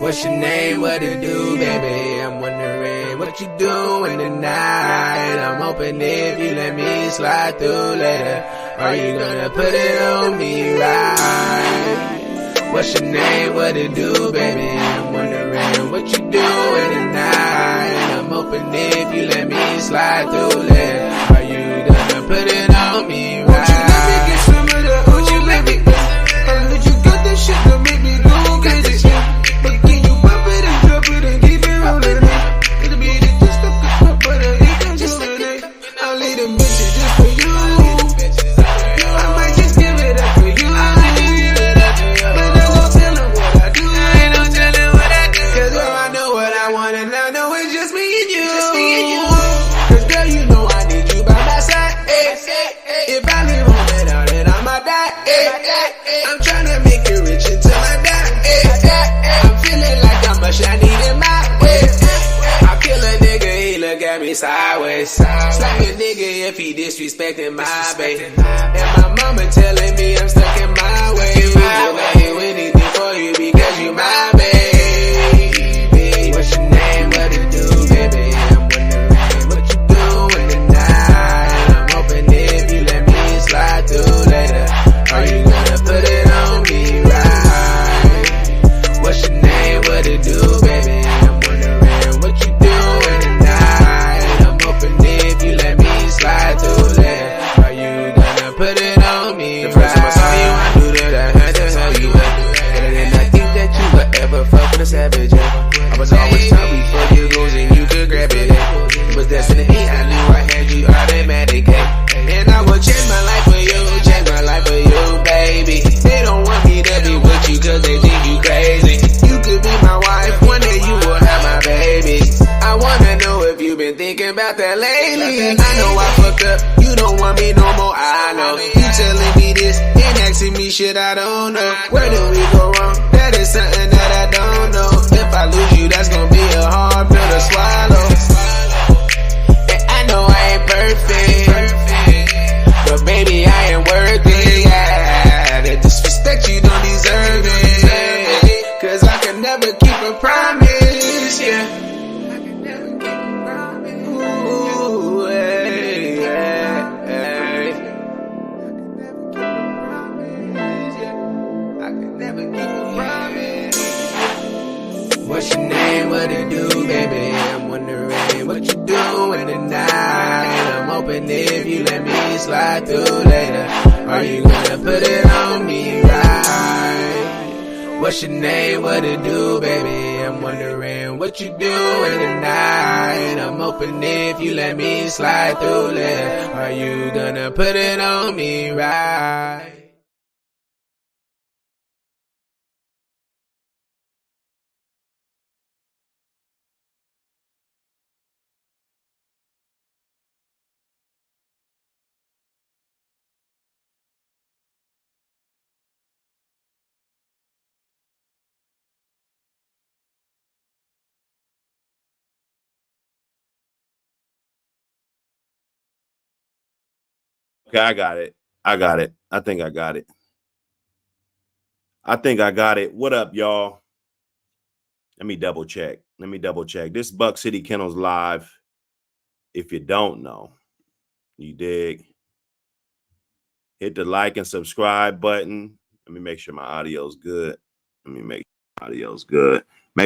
What's your name? What it do, baby? I'm wondering what you doing tonight. I'm hoping if you let me slide through later, are you gonna put it on me right? What's your name? What it do, baby? I'm wondering what you doing tonight. I'm hoping if you let me slide through later, are you gonna put it on me right? Won't you let me get some of that? Won't you let me? I heard you got that shit to make me go crazy. But can you pop it and drop it and keep it rolling? It'll be the just the cup, but I ain't got just like that. I'll leave them bitches just for you. I might just give it up for you. But I won't tell them what I do. Cause girl, I know what I want and I know it's just me and you. Cause girl, you know I need you by my side. If I leave home without it, I'ma die. I'm tryna make it rich until I die. I'm feeling like I'm a shiny in my way. I kill a nigga, he look at me sideways. Slap a nigga if he disrespecting my baby. And my mama telling me I'm stuck in my ways. I'll do anything for you because you my baby. What's your name? What it do, baby? I'm wondering what you doing tonight. I'm hoping if you let me slide through later, are you gonna put it on me right? What's your name? What it do, baby? I'm wondering what you doing tonight. I'm hoping if you let me slide through later, are you gonna put it on me right? The first time I saw you, I knew that I had to have you. And I did not think that you would ever fuck with a savage. I was always trying before you goes and you could grab it. You was destined to eat, I knew I had you automatic. And I would change my life for you, change my life for you, baby. They don't want me to be with you cause they think you crazy. You could be my wife, one day you will have my baby. I wanna know if you've been thinking about that lately. I know I fucked up, you don't want me no more, I know. You telling me this and asking me shit I don't know. Where did we go wrong? That is something that I don't know. If I lose you, that's gonna be a hard pill to swallow. And I know I ain't perfect, but baby, I ain't worth it. Yeah, the disrespect you don't deserve it. Cause I can never keep a promise, yeah. Ooh, hey, hey, hey. I can never keep a promise. What's your name? What it do, baby? I'm wondering what you doing tonight. I'm hoping if you let me slide through later, are you gonna put it on me right? What's your name? What it do, baby? I'm wondering what you doing tonight. I'm hoping if you let me slide through later, are you gonna put it on me right? Okay, I got it. I got it. I think I got it. I think I got it. What up, y'all? Let me double check. This Buck City Kennels live. If you don't know, you dig. Hit the like and subscribe button. Let me make sure my audio's good. Make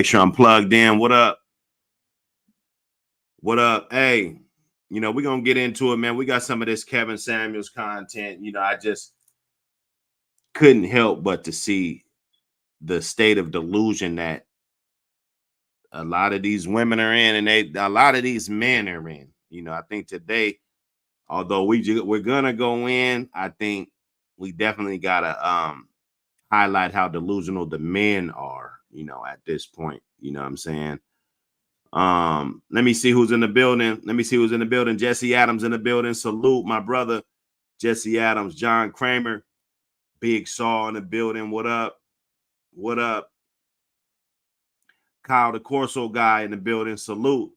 sure I'm plugged in. What up? What up? Hey, we're going to get into it, man. We got some of this Kevin Samuels content. I just couldn't help but to see the state of delusion that a lot of these women are in, and a lot of these men are in. I think today, although we're gonna go in, I think we definitely gotta highlight how delusional the men are. At this point, you know what I'm saying. Let me see who's in the building. Jesse Adams in the building. Salute my brother Jesse Adams. John Kramer, Big Saw in the building. What up? Kyle the Corso guy in the building. Salute.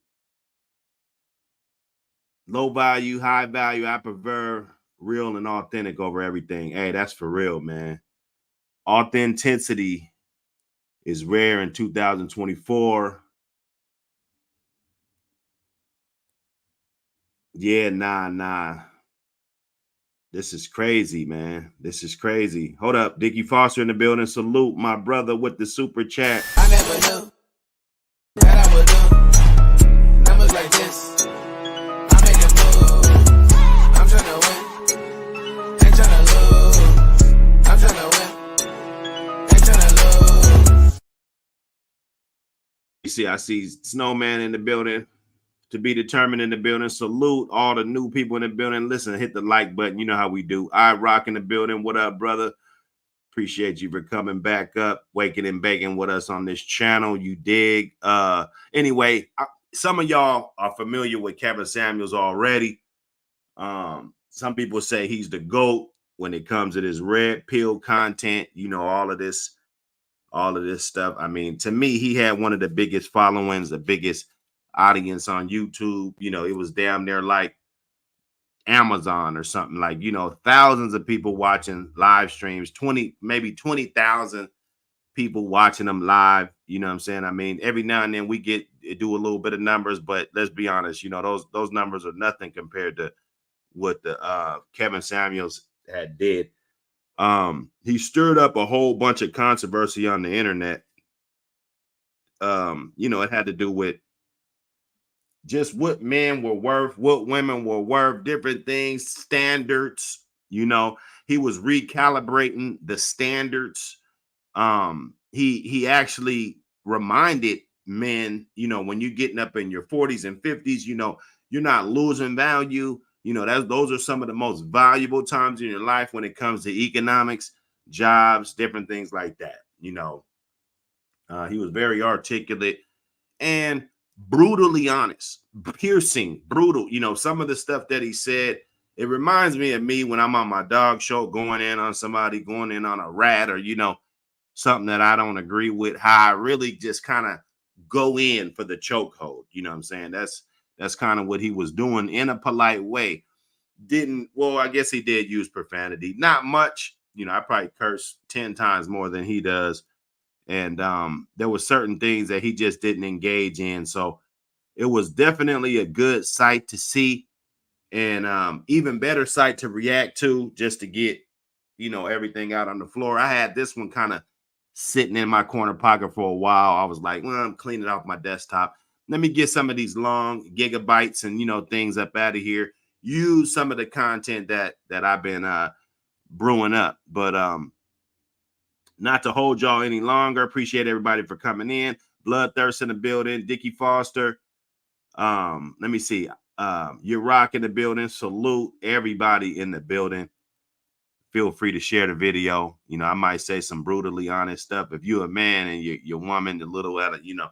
Low value, high value. I prefer real and authentic over everything. Hey, that's for real, man. Authenticity is rare in 2024. Yeah, nah. This is crazy, man. This is crazy. Hold up. Dickie Foster in the building. Salute my brother with the super chat. I never knew that I would do numbers like this. I make a move. I'm tryna win. Ain't tryna lose. I'm tryna win. Ain't tryna lose. You see, I see Snowman in the building. To be determined in the building. Salute all the new people in the building. Listen, hit the like button. You know how we do. I rock in the building. What up, brother? Appreciate you for coming back up, waking and baking with us on this channel. You dig? Anyway, some of y'all are familiar with Kevin Samuels already. Some people say he's the GOAT when it comes to this red pill content. You know, all of this stuff. I mean, to me, he had one of the biggest followings, the biggest audience on YouTube. You know, it was damn near like Amazon or something, like, you know, thousands of people watching live streams, maybe 20,000 people watching them live. You know what I'm saying? I mean, every now and then we do a little bit of numbers, but let's be honest, you know, those numbers are nothing compared to what the Kevin Samuels had did. He stirred up a whole bunch of controversy on the internet. You know, it had to do with just what men were worth, what women were worth, different things, standards. You know, he was recalibrating the standards. He actually reminded men, you know, when you're getting up in your 40s and 50s, you know, you're not losing value. You know, those are some of the most valuable times in your life when it comes to economics, jobs, different things like that. You know, he was very articulate and brutally honest, piercing, brutal. You know, some of the stuff that he said, it reminds me of me when I'm on my dog show, going in on somebody, going in on a rat, or, you know, something that I don't agree with, how I really just kind of go in for the chokehold. You know what I'm saying? That's kind of what he was doing in a polite way. Well, I guess he did use profanity. Not much. You know, I probably curse 10 times more than he does. And there were certain things that he just didn't engage in. So it was definitely a good sight to see, and even better sight to react to, just to get, you know, everything out on the floor. I had this one kind of sitting in my corner pocket for a while. I was like, well, I'm cleaning off my desktop. Let me get some of these long gigabytes and, you know, things up out of here. Use some of the content that I've been brewing up. But not to hold y'all any longer. Appreciate everybody for coming in. Bloodthirst in the building. Dickie Foster. Let me see. You're rocking the building. Salute everybody in the building. Feel free to share the video. You know, I might say some brutally honest stuff. If you're a man and your woman, the little, you know,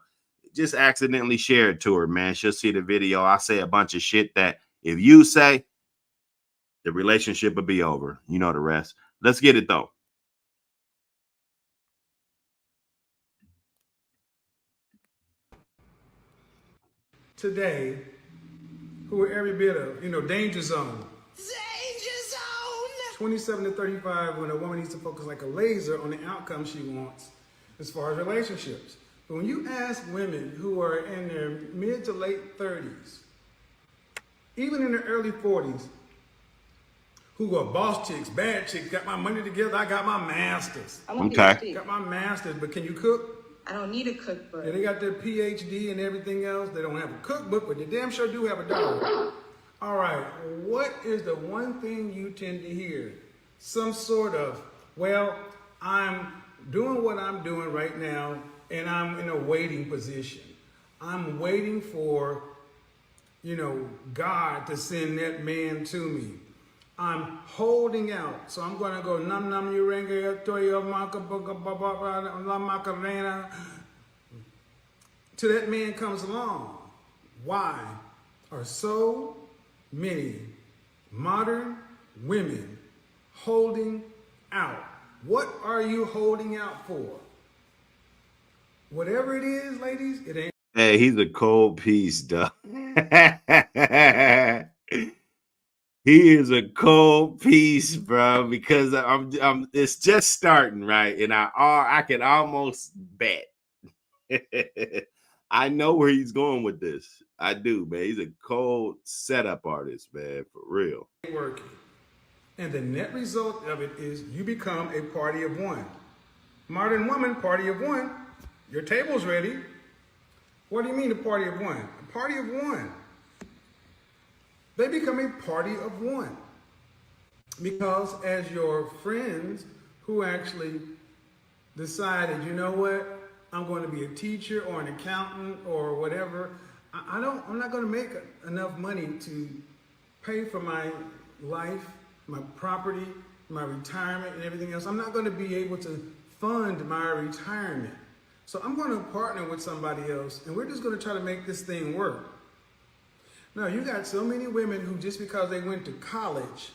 just accidentally share it to her, man. She'll see the video. I say a bunch of shit that if you say, the relationship will be over. You know the rest. Let's get it though. Today, who are every bit of, you know, danger zone. Danger zone! 27 to 35, when a woman needs to focus like a laser on the outcome she wants as far as relationships. But when you ask women who are in their mid to late 30s, even in their early 40s, who are boss chicks, bad chicks, got my money together, I got my masters. Okay. Got my masters, but can you cook? I don't need a cookbook. Yeah, they got their PhD and everything else. They don't have a cookbook, but they damn sure do have a dog. All right, what is the one thing you tend to hear? Some sort of, well, I'm doing what I'm doing right now, and I'm in a waiting position. I'm waiting for, you know, God to send that man to me. I'm holding out, so I'm going to go num num urenge toyo macarena till that man comes along. Why are so many modern women holding out? What are you holding out for? Whatever it is, ladies, it ain't. Hey, he's a cold piece, duh. He is a cold piece, bro, because it's just starting, right? And I can almost bet. I know where he's going with this. I do, man. He's a cold setup artist, man, for real. Working. And the net result of it is you become a party of one. Modern woman, party of one. Your table's ready. What do you mean a party of one? A party of one. They become a party of one. Because as your friends who actually decided, you know what, I'm going to be a teacher or an accountant or whatever, I'm not going to make enough money to pay for my life, my property, my retirement and everything else. I'm not going to be able to fund my retirement. So I'm going to partner with somebody else and we're just going to try to make this thing work. Now, you got so many women who just because they went to college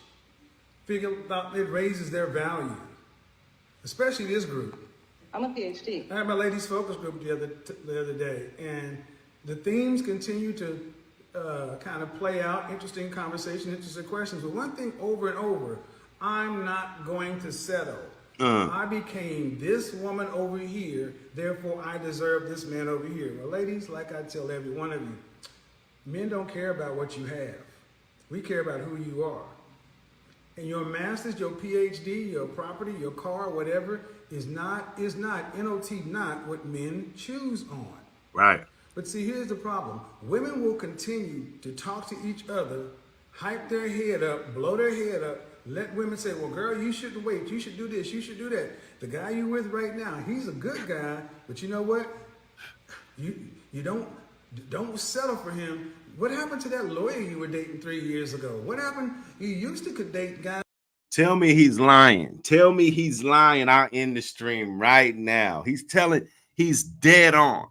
figure out it raises their value, especially this group. I'm a PhD. I had my ladies focus group the other day, and the themes continue to kind of play out, interesting conversation, interesting questions. But one thing over and over, I'm not going to settle. I became this woman over here, therefore I deserve this man over here. Well, ladies, like I tell every one of you, men don't care about what you have. We care about who you are. And your master's, your PhD, your property, your car, whatever, is not not what men choose on. Right. But see, here's the problem. Women will continue to talk to each other, hype their head up, blow their head up, let women say, well, girl, you shouldn't wait. You should do this. You should do that. The guy you're with right now, he's a good guy, but you know what? You don't settle for him. What happened to that lawyer you were dating 3 years ago? What happened? You used to could date guys. Tell me he's lying. Tell me he's lying out in the stream right now. He's dead on.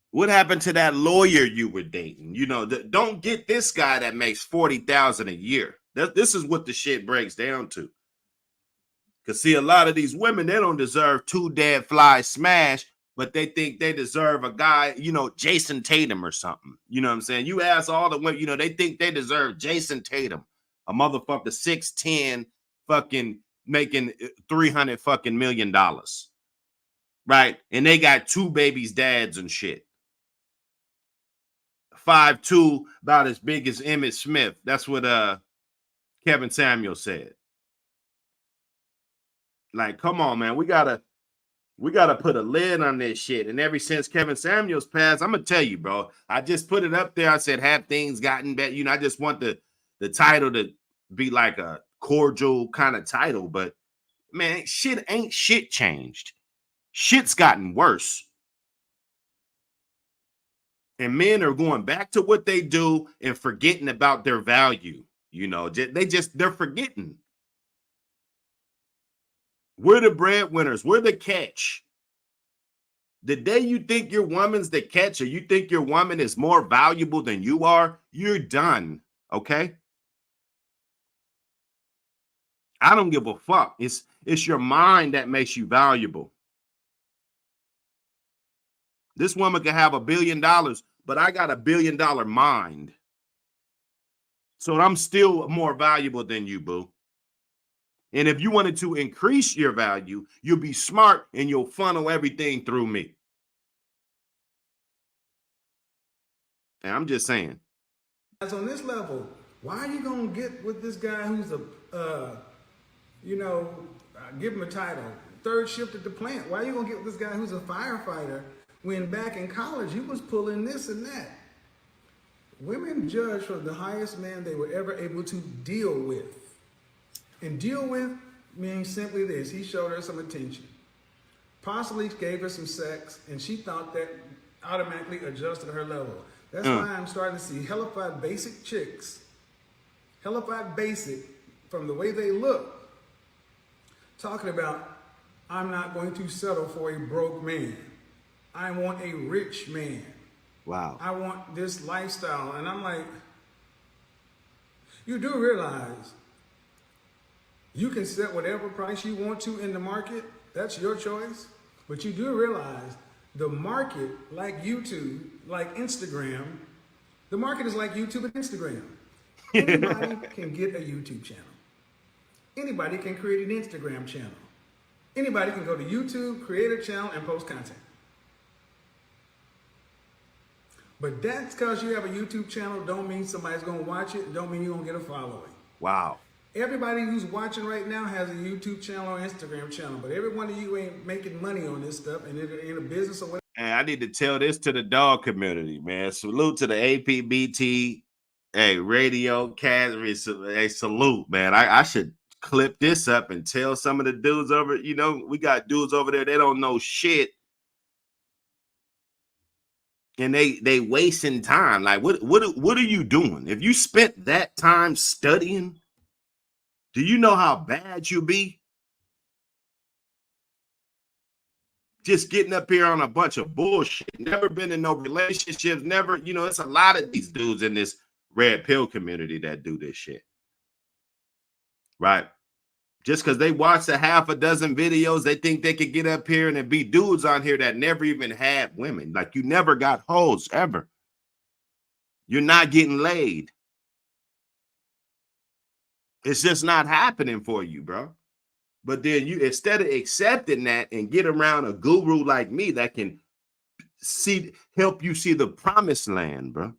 What happened to that lawyer you were dating? You know, don't get this guy that makes $40,000 a year. This is what the shit breaks down to. Because see, a lot of these women, they don't deserve 2 dead flies smash, but they think they deserve a guy, you know, Jason Tatum or something. You know what I'm saying? You ask all the women, you know, they think they deserve Jason Tatum, a motherfucker 6'10", fucking making $300 fucking million. Right? And they got 2 babies' dads and shit. 5'2", about as big as Emmitt Smith. That's what Kevin Samuel said. Like, come on, man. We gotta put a lid on this shit. And ever since Kevin Samuels passed, I'm gonna tell you, bro. I just put it up there. I said, have things gotten better? You know, I just want the title to be like a cordial kind of title. But man, ain't shit changed. Shit's gotten worse. And men are going back to what they do and forgetting about their value. You know, they're forgetting. We're the breadwinners. We're the catch. The day you think your woman's the catch or you think your woman is more valuable than you are, you're done. Okay? I don't give a fuck. It's your mind that makes you valuable. This woman can have $1 billion, but I got $1 billion mind. So I'm still more valuable than you, boo. And if you wanted to increase your value, you'll be smart and you'll funnel everything through me. And I'm just saying. As on this level, why are you going to get with this guy who's give him a title, third shift at the plant? Why are you going to get with this guy who's a firefighter when back in college he was pulling this and that? Women judge for the highest man they were ever able to deal with. And deal with means simply this. He showed her some attention. Possibly gave her some sex, and she thought that automatically adjusted her level. That's why I'm starting to see hellified basic chicks, hellified basic from the way they look, talking about, I'm not going to settle for a broke man. I want a rich man. Wow. I want this lifestyle. And I'm like, you do realize you can set whatever price you want to in the market. That's your choice. But you do realize the market, like YouTube, like Instagram, The market is like YouTube and Instagram. Anybody can get a YouTube channel. Anybody can create an Instagram channel. Anybody can go to YouTube, create a channel, and post content. But that's because you have a YouTube channel don't mean somebody's going to watch it, don't mean you're going to get a following. Wow. Everybody who's watching right now has a YouTube channel or Instagram channel, but every one of you ain't making money on this stuff and in a business or whatever. And I need to tell this to the dog community, man. Salute to the APBT, hey, radio, cast, hey, salute, man. I should clip this up and tell some of the dudes over, you know, we got dudes over there, they don't know shit. And they wasting time. Like, what are you doing? If you spent that time studying, do you know how bad you'll be? Just getting up here on a bunch of bullshit. Never been in no relationships. Never, you know, it's a lot of these dudes in this red pill community that do this shit. Right? Just because they watch a half a dozen videos, they think they could get up here and there be dudes on here that never even had women. Like, you never got hoes ever. You're not getting laid. It's just not happening for you, bro. But then you, instead of accepting that and get around a guru like me that can help you see the promised land, bro.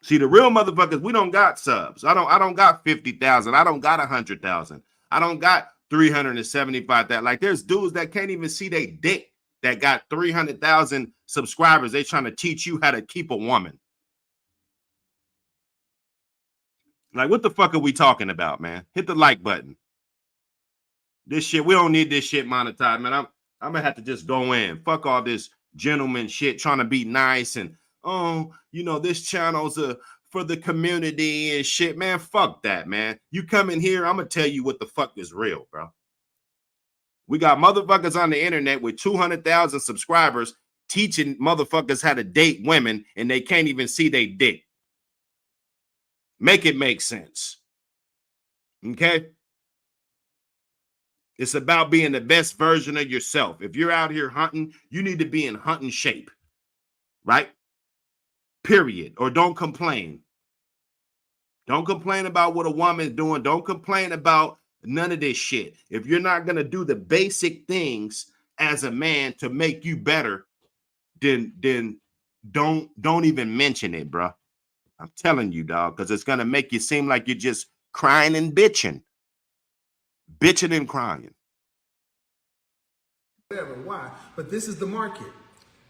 See, the real motherfuckers, we don't got subs. I don't got 50,000. I don't got 100,000. I don't got 375,000. Like, there's dudes that can't even see their dick that got 300,000 subscribers. They trying to teach you how to keep a woman. Like, what the fuck are we talking about, man? Hit the like button. This shit, we don't need this shit monetized, man. I'm gonna have to just go in. Fuck all this gentleman shit, trying to be nice and, oh, you know, this channel's for the community and shit, man. Fuck that, man. You come in here, I'm gonna tell you what the fuck is real, bro. We got motherfuckers on the internet with 200,000 subscribers teaching motherfuckers how to date women, and they can't even see their dick. Make it make sense. Okay? It's about being the best version of yourself. If you're out here hunting, you need to be in hunting shape. Right? Period. Or don't complain. Don't complain about what a woman's doing. Don't complain about none of this shit. If you're not going to do the basic things as a man to make you better, then don't even mention it, bro. I'm telling you, dog, because it's going to make you seem like you're just crying and bitching. Bitching and crying. Whatever, why? But this is the market.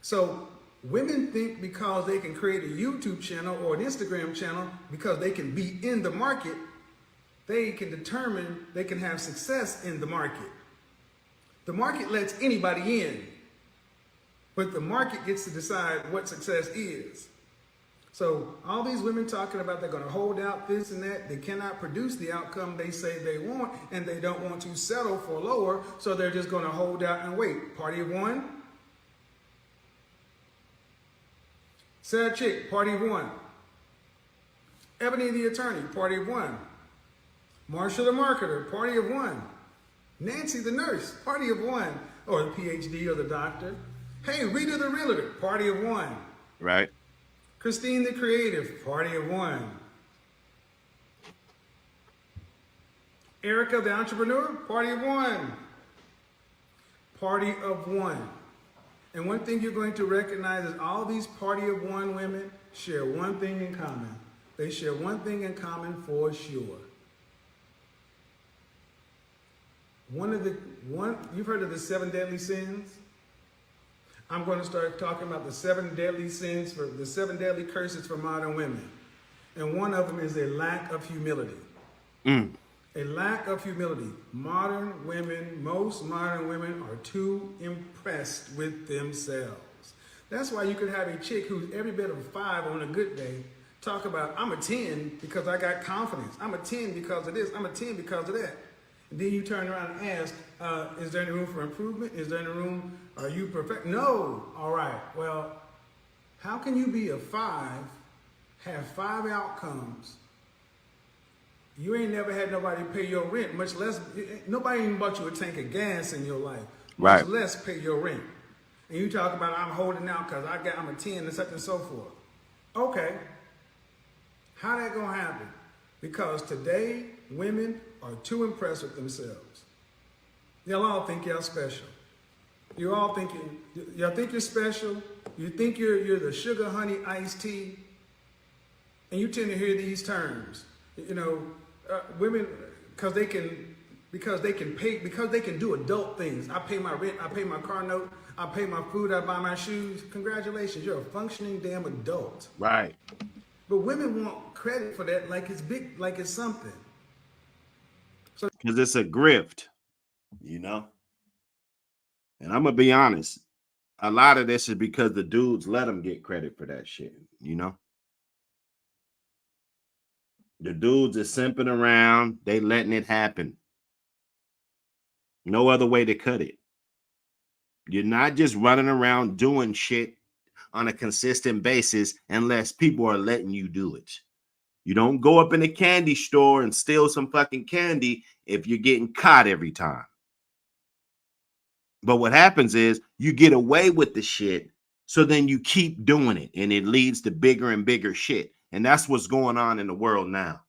So women think because they can create a YouTube channel or an Instagram channel, because they can be in the market, they can determine they can have success in the market. The market lets anybody in, but the market gets to decide what success is. So all these women talking about they're going to hold out this and that, they cannot produce the outcome they say they want, and they don't want to settle for lower, so they're just going to hold out and wait. Party of one. Sad Chick, party of one. Ebony the Attorney, party of one. Marsha the Marketer, party of one. Nancy the Nurse, party of one. Or the PhD or the doctor. Hey, Rita the Realtor, party of one. Right. Christine the Creative, party of one. Erica the Entrepreneur, party of one. Party of one. And one thing you're going to recognize is all these party of one women share one thing in common. They share one thing in common for sure. You've heard of the 7 deadly sins? I'm going to start talking about the 7 deadly sins, for the 7 deadly curses for modern women. And one of them is a lack of humility. A lack of humility. Modern women, most modern women are too impressed with themselves. That's why you could have a chick who's every bit of a 5 on a good day talk about, I'm a 10 because I got confidence. I'm a 10 because of this. I'm a 10 because of that. And then you turn around and ask, is there any room for improvement? Is there any room? Are you perfect? No. All right. Well, how can you be a 5, have 5 outcomes? You ain't never had nobody pay your rent, much less, nobody even bought you a tank of gas in your life, much less pay your rent. And you talk about I'm holding out because I'm a 10 and such and so forth. Okay. How that gonna happen? Because today women are too impressed with themselves. Y'all all think y'all special. Y'all think you're special. You think you're the sugar honey iced tea, and you tend to hear these terms. Women because they can do adult things. I pay my rent. I pay my car note. I pay my food. I buy my shoes. Congratulations, you're a functioning damn adult. Right. But women want credit for that like it's big, like it's something. Because it's a grift, And I'm gonna be honest, a lot of this is because the dudes let them get credit for that shit, The dudes is simping around, they letting it happen. No other way to cut it. You're not just running around doing shit on a consistent basis unless people are letting you do it. You don't go up in a candy store and steal some fucking candy if you're getting caught every time. But what happens is you get away with the shit, so then you keep doing it, and it leads to bigger and bigger shit. And that's what's going on in the world now.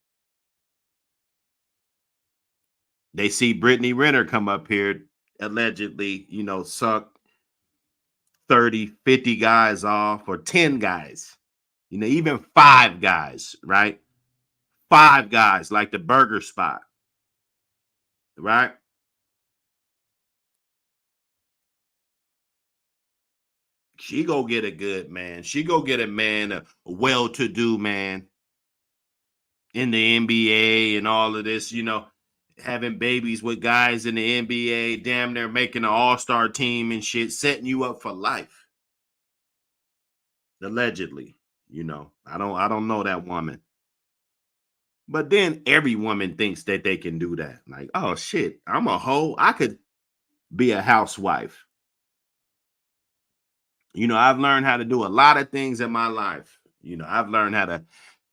They see Brittany Renner come up here, allegedly, suck 30, 50 guys off, or 10 guys, even 5 guys, right? 5 guys, like the burger spot, right? She go get a good man. She go get a man, a well-to-do man in the NBA and all of this, having babies with guys in the NBA, damn near making an all-star team and shit, setting you up for life. Allegedly, I don't know that woman. But then every woman thinks that they can do that. Like, oh shit, I'm a hoe. I could be a housewife. I've learned how to do a lot of things in my life. I've learned how to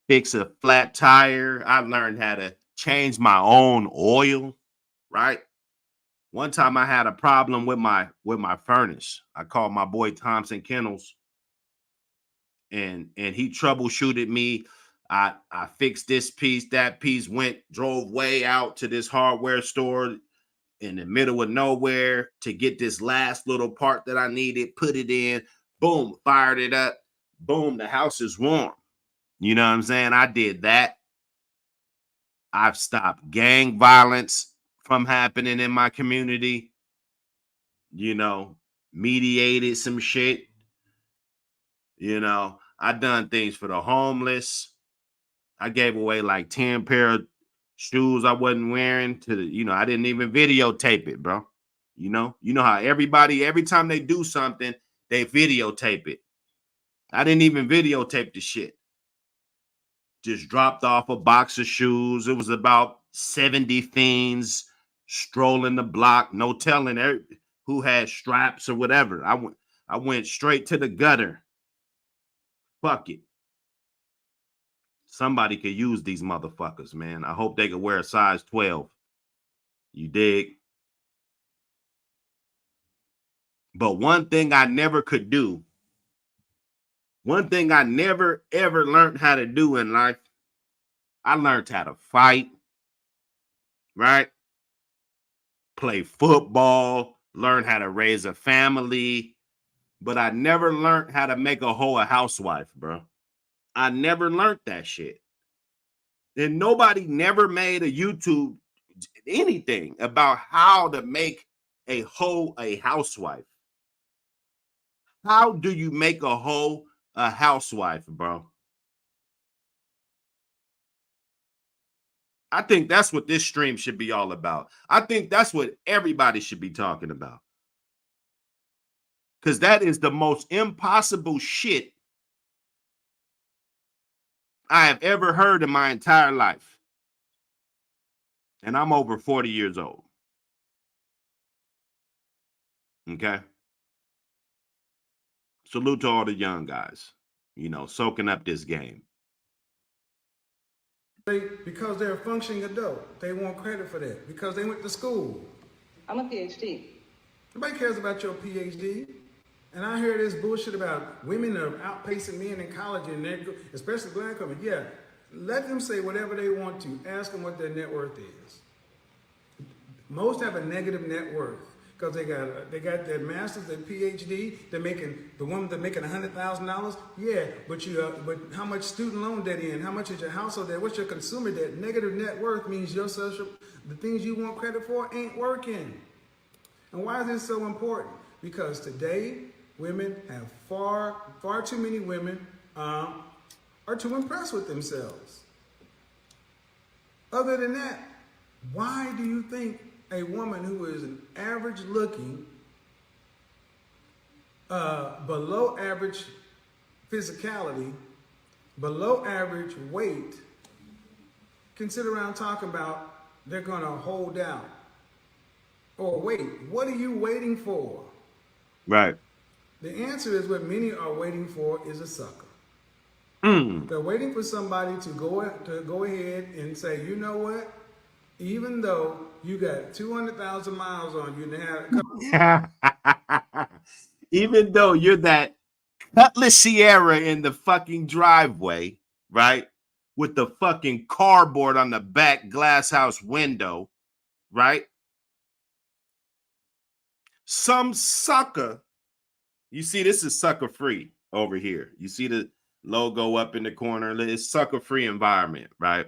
fix a flat tire. I've learned how to change my own oil, right? One time I had a problem with my furnace. I called my boy Thompson Kennels, and he troubleshooted me. I fixed this piece, that piece, drove way out to this hardware store in the middle of nowhere to get this last little part that I needed, put it in, boom, fired it up, boom, the house is warm. You know what I'm saying? I did that. I've stopped gang violence from happening in my community, mediated some shit. I done things for the homeless. I gave away like 10 pair of shoes I wasn't wearing to the, I didn't even videotape it, bro. You know how everybody, every time they do something, they videotape it. I didn't even videotape the shit. Just dropped off a box of shoes. It was about 70 fiends strolling the block, no telling who had straps or whatever. I went straight to the gutter. Fuck it. Somebody could use these motherfuckers, man. I hope they could wear a size 12. You dig? But one thing I never could do, one thing I never ever learned how to do in life, I learned how to fight, right? Play football, learn how to raise a family, but I never learned how to make a hoe a housewife, bro. I never learned that shit. And nobody never made a YouTube anything about how to make a hoe a housewife. How do you make a hoe a housewife, bro? I think that's what this stream should be all about. I think that's what everybody should be talking about. Because that is the most impossible shit I have ever heard in my entire life. And I'm over 40 years old. Okay? Salute to all the young guys, soaking up this game. Because they're a functioning adult, they want credit for that because they went to school. I'm a PhD. Nobody cares about your PhD. And I hear this bullshit about women are outpacing men in college, and especially black women. Yeah, let them say whatever they want to. Ask them what their net worth is. Most have a negative net worth because they got their masters, their PhD. They're making the woman that's making $100,000. Yeah, but how much student loan debt in? How much is your household debt? What's your consumer debt? Negative net worth means the things you want credit for ain't working. And why is this so important? Because today women have far too many women are too impressed with themselves. Other than that, why do you think a woman who is an average looking, below average physicality, below average weight, can sit around talking about they're gonna hold out? Or wait, what are you waiting for? Right. The answer is what many are waiting for is a sucker. They're waiting for somebody to go ahead and say, you know what? Even though you got 200,000 miles on you and have Even though you're that Cutlass Sierra in the fucking driveway, right? With the fucking cardboard on the back glass house window, right? Some sucker, you see, this is sucker free over here. You see the logo up in the corner. It's sucker free environment, right?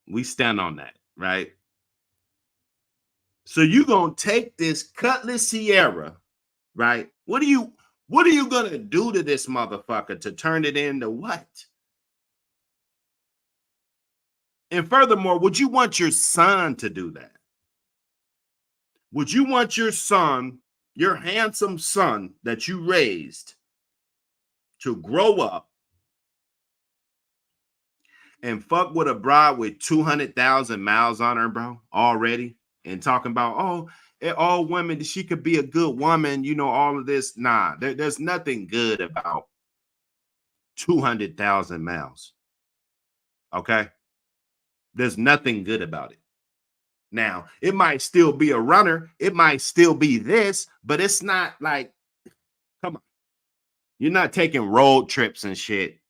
We stand on that, right? So you gonna take this Cutlass Sierra, right? What are you gonna do to this motherfucker to turn it into what? And furthermore, would you want your son to do that? Would you want your son, your handsome son that you raised, to grow up and fuck with a bride with 200,000 miles on her, bro, already? And talking about, oh, all women, she could be a good woman, you know, all of this. Nah, there's nothing good about 200,000 miles. Okay? There's nothing good about it. Now, it might still be a runner. It might still be this, but it's not like, come on. You're not taking road trips and shit.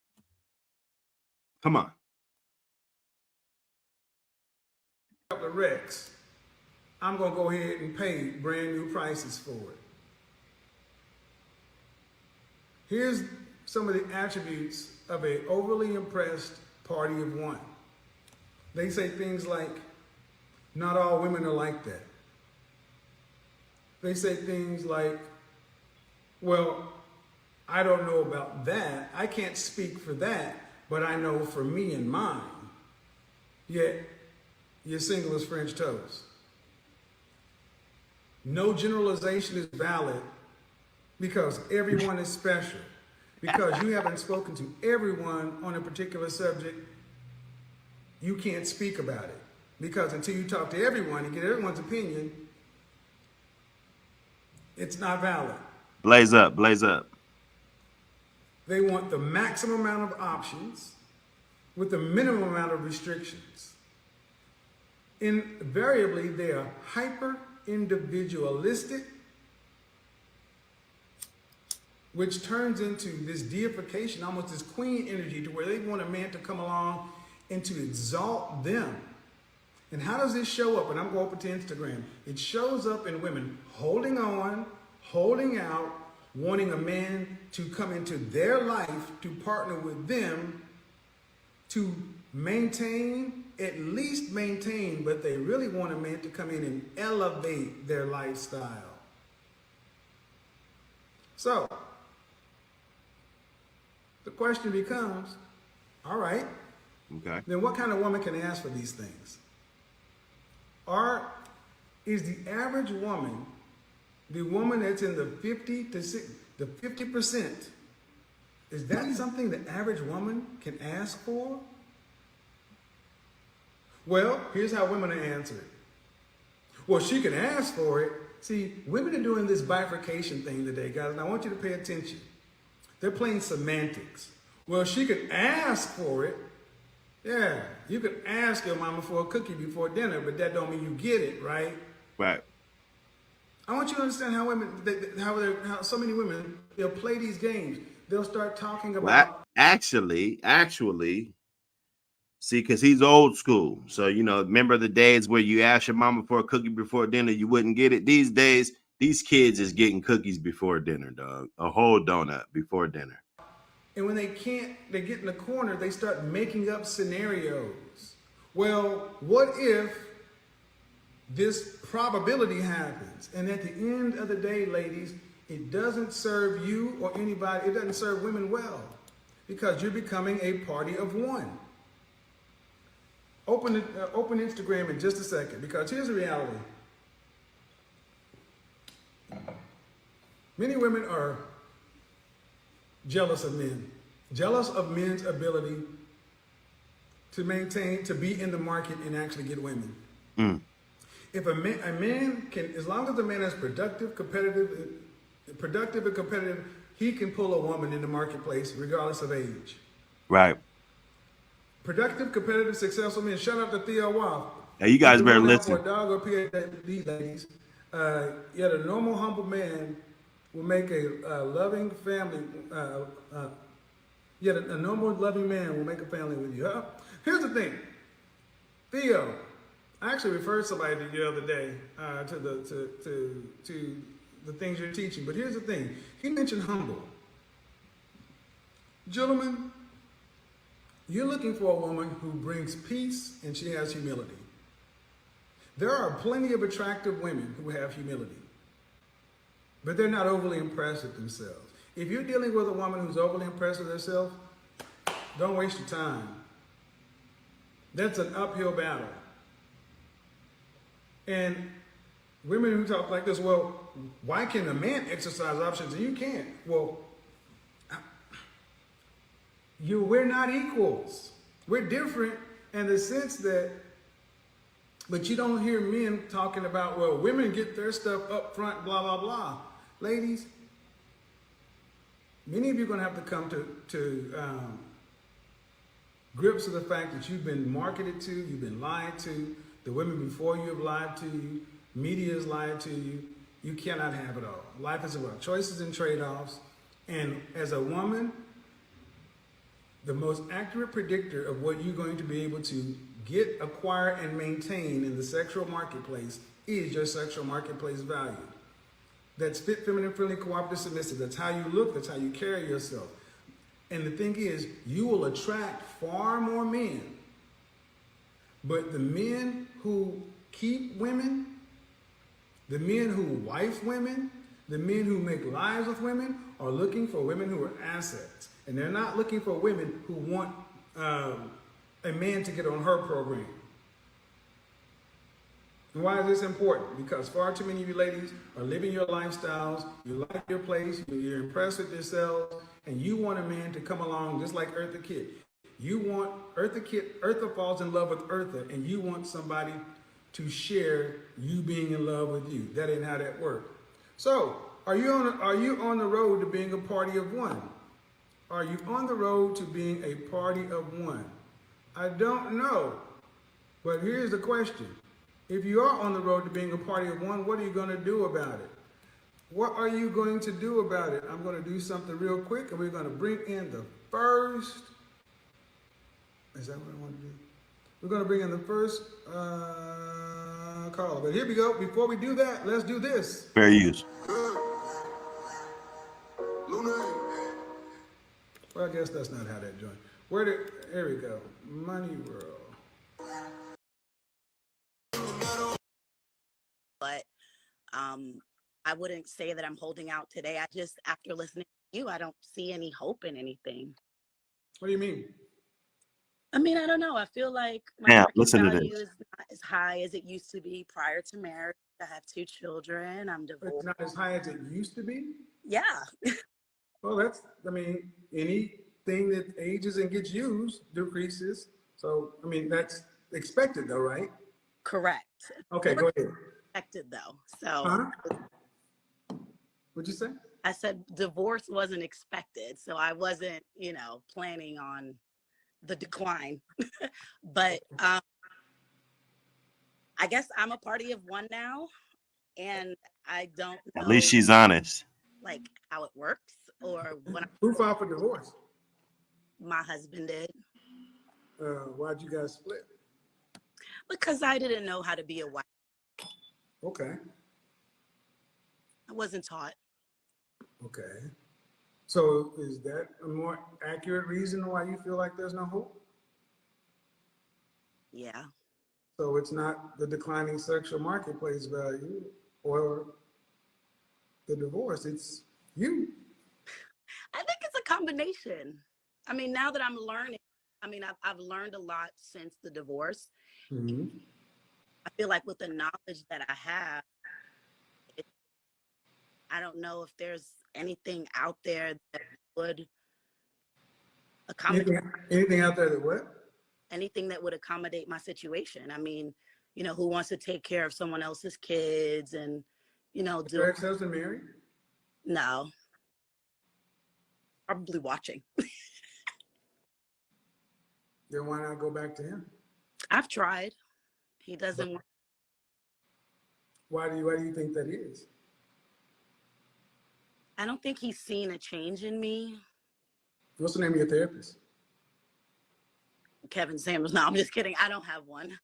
Come on. the wrecks, I'm going to go ahead and pay brand new prices for it. Here's some of the attributes of an overly impressed party of one. They say things like, not all women are like that. They say things like, well, I don't know about that. I can't speak for that, but I know for me and mine. Yet, you're single as French toast. No generalization is valid because everyone is special. Because you haven't spoken to everyone on a particular subject, you can't speak about it. Because until you talk to everyone and get everyone's opinion, it's not valid. Blaze up, blaze up. They want the maximum amount of options with the minimum amount of restrictions. Invariably, they are hyper-individualistic, which turns into this deification, almost this queen energy, to where they want a man to come along and to exalt them. And how does this show up? And I'm going over to Instagram. It shows up in women holding on, holding out, wanting a man to come into their life, to partner with them, to maintain, at least maintain, but they really want a man to come in and elevate their lifestyle. So, the question becomes, all right, Okay. then what kind of woman can ask for these things? Is the average woman, the woman that's in the 50%, is that something the average woman can ask for? Well, here's how women answer it. Well, she can ask for it. See, women are doing this bifurcation thing today, guys, and I want you to pay attention. They're playing semantics. Well, she could ask for it. Yeah, you could ask your mama for a cookie before dinner, but that don't mean you get it, right? Right. I want you to understand how women, how so many women, they'll play these games. They'll start talking Well, about. actually, see, because he's old school. So, remember the days where you asked your mama for a cookie before dinner, you wouldn't get it. These days, these kids is getting cookies before dinner, dog. A whole donut before dinner. And when they can't, they get in the corner, they start making up scenarios. Well, what if this probability happens? And at the end of the day, ladies, it doesn't serve you or anybody, it doesn't serve women well, because you're becoming a party of one. Open Instagram in just a second, because here's the reality. Many women are jealous of men, jealous of men's ability to maintain, to be in the market and actually get women. If a man can, as long as the man is productive and competitive, he can pull a woman in the marketplace regardless of age. Right. Productive, competitive, successful men. Shout out to Theo Wolf. Now, you guys better listen. For a dog or PhD, ladies. Yet a normal, humble man will make a loving family. Yet a normal, loving man will make a family with you. Here's the thing, Theo. I actually referred somebody to you the other day to the things you're teaching. But here's the thing. He mentioned humble. Gentlemen, you're looking for a woman who brings peace and she has humility. There are plenty of attractive women who have humility, but they're not overly impressed with themselves. If you're dealing with a woman who's overly impressed with herself, don't waste your time. That's an uphill battle. And women who talk like this, well, why can a man exercise options and you can't? Well, we're not equals. We're different in the sense that, but you don't hear men talking about, well, women get their stuff up front, blah, blah, blah. Ladies, many of you are going to have to come to grips with the fact that you've been marketed to, you've been lied to, the women before you have lied to you, media has lied to you. You cannot have it all. Life is about choices and trade-offs. And as a woman, the most accurate predictor of what you're going to be able to get, acquire, and maintain in the sexual marketplace is your sexual marketplace value. That's fit, feminine, friendly, cooperative, submissive. That's how you look. That's how you carry yourself. And the thing is, you will attract far more men. But the men who keep women, the men who wife women, the men who make lives with women are looking for women who are assets. And they're not looking for women who want a man to get on her program. And why is this important? Because far too many of you ladies are living your lifestyles, you like your place, you're impressed with yourselves, and you want a man to come along just like Eartha Kitt. You want Eartha falls in love with Eartha, and you want somebody to share you being in love with you. That ain't how that works. So, are you on the road to being a party of one? Are you on the road to being a party of one? I don't know. But here's the question. If you are on the road to being a party of one, what are you going to do about it? What are you going to do about it? I'm going to do something real quick, and we're going to bring in the first. Is that what I want to do? We're going to bring in the first caller. But here we go. Before we do that, let's do this. Fair use. Well, I guess that's not how that joint. Here we go. Money World. But I wouldn't say that I'm holding out today. I just, after listening to you, I don't see any hope in anything. What do you mean? I mean, I don't know. I feel like my market value is not as high as it used to be prior to marriage. I have 2 children. I'm divorced. It's not as high as it used to be? Yeah. Well, anything that ages and gets used decreases. So, that's expected though, right? Correct. Okay, go ahead. Expected though. So. What'd you say? I said divorce wasn't expected. So I wasn't, planning on the decline. But I guess I'm a party of one now. and I don't At know least she's honest. like how it works or when Who filed for divorce? my husband did. Why'd you guys split? Because I didn't know how to be a wife. Okay. I wasn't taught. Okay. So is that a more accurate reason why you feel like there's no hope? Yeah. So it's not the declining sexual marketplace value or the divorce, it's you. I think it's a combination. I mean, now that I'm learning, I mean, I've learned a lot since the divorce. Mm-hmm. I feel like with the knowledge that I have, I don't know if there's anything out there that would accommodate Anything out there that what? anything that would accommodate my situation. I mean, you know, who wants to take care of someone else's kids and, you know, Your ex-husband married? no, probably watching. Then why not go back to him? I've tried. He doesn't. Why do you think that is? I don't think he's seen a change in me. What's the name of your therapist? Kevin Samuels. No, I'm just kidding. I don't have one.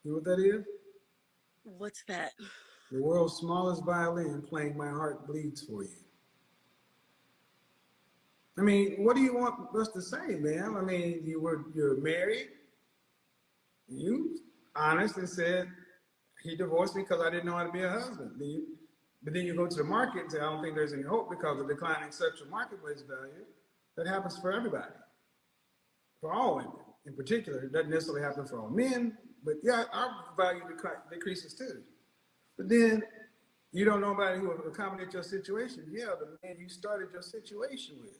You know what that is? What's that? The world's smallest violin playing My Heart Bleeds for You. I mean, what do you want us to say, man? I mean, you're married. You honestly said he divorced me because I didn't know how to be a husband. But then you go to the market and say, I don't think there's any hope because of declining sexual marketplace value. That happens for everybody, for all women in particular. It doesn't necessarily happen for all men, but yeah, our value decreases too. But then you don't know anybody who will accommodate your situation. Yeah, the man you started your situation with.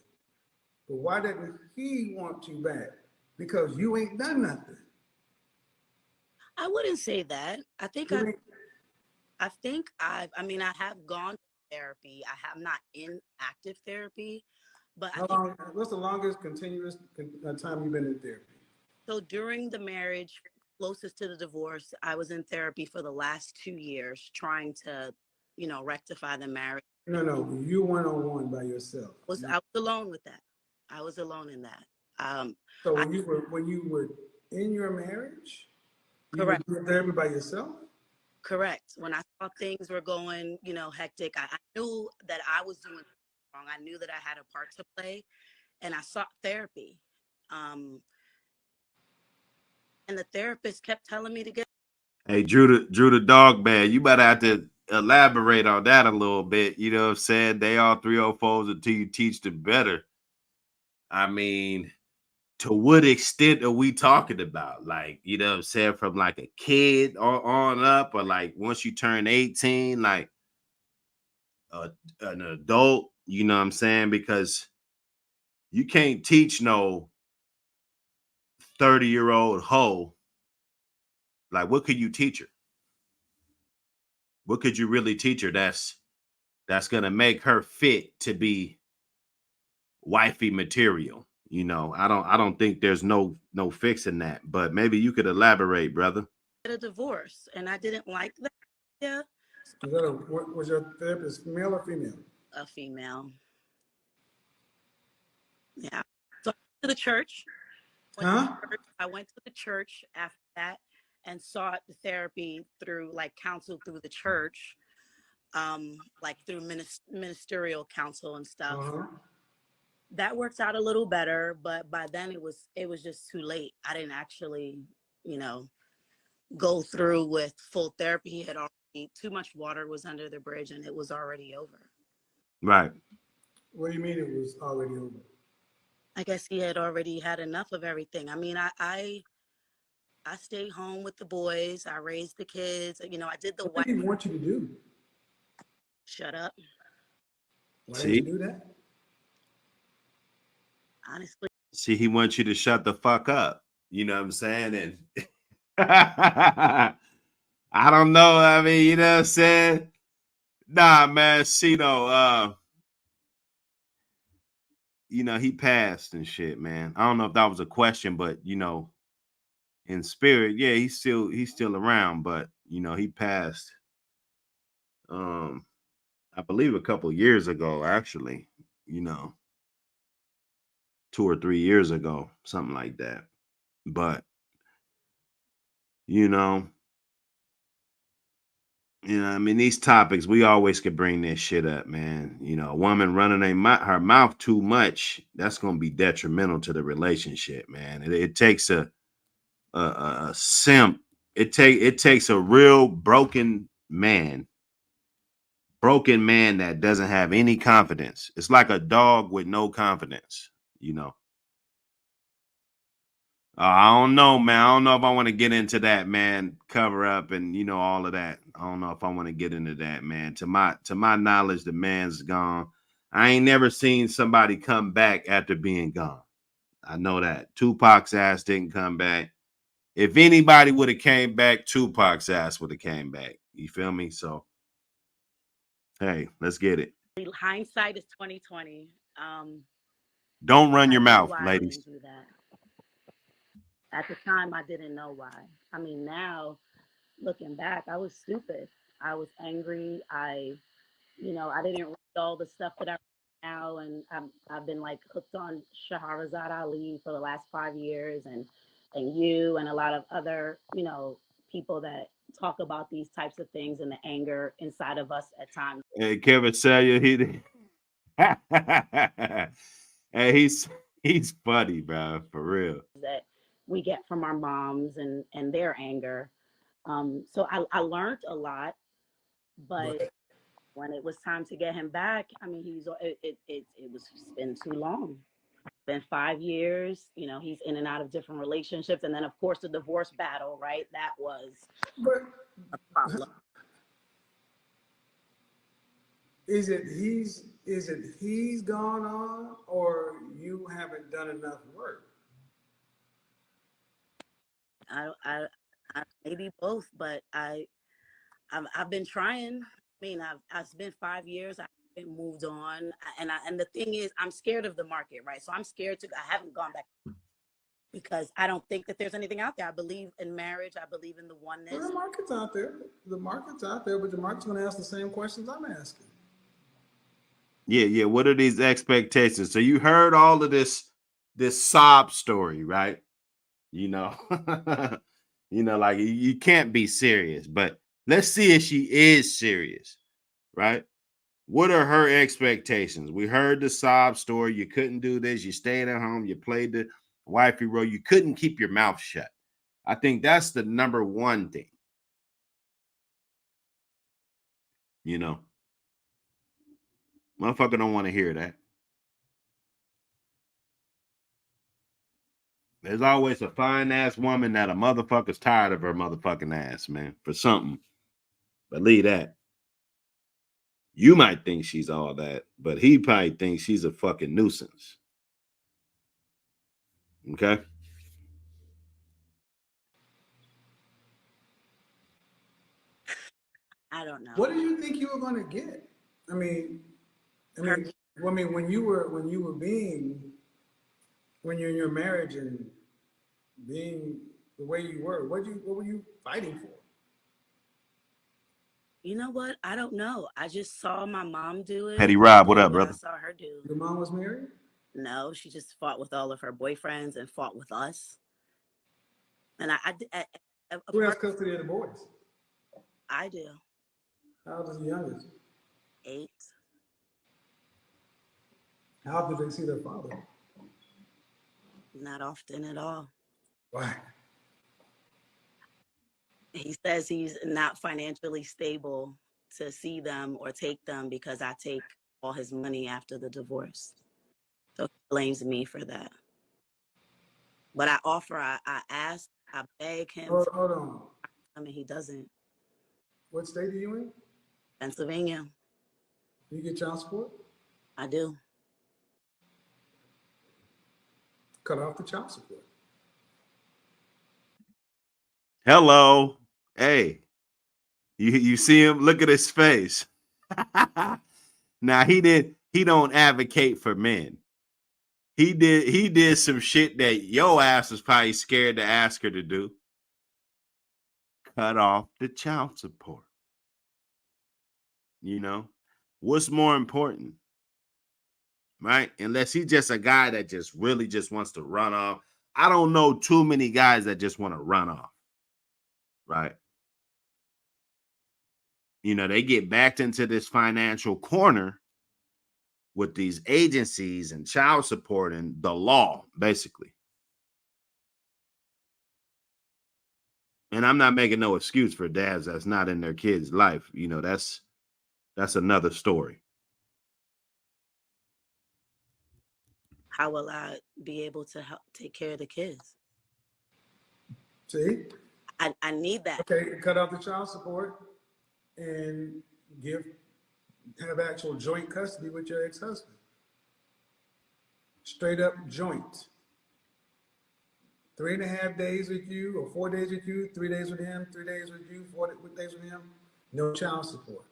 But why doesn't he want you back? Because you ain't done nothing. I wouldn't say that. I think I mean, I have gone to therapy. I have not in active therapy, but I think what's the longest continuous time you've been in therapy? so during the marriage, closest to the divorce, I was in therapy for the last 2 years trying to, you know, rectify the marriage. No, you one-on-one by yourself. I was alone with that. I was alone in that. So when you were in your marriage, correct. You were doing therapy by yourself? Correct. When I saw things were going, you know, hectic, I knew that I was doing wrong. I knew that I had a part to play, and I sought therapy. And the therapist kept telling me to get. Hey, Drew the dog man, you better have to elaborate on that a little bit. You know what I'm saying? They all 304s until you teach them better. I mean, to what extent are we talking about? Like, you know what I'm saying? From like a kid on up, or like once you turn 18, like an adult, you know what I'm saying? Because you can't teach no 30-year-old hoe. Like, what could you teach her? What could you really teach her that's gonna make her fit to be wifey material? You know, I don't think there's no fixing that, but maybe you could elaborate, brother. A divorce, and I didn't like that. Yeah. Was your therapist male or female? A female. Yeah. So I went to the church. I went to the church after that and sought the therapy through like counsel through the church, like through ministerial counsel and stuff. That worked out a little better, but by then it was just too late. I didn't actually, you know, go through with full therapy. He had already, too much water was under the bridge and it was already over. Right. What do you mean it was already over? I guess he had already had enough of everything. I mean, I stayed home with the boys. I raised the kids. You know, I did the What did he want you to do? Shut up. Why did you do that? Honestly. See, he wants you to shut the fuck up. You know what I'm saying? And I don't know. I mean, you know what I'm saying? Nah, man. See, no, he passed and shit, man. I don't know if that was a question, but in spirit, yeah, he's still around, but he passed. I believe a couple years ago, actually. 2 or 3 years ago, something like that. But you know, I mean, these topics we always could bring this shit up, man. A woman running her mouth too much, that's gonna be detrimental to the relationship, man. It takes a simp. It takes a real broken man that doesn't have any confidence. It's like a dog with no confidence, you know. I don't know, man. I don't know if I want to get into that, man. Cover up and all of that. I don't know if I want to get into that, man. To my knowledge, the man's gone. I ain't never seen somebody come back after being gone. I know that. Tupac's ass didn't come back. If anybody would have came back, Tupac's ass would have came back. You feel me? So, hey, let's get it. Hindsight is 2020. Don't run your I knew mouth, why ladies. I didn't do that. At the time, I didn't know why. I mean, now looking back, I was stupid. I was angry. I didn't read all the stuff that I read now, and I've been like hooked on Shahrazad Ali for the last 5 years, and you and a lot of other people that talk about these types of things and the anger inside of us at times. Hey, Kevin Samuel, hey, he's funny, bro, for real. That we get from our moms and their anger. So I learned a lot, but when it was time to get him back, I mean, it's been too long. Been 5 years. He's in and out of different relationships, and then of course the divorce battle, right? That was a problem. Is it he's gone on, or you haven't done enough work? I maybe both, but I've been trying. I mean, I've been 5 years. I've been moved on, and the thing is, I'm scared of the market, right? So I'm scared to. I haven't gone back because I don't think that there's anything out there. I believe in marriage. I believe in the oneness. Well, the market's out there. The market's out there, but the market's going to ask the same questions I'm asking. Yeah. What are these expectations? So you heard all of this sob story, right? Like you can't be serious, but let's see if she is serious, right? What are her expectations? We heard the sob story. You couldn't do this. You stayed at home. You played the wifey role. You couldn't keep your mouth shut. I think that's the number one thing. Motherfucker don't want to hear that. There's always a fine ass woman that a motherfucker's tired of her motherfucking ass, man, for something. Believe that. You might think she's all that, but he probably thinks she's a fucking nuisance. Okay? I don't know. What did you think you were going to get? I mean, when you were when you're in your marriage and being the way you were, what were you fighting for? You know what? I don't know. I just saw my mom do it. Petty Rob, what up, what brother? I saw her do. Your mom was married? No, she just fought with all of her boyfriends and fought with us. And who has custody of the boys? I do. How old is the youngest? 8. How do they see their father? Not often at all. Why? He says he's not financially stable to see them or take them because I take all his money after the divorce. So he blames me for that. But I ask, I beg him. Hold on. I mean, he doesn't. What state are you in? Pennsylvania. You get child support? I do. Cut off the child support. Hello. Hey. You see him? Look at his face. Now he don't advocate for men. He did some shit that your ass was probably scared to ask her to do. Cut off the child support. You know, what's more important, right? Unless he's just a guy that just really just wants to run off. I don't know too many guys that just want to run off, right? You know, they get backed into this financial corner with these agencies and child support and the law, basically. And I'm not making no excuse for dads that's not in their kids' life. You know, that's another story. How will I be able to help take care of the kids? See? I need that. Okay, cut off the child support and have actual joint custody with your ex-husband. Straight up joint. 3.5 days with you, or 4 days with you, 3 days with him, 3 days with you, 4 days with him. No child support.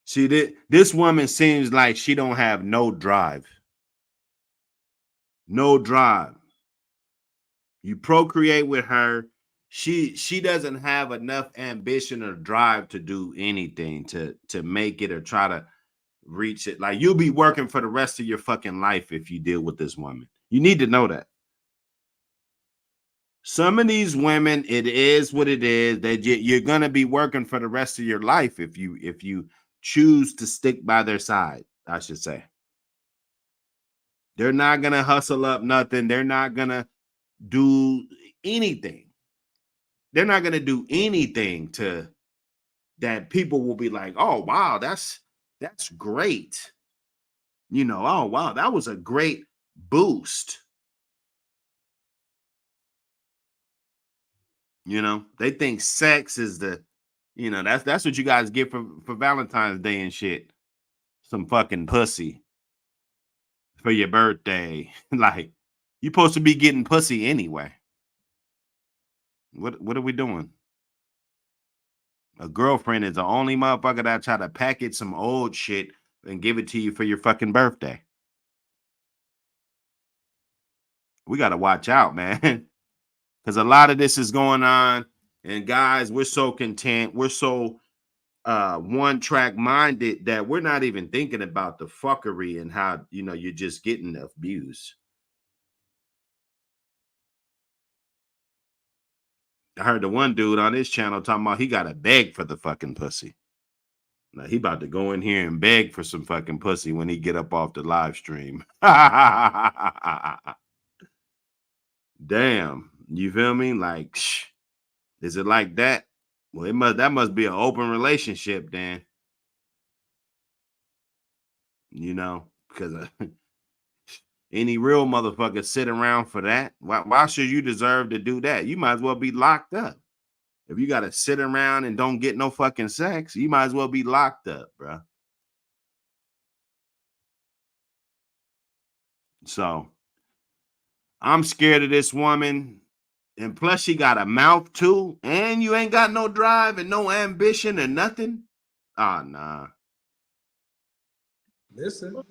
See, this woman seems like she don't have no drive. No drive. You procreate with her. She doesn't have enough ambition or drive to do anything to make it or try to reach it. Like, you'll be working for the rest of your fucking life if you deal with this woman. You need to know that. Some of these women, it is what it is. That you're gonna be working for the rest of your life if you choose to stick by their side, I should say. They're not gonna hustle up nothing. They're not gonna do anything. They're not gonna do anything to that people will be like, oh wow, that's great. You know, oh wow, that was a great boost. You know, they think sex is the, you know, that's what you guys get for Valentine's Day and shit. Some fucking pussy for your birthday. Like, you're supposed to be getting pussy anyway. What are we doing? A girlfriend is the only motherfucker that try to package some old shit and give it to you for your fucking birthday. We got to watch out, man. Because a lot of this is going on. And guys, we're so content. We're so one track minded that we're not even thinking about the fuckery and how, you know, you're just getting abused. I heard the one dude on this channel talking about he got to beg for the fucking pussy. Now he about to go in here and beg for some fucking pussy when he get up off the live stream. Damn, you feel me? Like, is it like that? Well, that must be an open relationship then. You know, because any real motherfucker sit around for that. Why should you deserve to do that? You might as well be locked up. If you got to sit around and don't get no fucking sex, you might as well be locked up, bro. So I'm scared of this woman. And plus, she got a mouth too. And you ain't got no drive and no ambition or nothing. Ah, nah. Listen.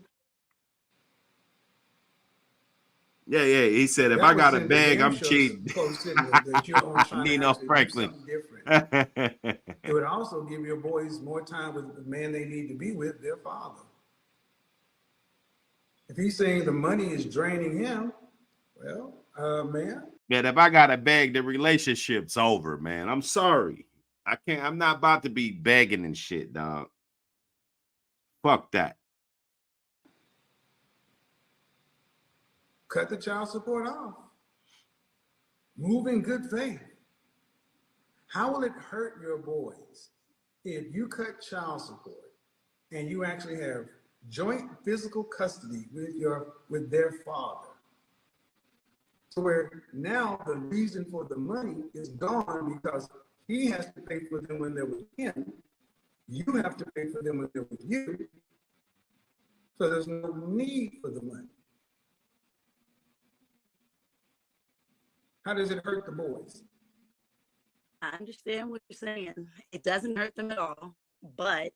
Yeah. He said, if That I would got a send the bag, damn I'm show cheating. posting that you're on trying to Nino actually do Franklin. something different. It would also give your boys more time with the man they need to be with, their father. If he's saying the money is draining him, well, man. Man, if I got a bag, the relationship's over, man. I'm sorry. I'm not about to be begging and shit, dog. Fuck that. Cut the child support off. Move in good faith. How will it hurt your boys if you cut child support and you actually have joint physical custody with their father? So where now the reason for the money is gone because he has to pay for them when they're with him. You have to pay for them when they're with you. So there's no need for the money. How does it hurt the boys? I understand what you're saying. It doesn't hurt them at all. But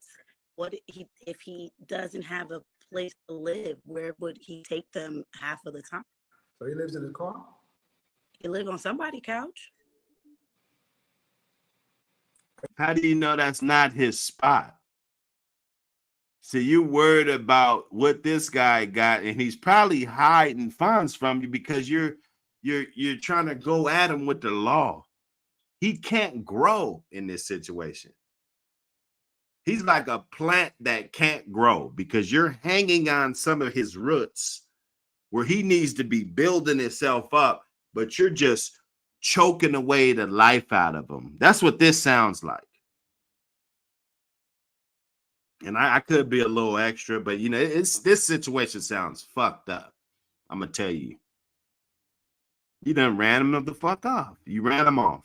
if he doesn't have a place to live, where would he take them half of the time? So he lives in his car? He live on somebody's couch. How do you know that's not his spot? So you worried about what this guy got, and he's probably hiding funds from you because you're trying to go at him with the law. He can't grow in this situation. He's like a plant that can't grow because you're hanging on some of his roots where he needs to be building himself up, but you're just choking away the life out of him. That's what this sounds like. And I could be a little extra, but you know, this situation sounds fucked up. I'm gonna tell you. You done ran him the fuck off. You ran him off.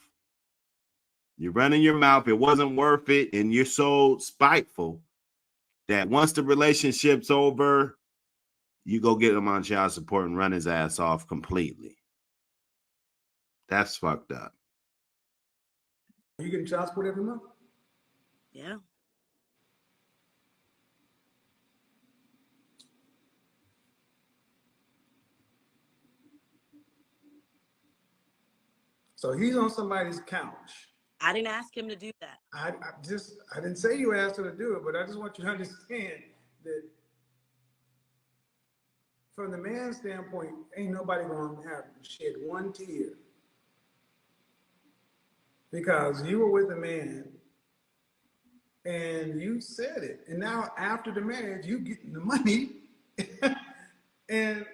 You're running your mouth. It wasn't worth it, and you're so spiteful that once the relationship's over, you go get him on child support and run his ass off completely. That's fucked up. Are you getting child support every month? Yeah. So he's on somebody's couch. I didn't ask him to do that. I didn't say you asked her to do it, but I just want you to understand that from the man's standpoint, ain't nobody gonna have shed one tear because you were with a man and you said it. And now after the marriage, you getting the money. And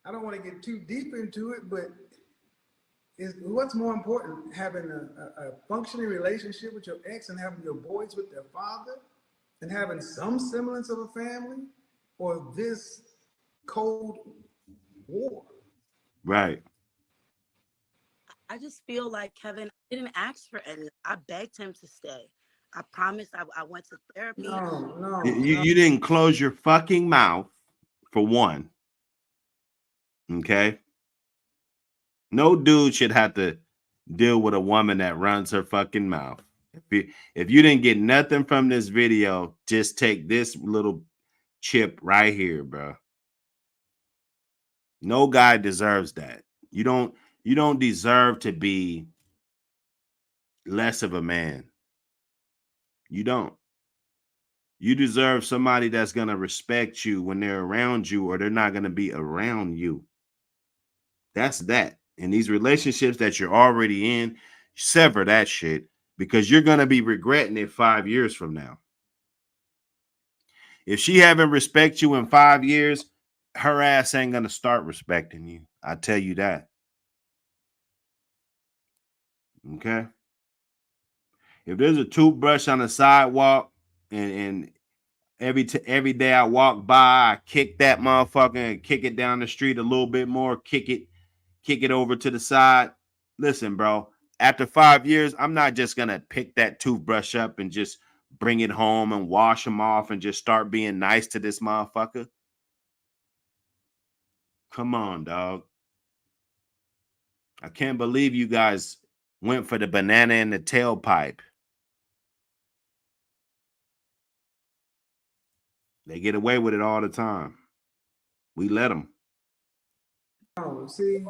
I don't want to get too deep into it, but what's more important, having a functioning relationship with your ex and having your boys with their father and having some semblance of a family, or this cold war? Right. I just feel like Kevin didn't ask for any. I begged him to stay. I promised I went to therapy. No. You didn't close your fucking mouth, for one. Okay? No dude should have to deal with a woman that runs her fucking mouth. If you didn't get nothing from this video, just take this little chip right here, bro. No guy deserves that. You don't deserve to be less of a man. You don't. You deserve somebody that's going to respect you when they're around you, or they're not going to be around you. That's that. In these relationships that you're already in, sever that shit, because you're going to be regretting it 5 years from now. If she haven't respect you in 5 years, her ass ain't going to start respecting you. I tell you that. Okay? If there's a toothbrush on the sidewalk and every day I walk by, I kick that motherfucker and kick it down the street a little bit more, kick it over to the side. Listen, bro, after 5 years, I'm not just going to pick that toothbrush up and just bring it home and wash them off and just start being nice to this motherfucker. Come on, dog. I can't believe you guys went for the banana in the tailpipe. They get away with it all the time. We let them. No, see,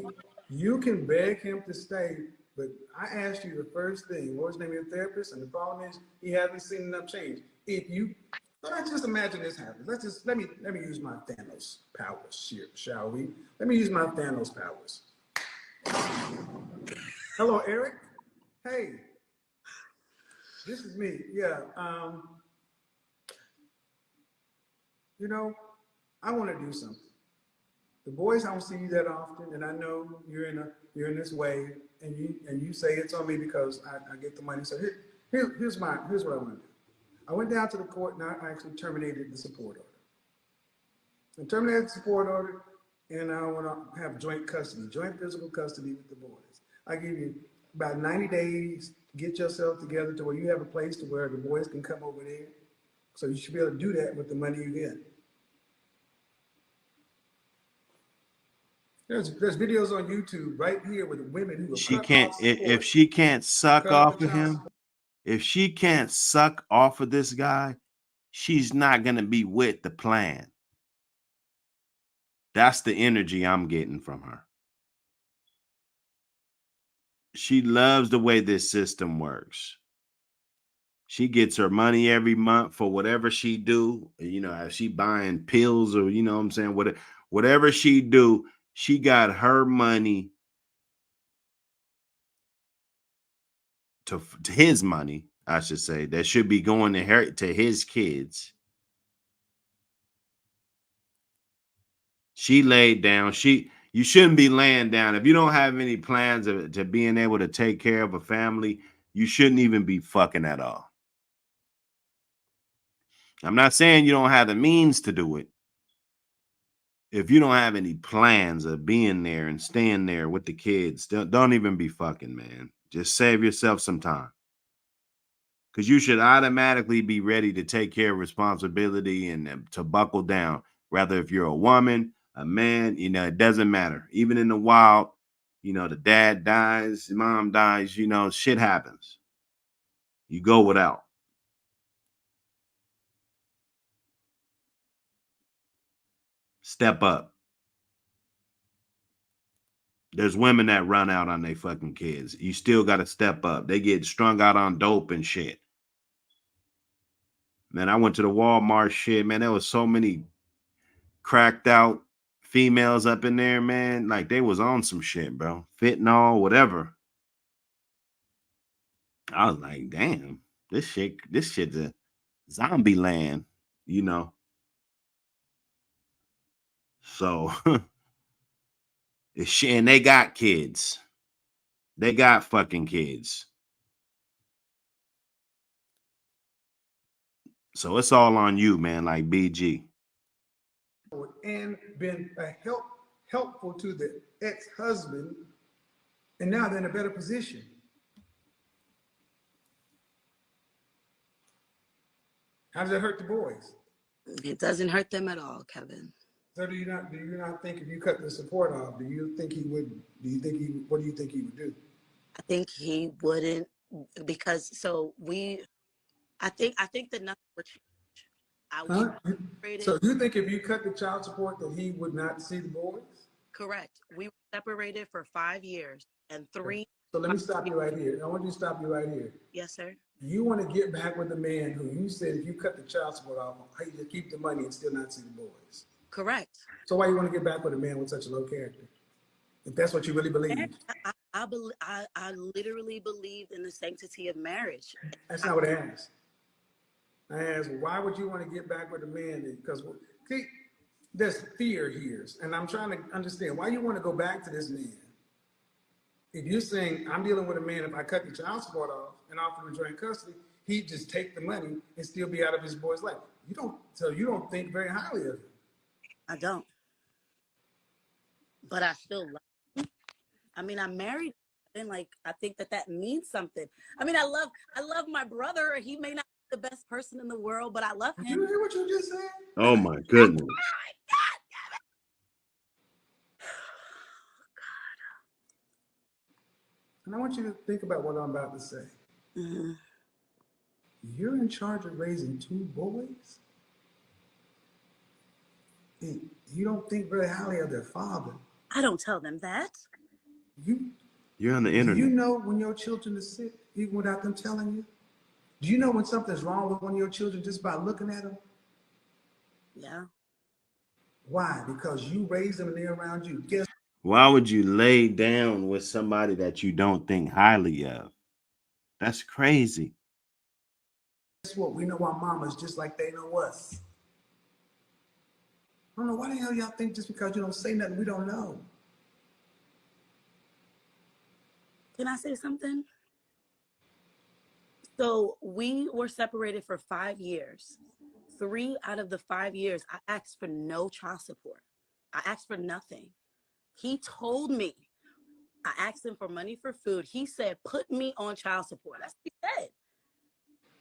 you can beg him to stay, but I asked you the first thing, what's the name of your therapist? And the problem is he hasn't seen enough change. Let's just imagine this happens. Let me use my Thanos powers here, shall we? Let me use my Thanos powers. Hello, Eric. Hey, this is me. Yeah. I want to do something. The boys don't see you that often, and I know you're in this way, and you say it's on me because I get the money. So here's what I want to do. I went down to the court and I actually terminated the support order. I terminated the support order, and I want to have joint physical custody with the boys. I give you about 90 days to get yourself together to where you have a place to where the boys can come over there. So you should be able to do that with the money you get. There's videos on YouTube right here with women who if she can't suck off of him, if she can't suck off of this guy, she's not going to be with the plan. That's the energy I'm getting from her. She loves the way this system works. She gets her money every month for whatever she do. You know, if she buying pills or, you know what I'm saying, whatever she do, she got her money to his money, I should say, that should be going to his kids. She laid down. You shouldn't be laying down. If you don't have any plans to being able to take care of a family, you shouldn't even be fucking at all. I'm not saying you don't have the means to do it. If you don't have any plans of being there and staying there with the kids, don't even be fucking, man. Just save yourself some time. Because you should automatically be ready to take care of responsibility and to buckle down. Rather, if you're a woman, a man, you know, it doesn't matter. Even in the wild, you know, the dad dies, the mom dies, you know, shit happens. You go without. Step up. There's women that run out on their fucking kids. You still got to step up. They get strung out on dope and shit. Man, I went to the Walmart shit, man. There was so many cracked out females up in there, man. Like they was on some shit, bro. Fentanyl, whatever. I was like, damn, this shit's a zombie land, you know. So it's shit, and they got kids. They got fucking kids. So it's all on you, man, like BG. And been helpful to the ex-husband, and now they're in a better position. How does that hurt the boys? It doesn't hurt them at all, Kevin. So do you not think if you cut the support off, what do you think he would do? I think he wouldn't, because I think the number would change. So you think if you cut the child support that he would not see the boys? Correct. We were separated for 5 years and 3. So let me stop you right here. I want you to stop you right here. Yes, sir. You want to get back with the man who you said if you cut the child support off, he just keep the money and still not see the boys. Correct. So why you want to get back with a man with such a low character? If that's what you really believe. I literally believed in the sanctity of marriage. That's not what I asked. I asked, why would you want to get back with a man? Because see, there's fear here, and I'm trying to understand why you want to go back to this man. If you're saying I'm dealing with a man, if I cut the child support off and offer him joint custody, he'd just take the money and still be out of his boy's life. You don't think very highly of him. I don't. But I still love him. I mean, I'm married, and like I think that means something. I mean, I love my brother. He may not be the best person in the world, but I love him. Did you hear what you just said? Oh my goodness. Oh my God, Kevin. And I want you to think about what I'm about to say. Mm-hmm. You're in charge of raising 2 boys? And you don't think very highly of their father. I don't tell them that. You're on the internet. Do you know when your children are sick, even without them telling you? Do you know when something's wrong with one of your children just by looking at them? Yeah. Why? Because you raised them and they're around you. Why would you lay down with somebody that you don't think highly of? That's crazy. Guess what? We know our mamas just like they know us. I don't know why the hell y'all think just because you don't say nothing, we don't know. Can I say something? So we were separated for 5 years. 3 out of the 5 years, I asked for no child support. I asked for nothing. He told me, I asked him for money for food. He said, put me on child support. That's what he said.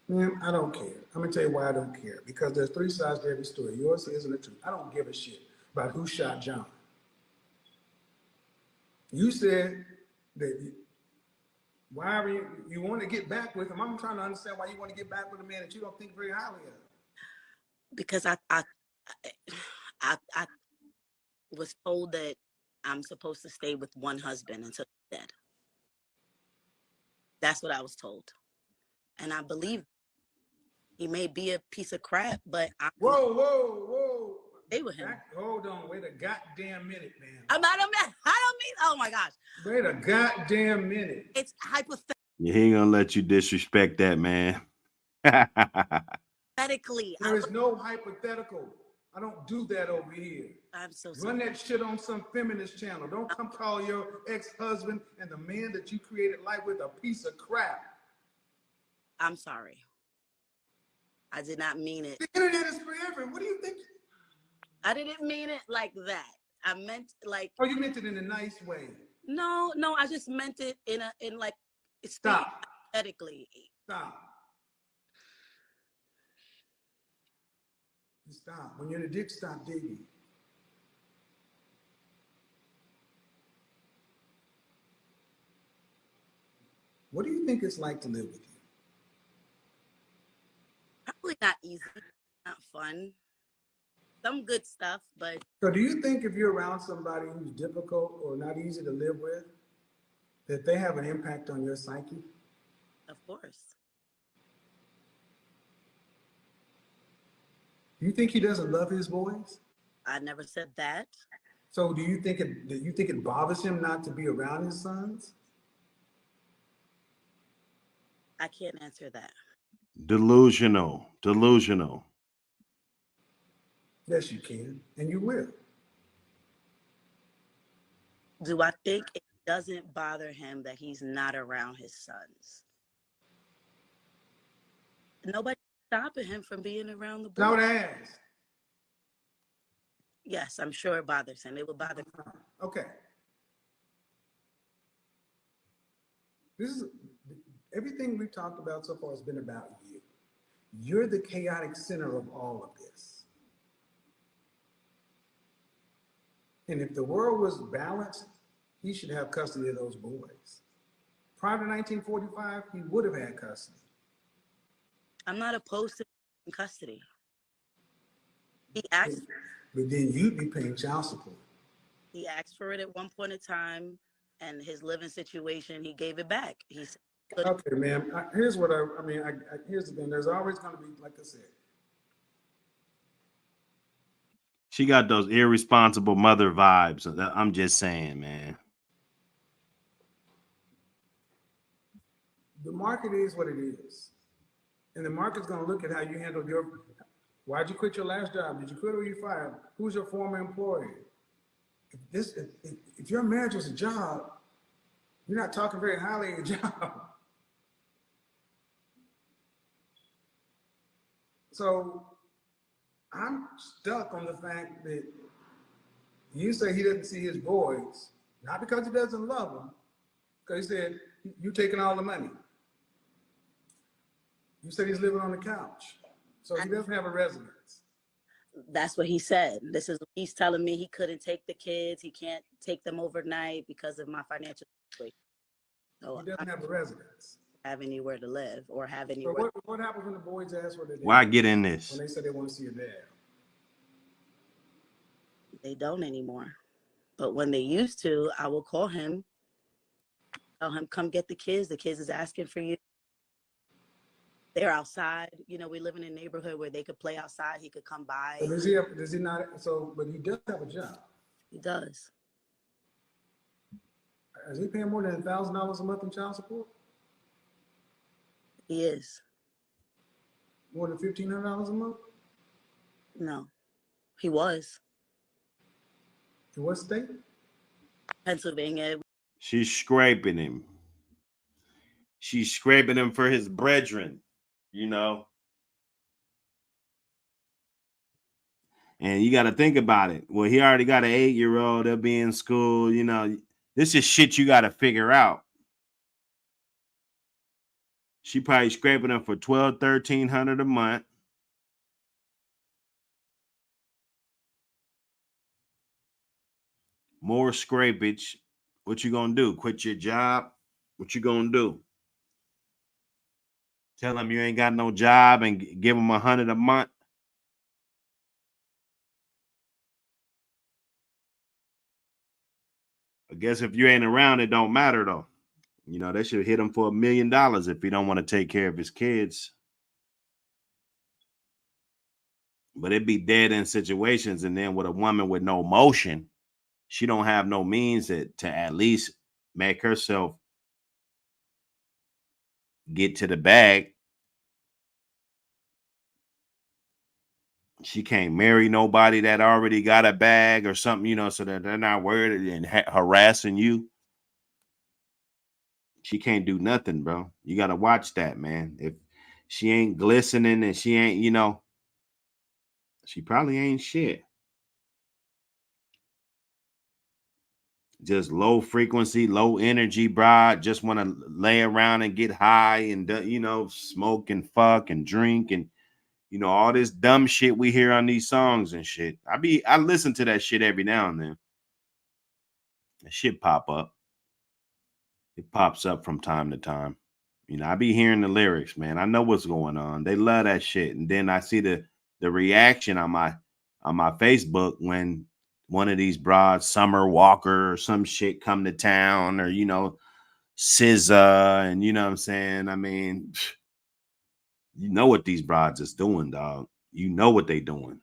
Man, I don't care. I'm going to tell you why I don't care. Because there's 3 sides to every story. Yours isn't the truth. I don't give a shit about who shot John. You said that why you want to get back with him. I'm trying to understand why you want to get back with a man that you don't think very highly of. Because I was told that I'm supposed to stay with one husband until he's dead. That's what I was told. And I believe he may be a piece of crap, but I'm Whoa. stay with him. Hold on, wait a goddamn minute, man. I don't mean, oh my gosh. Wait a goddamn minute. It's hypothetical. Yeah, he ain't gonna let you disrespect that, man. Hypothetically. There is no hypothetical. I don't do that over here. I'm so sorry. Run that shit on some feminist channel. Don't come call your ex-husband and the man that you created life with a piece of crap. I'm sorry. I did not mean it. The internet is forever. What do you think? I didn't mean it like that. I meant like. Oh, you meant it in a nice way. No, I just meant it in like. Stop. Hypothetically. Stop. Stop. When you're in a ditch, stop digging. What do you think it's like to live with you? Probably not easy, not fun. Some good stuff, but. So do you think if you're around somebody who's difficult or not easy to live with, that they have an impact on your psyche? Of course. Do you think he doesn't love his boys? I never said that. So do you think it bothers him not to be around his sons? I can't answer that. Delusional. Yes, you can, and you will. Do I think it doesn't bother him that he's not around his sons? Nobody's stopping him from being around the boys. Now I asked. Yes, I'm sure it bothers him. It would bother him. Okay. This is everything we've talked about so far has been about you. You're the chaotic center of all of this. And if the world was balanced, he should have custody of those boys. Prior to 1945, he would have had custody. I'm not opposed to custody. He asked. But then you'd be paying child support. He asked for it at one point in time, and his living situation, he gave it back. He said, okay, ma'am. Here's what I mean. Here's the thing. There's always going to be, like I said. She got those irresponsible mother vibes. I'm just saying, man. The market is what it is. And the market's going to look at how you handle your. Why'd you quit your last job? Did you quit or you fired? Who's your former employee? If your marriage was a job, you're not talking very highly of your job. So I'm stuck on the fact that you say he doesn't see his boys, not because he doesn't love them, because he said, you taking all the money. You said he's living on the couch. So he doesn't have a residence. That's what he said. He's telling me he couldn't take the kids. He can't take them overnight because of my financial situation. So he doesn't have a residence. Have anywhere to live or have anywhere. So what happens when the boys ask for their dad? Why get in this? When they say they want to see your dad. They don't anymore. But when they used to, I will call him, tell him, come get the kids. The kids is asking for you. They're outside. You know, we live in a neighborhood where they could play outside. He could come by. So does he not? So, but he does have a job. He does. Is he paying more than $1,000 a month in child support? He is. More than $1,500 a month? No, he was. In what state? Pennsylvania. She's scraping him. She's scraping him for his brethren, you know. And you got to think about it. Well, he already got an 8-year-old. They'll be in school. You know, this is shit you got to figure out. She probably scraping him for $1,200, $1,300 a month. More scrapage. What you gonna do? Quit your job? What you gonna do? Tell him you ain't got no job and give him $100 a month? I guess if you ain't around, it don't matter though. You know, they should hit him for $1 million if he don't want to take care of his kids. But it'd be dead end situations, and then with a woman with no motion, she don't have no means to at least make herself get to the bag. She can't marry nobody that already got a bag or something, you know, so that they're not worried and harassing you. She can't do nothing, bro. You got to watch that, man. If she ain't glistening and she ain't, you know, she probably ain't shit. Just low frequency, low energy bride. Just want to lay around and get high and, you know, smoke and fuck and drink and, you know, all this dumb shit we hear on these songs and shit. I listen to that shit every now and then. That shit pop up. It pops up from time to time. You know, I be hearing the lyrics, man. I know what's going on. They love that shit. And then I see the reaction on my Facebook when one of these broads, Summer Walker or some shit, come to town, or, you know, SZA, and you know what I'm saying? I mean, you know what these broads is doing, dog. You know what they doing.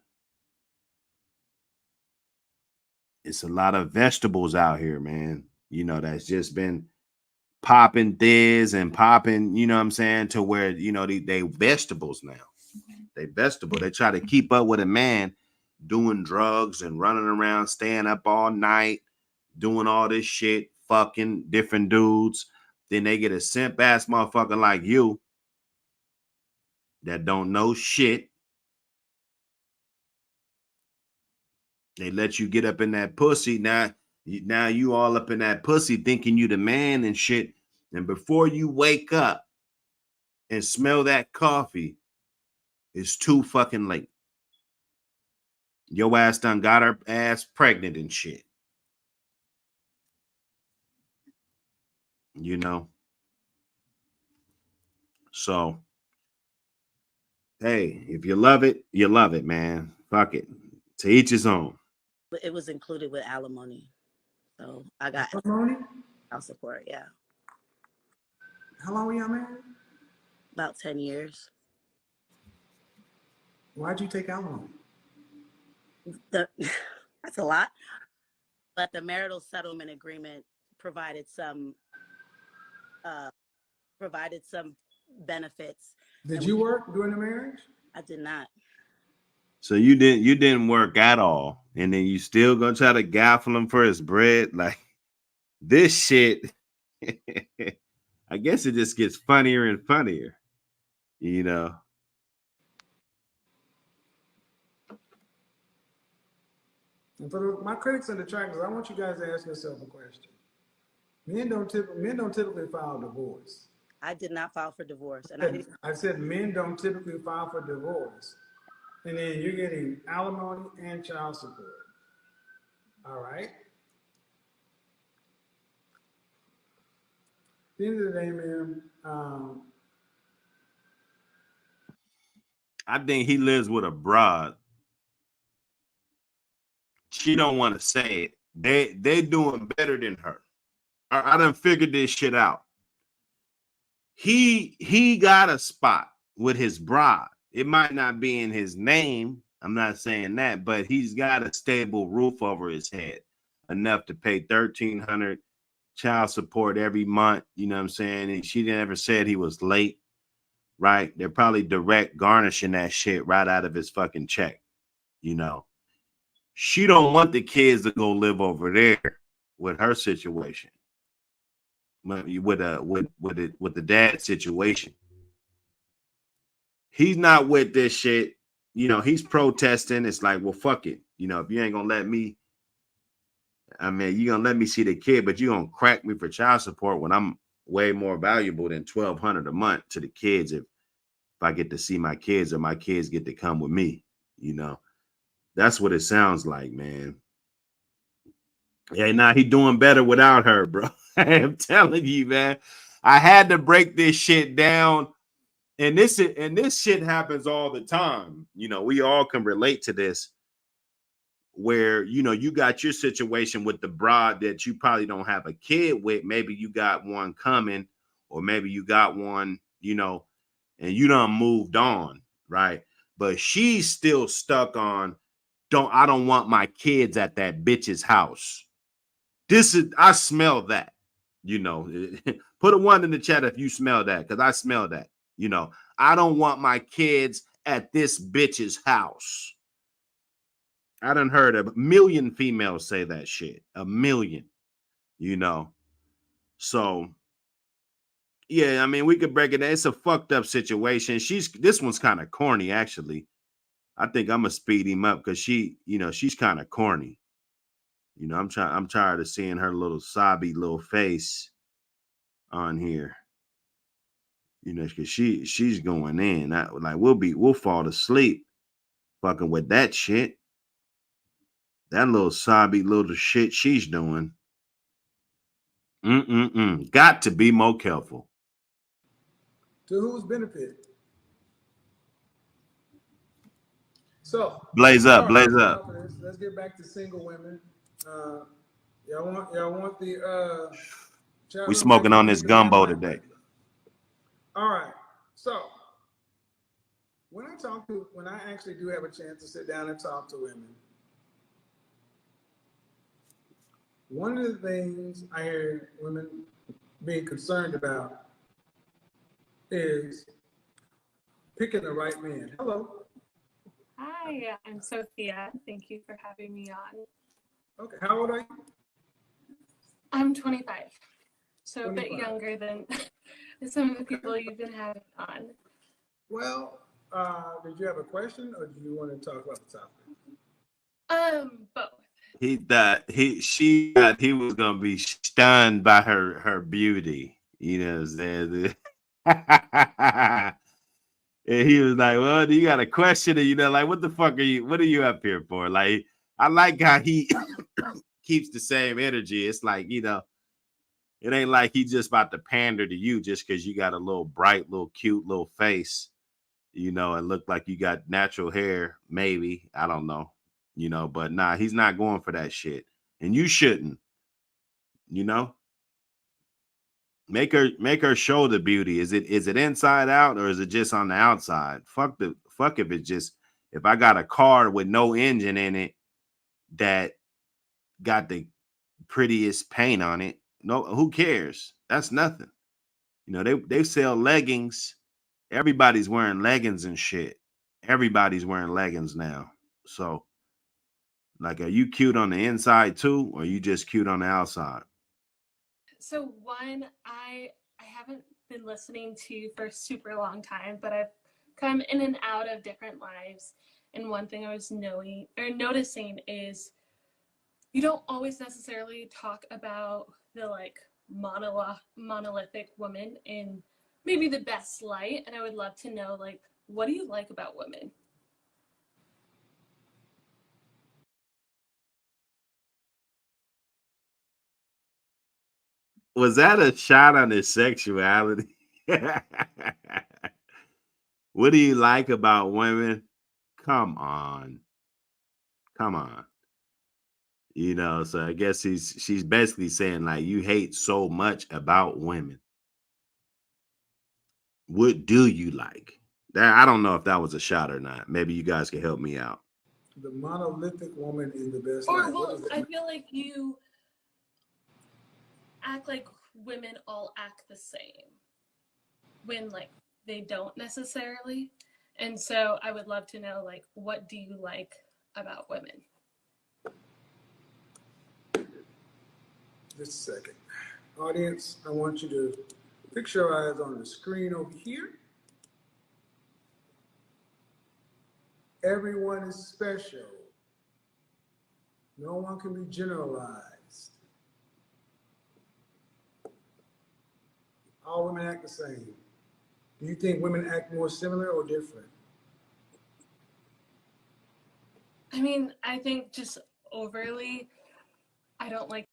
It's a lot of vegetables out here, man. You know, that's just been popping this and popping, you know what I'm saying, to where, you know, they vegetables now. They vegetable. They try to keep up with a man doing drugs and running around, staying up all night, doing all this shit, fucking different dudes. Then they get a simp ass motherfucker like you that don't know shit. They let you get up in that pussy. Now you all up in that pussy thinking you the man and shit. And before you wake up and smell that coffee, it's too fucking late. Your ass done got her ass pregnant and shit. You know? So, hey, if you love it, you love it, man. Fuck it. To each his own. It was included with alimony. So I got Alimony? child support, yeah. How long were y'all married? About 10 years. Why'd you take alimony? That's a lot. But the marital settlement agreement provided some benefits. Did you work during the marriage? I did not. So you didn't work at all, and then you still gonna try to gaffle him for his bread? Like, this shit. I guess it just gets funnier and funnier, you know. And for my critics and detractors, I want you guys to ask yourself a question. Men don't typically file divorce. I did not file for divorce, and I said men don't typically file for divorce, and then you're getting alimony and child support. All right. At the end of the day, man, I think he lives with a broad. She don't want to say it. They doing better than her. I done figured this shit out. He got a spot with his bride. It might not be in his name. I'm not saying that, but he's got a stable roof over his head, enough to pay $1,300 child support every month. You know what I'm saying? And she never said he was late, right? They're probably direct garnishing that shit right out of his fucking check. You know, she don't want the kids to go live over there with her situation. With the dad situation. He's not with this shit. You know, he's protesting. It's like, well, fuck it. You know, if you ain't gonna let me, I mean, you're gonna let me see the kid, but you're gonna crack me for child support when I'm way more valuable than $1,200 a month to the kids if I get to see my kids or my kids get to come with me. You know, that's what it sounds like, man. Yeah, now he doing better without her, bro. I'm telling you, man. I had to break this shit down. And this shit happens all the time. You know, we all can relate to this. where, you know, you got your situation with the broad that you probably don't have a kid with. Maybe you got one coming, or maybe you got one, you know, and you done moved on, right? But she's still stuck on, I don't want my kids at that bitch's house. I smell that, you know. Put a 1 in the chat if you smell that, because I smell that. You know, I don't want my kids at this bitch's house. I done heard a million females say that shit. A million, you know. So yeah, I mean, we could break it down. It's a fucked up situation. This one's kind of corny, actually. I think I'm gonna speed him up because she's kind of corny. You know, I'm tired of seeing her little sobby little face on here. You know, because she's going in. Like we'll fall asleep fucking with that shit. That little sobby little shit she's doing. Got to be more careful. To whose benefit? So blaze up. Let's get back to single women. Y'all want the we smoking on this gumbo today. All right. So when I actually do have a chance to sit down and talk to women, one of the things I hear women being concerned about is picking the right man. Hello. Hi, I'm Sophia. Thank you for having me on. Okay, how old are you? I'm 25, so 25. a bit younger than some of the people you've been having on. Well, did you have a question, or do you want to talk about the topic? Both. He thought he was gonna be stunned by her beauty. You know what I'm saying? And he was like, well, do you got a question? And, you know, like, what are you up here for? Like, I like how he keeps the same energy. It's like, you know, it ain't like he just about to pander to you just because you got a little bright, little cute little face, you know, and look like you got natural hair, maybe. I don't know, you know, but nah, he's not going for that shit. And you shouldn't, you know. Make her show the beauty. Is it inside out, or is it just on the outside? Fuck if it's just, if I got a car with no engine in it that got the prettiest paint on it, no, who cares? That's nothing. You know, they sell leggings. Everybody's wearing leggings and shit. Everybody's wearing leggings now. So, like, are you cute on the inside too, or are you just cute on the outside? So one, I haven't been listening to you for a super long time, but I've come in and out of different lives. And one thing I was noticing is you don't always necessarily talk about the like monolithic woman in maybe the best light. And I would love to know, like, what do you like about women? Was that a shot on his sexuality? What do you like about women? Come on. You know, so I guess she's basically saying, like, you hate so much about women. What do you like? That, I don't know if that was a shot or not. Maybe you guys can help me out. The monolithic woman is the best. Or, well, I feel like you act like women all act the same when, like, they don't necessarily. And so I would love to know, like, what do you like about women? Just a second. Audience, I want you to fix your eyes on the screen over here. Everyone is special. No one can be generalized. All women act the same. Do you think women act more similar or different? I mean, I think just overly, I don't like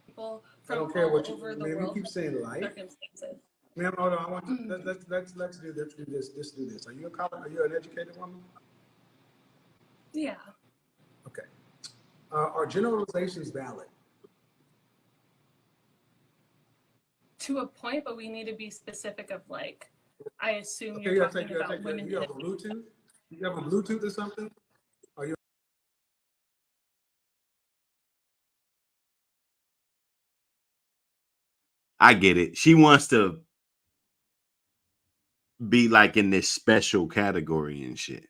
people from all over the world. You keep saying life. Circumstances. Ma'am, hold on. I want you, let's do this. Are you an educated woman? Yeah. Are generalizations valid? To a point, but we need to be specific of like, I assume Okay, you're talking about that. women. You have a Bluetooth? You have a Bluetooth or something? Are you? I get it. She wants to be like in this special category and shit.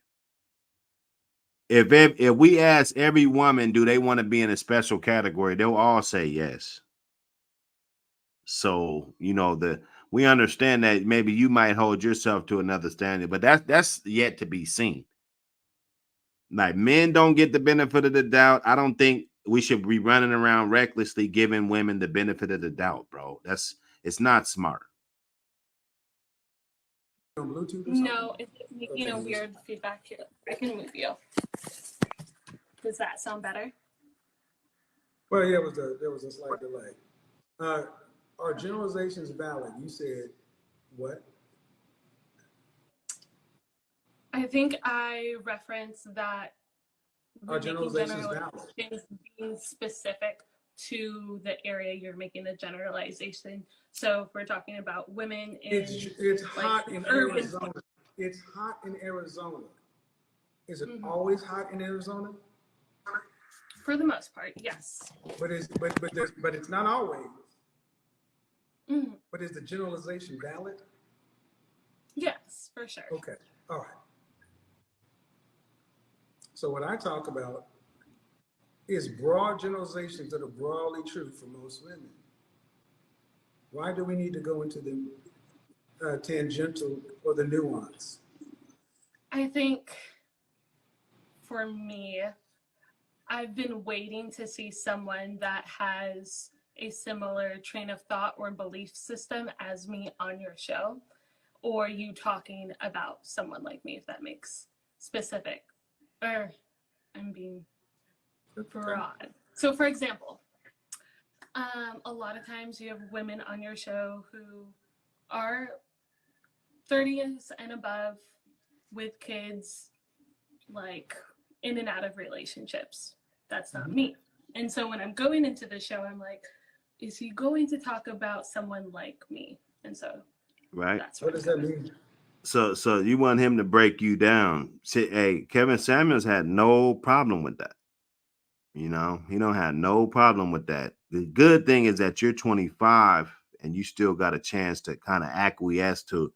If we ask every woman, do they want to be in a special category, they'll all say yes. So we understand that maybe you might hold yourself to another standard, but that's yet to be seen. Like, men don't get the benefit of the doubt. I don't think we should be running around recklessly giving women the benefit of the doubt, bro. It's not smart. On Bluetooth or something? No, it's making a weird feedback here. I can move you. Does that sound better? Well, yeah, there was a slight delay. Are generalizations valid? You said what? I think I referenced that Are generalizations valid? being specific to the area you're making the generalization. So if we're talking about women in it's hot in Arizona. It's hot in Arizona. Is it always hot in Arizona? For the most part, yes. But it's not always. But is the generalization valid? Yes, for sure. Okay. All right. So what I talk about is broad generalizations that are broadly true for most women. Why do we need to go into the tangential or the nuance? I think for me, I've been waiting to see someone that has a similar train of thought or belief system as me on your show, or you talking about someone like me, if that makes specific, or I'm being broad. So for example, a lot of times you have women on your show who are 30s and above with kids, like in and out of relationships. That's not me. And so when I'm going into the show, I'm like, is he going to talk about someone like me? And so right. That's what does that mean? So you want him to break you down. See, hey, Kevin Samuels had no problem with that. He don't have no problem with that. The good thing is that you're 25 and you still got a chance to kind of acquiesce to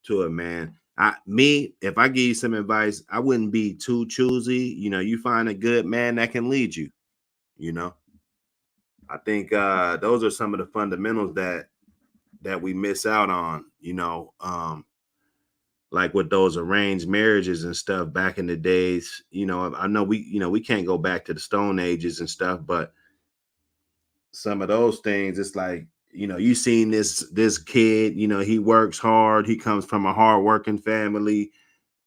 it, man. If I give you some advice, I wouldn't be too choosy. You find a good man that can lead you. I think those are some of the fundamentals that we miss out on. Like with those arranged marriages and stuff back in the days. I know we can't go back to the Stone Ages and stuff, but some of those things, it's like, you seen this kid, he works hard, he comes from a hard working family,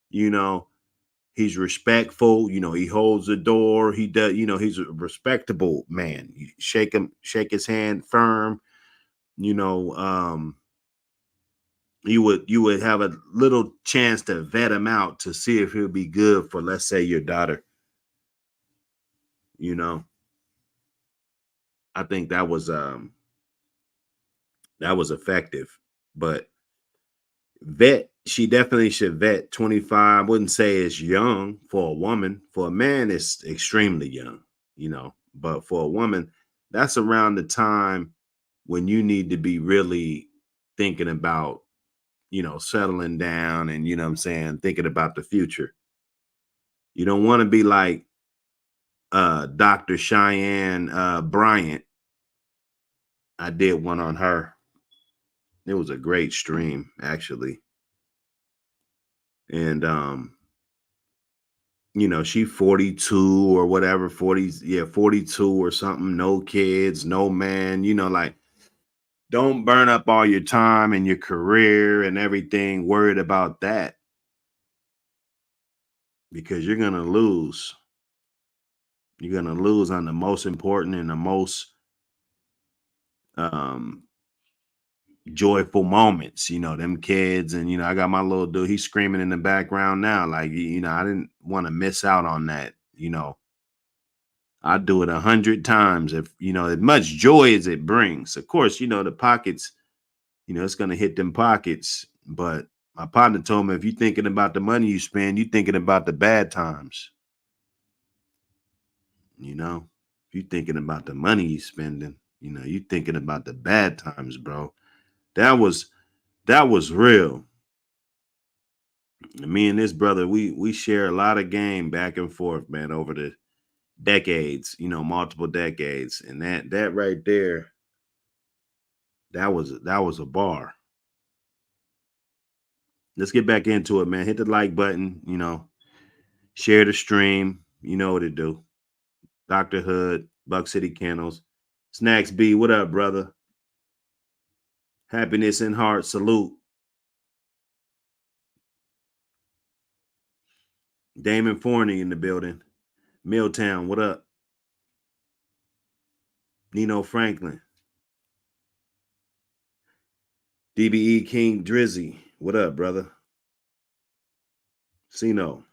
he's respectful, he holds the door, he does, he's a respectable man. You shake his hand firm, you would have a little chance to vet him out to see if he'll be good for, let's say, your daughter. I think that was effective. But she definitely should vet 25. I wouldn't say it's young for a woman. For a man, it's extremely young, but for a woman, that's around the time when you need to be really thinking about, settling down and, what I'm saying, thinking about the future. You don't want to be like Dr. Cheyenne Bryant. I did one on her. It was a great stream, actually. And she 42 or whatever, 42 or something, no kids, no man, like, don't burn up all your time and your career and everything worried about that, because you're going to lose. You're going to lose on the most important and the most joyful moments, them kids. And, I got my little dude, he's screaming in the background now. Like, I didn't want to miss out on that, I'd do it 100 times if, as much joy as it brings. Of course, the pockets, it's going to hit them pockets. But my partner told me, if you're thinking about the money you spend, you're thinking about the bad times. If you're thinking about the money you're spending, you're thinking about the bad times, bro. That was real. Me and this brother, we share a lot of game back and forth, man, over the decades, multiple decades. And that right there, that was a bar. Let's get back into it, man. Hit the like button, share the stream. You know what to do. Dr. Hood, Buck City Kennels. Snacks B, what up, brother? Happiness in heart, salute. Damon Forney in the building. Milltown, what up? Nino Franklin. DBE King Drizzy, what up, brother? Sino.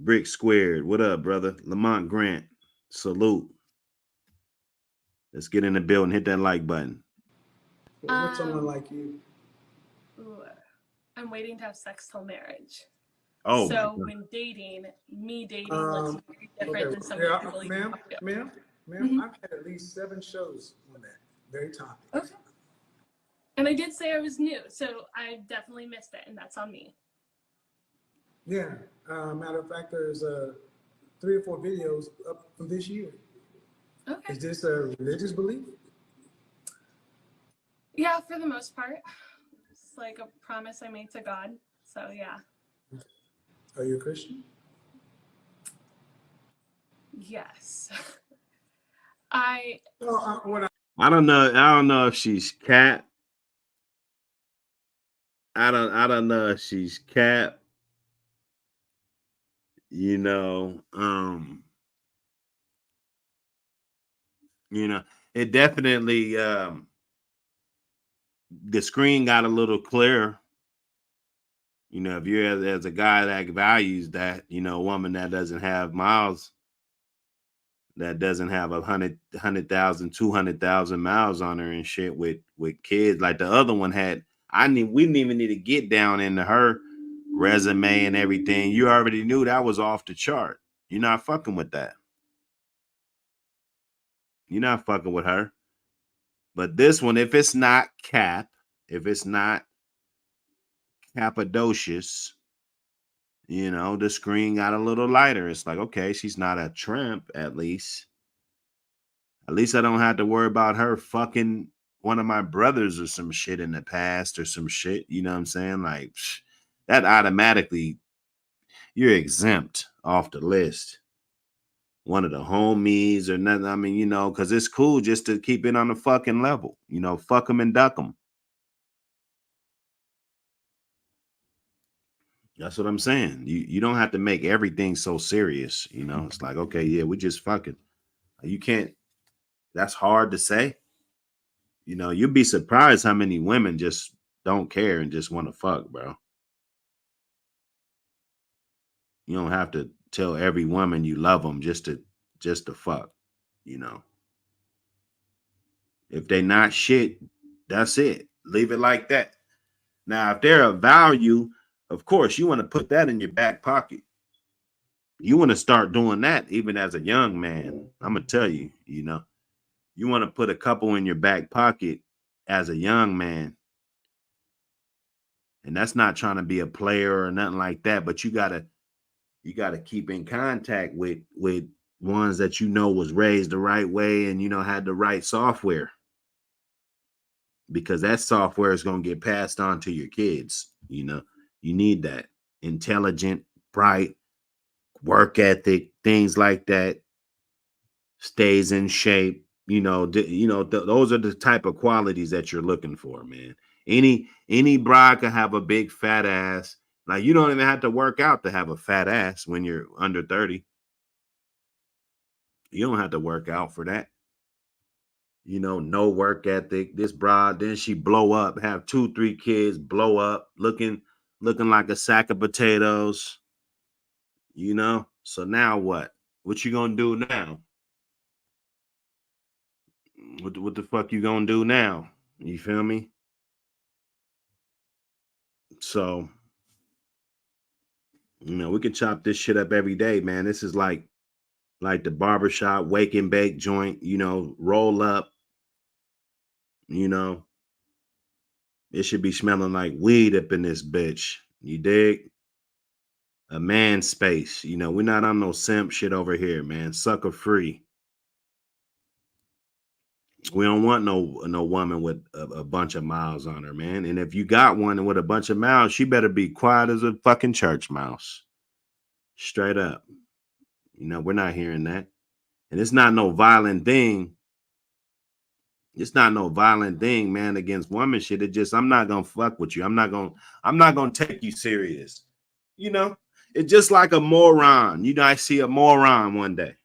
Brick Squared, what up, brother? Lamont Grant, salute. Let's get in the building. Hit that like button. What's someone like you? I'm waiting to have sex till marriage. Oh, so when dating, me dating looks very different than somebody who really Ma'am, I've had at least 7 shows on that very topic. Okay. And I did say I was new, so I definitely missed it, and that's on me. Yeah. Matter of fact, there's 3 or 4 videos up from this year. Okay. Is this a religious belief? Yeah, for the most part. It's like a promise I made to God. So yeah. Are you a Christian? Yes. I don't know. I don't know if she's cat. I don't know if she's cat. It definitely the screen got a little clearer. If you're as a guy that values that, a woman that doesn't have miles, that doesn't have 100,000, 200,000 miles on her and shit with kids like the other one had. We didn't even need to get down into her resume and everything. You already knew that was off the chart. You're not fucking with that. You're not fucking with her. But this one, if it's not if it's not Cappadocious, the screen got a little lighter. It's like, okay, she's not a tramp, at least. At least I don't have to worry about her fucking one of my brothers or some shit in the past or some shit. You know what I'm saying? Like, that automatically, you're exempt off the list. One of the homies or nothing. I mean, because it's cool just to keep it on the fucking level. Fuck them and duck them. That's what I'm saying. You don't have to make everything so serious. It's like, okay, yeah, we just fucking. You can't. That's hard to say. You'd be surprised how many women just don't care and just want to fuck, bro. You don't have to tell every woman you love them just to fuck. If they not shit, that's it. Leave it like that. Now, if they're of value, of course, you want to put that in your back pocket. You want to start doing that even as a young man. I'm going to tell you, you want to put a couple in your back pocket as a young man. And that's not trying to be a player or nothing like that, but you gotta keep in contact with ones that was raised the right way and had the right software. Because that software is going to get passed on to your kids. You need that. Intelligent, bright, work ethic, things like that. Stays in shape. Those are the type of qualities that you're looking for, man. Any bride can have a big fat ass. Like, you don't even have to work out to have a fat ass when you're under 30. You don't have to work out for that. You know, no work ethic. This broad, then she blow up, have 2, 3 kids, blow up, looking like a sack of potatoes. You know. So now what? What you gonna do now? What the fuck you gonna do now? You feel me? So, you know, we can chop this shit up every day, man. This is like the barbershop wake and bake joint, you know, roll up, you know. It should be smelling like weed up in this bitch. You dig? A man space. You know, we're not on no simp shit over here, man. Sucker free. We don't want no woman with a bunch of miles on her, man. And if you got one with a bunch of miles, she better be quiet as a fucking church mouse. Straight up. You know, we're not hearing that. And it's not no violent thing. It's not no violent thing, man, against woman shit. It just, I'm not gonna fuck with you. I'm not gonna take you serious. You know, it's just like a moron. You know, I see a moron one day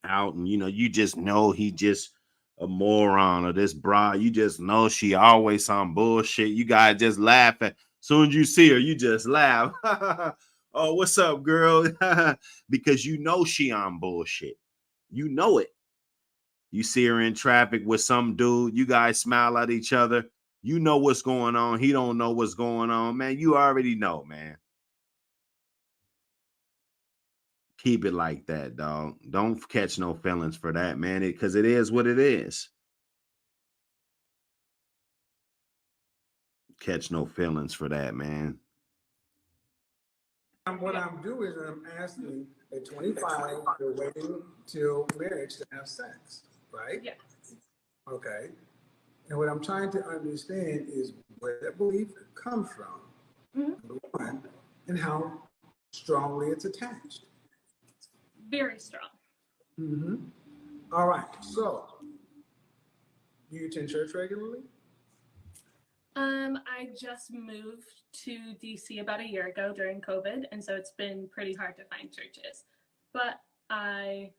out, and you know, you just know he just a moron, or this broad, you just know she always on bullshit. You guys just laugh at soon as you see her, you just laugh. Oh, what's up, girl? Because you know she on bullshit. You know it. You see her in traffic with some dude, you guys smile at each other. You know what's going on. He don't know what's going on, man. You already know, man. Keep it like that, dog. Don't catch no feelings for that, man, because it is what it is. Catch no feelings for that, man. What I'm doing is I'm asking at 25, they're waiting till marriage to have sex, right? Yes. Okay. And what I'm trying to understand is where that belief comes from, number one, and how strongly it's attached. Very strong. All right. So, do you attend church regularly? I just moved to DC about a year ago during COVID, and so it's been pretty hard to find churches. But I've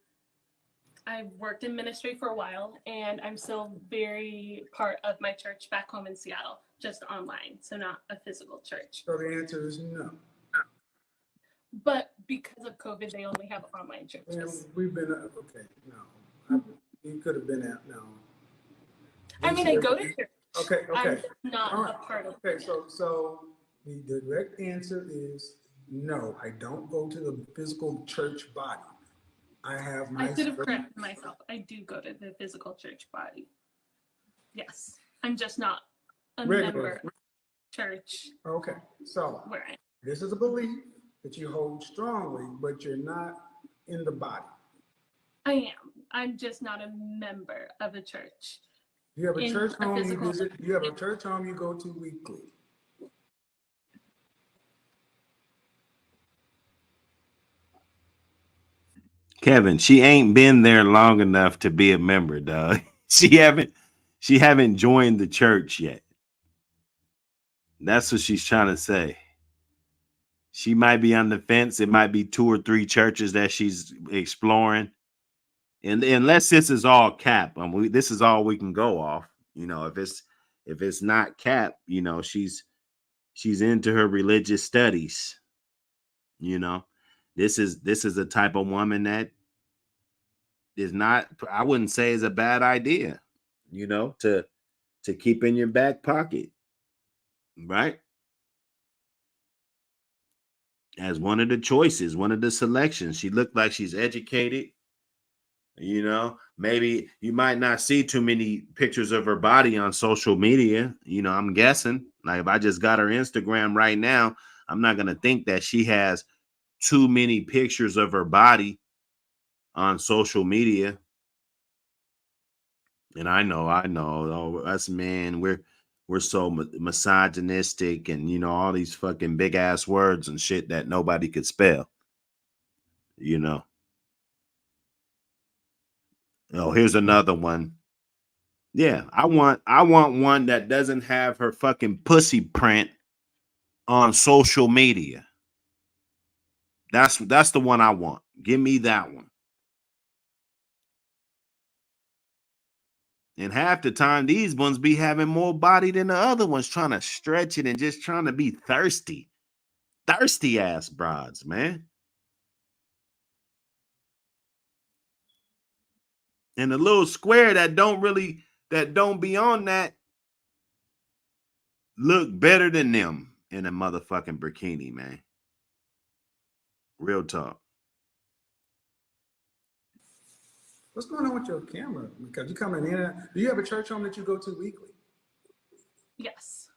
worked in ministry for a while, and I'm still very part of my church back home in Seattle, just online, so not a physical church. So the answer is no. But because of COVID, they only have online churches. And we've been okay. No, you could have been out. No. I mean, I go to church. Okay. I'm not a part of. Okay, so the direct answer is no. I don't go to the physical church body. I have my. I should have corrected myself. I do go to the physical church body. Yes, I'm just not a member of church. Okay, so where I am. This is a belief that you hold strongly, but you're not in the body. I am. I'm just not a member of a church. You have a church home you visit. You have a church home you go to weekly. Kevin, she ain't been there long enough to be a member, dog. She haven't joined the church yet. That's what she's trying to say. She might be on the fence. It might be 2 or 3 churches that she's exploring. And unless this is all cap, this is all we can go off. You know, if it's not cap, you know, she's into her religious studies. You know, this is a type of woman that is not, I wouldn't say is a bad idea, you know, to keep in your back pocket, right? As one of the choices, one of the selections. She looked like she's educated. You know, maybe you might not see too many pictures of her body on social media. You know, I'm guessing, like, if I just got her Instagram right now, I'm not going to think that she has too many pictures of her body on social media. And I know, us men, we're so misogynistic, and you know, all these fucking big ass words and shit that nobody could spell. You know. Oh, here's another one. Yeah, I want one that doesn't have her fucking pussy print on social media. That's the one I want. Give me that one. And half the time, these ones be having more body than the other ones, trying to stretch it and just trying to be thirsty. Thirsty ass broads, man. And the little square that don't be on that look better than them in a motherfucking bikini, man. Real talk. What's going on with your camera? Because you're coming in. Do you have a church home that you go to weekly? Yes.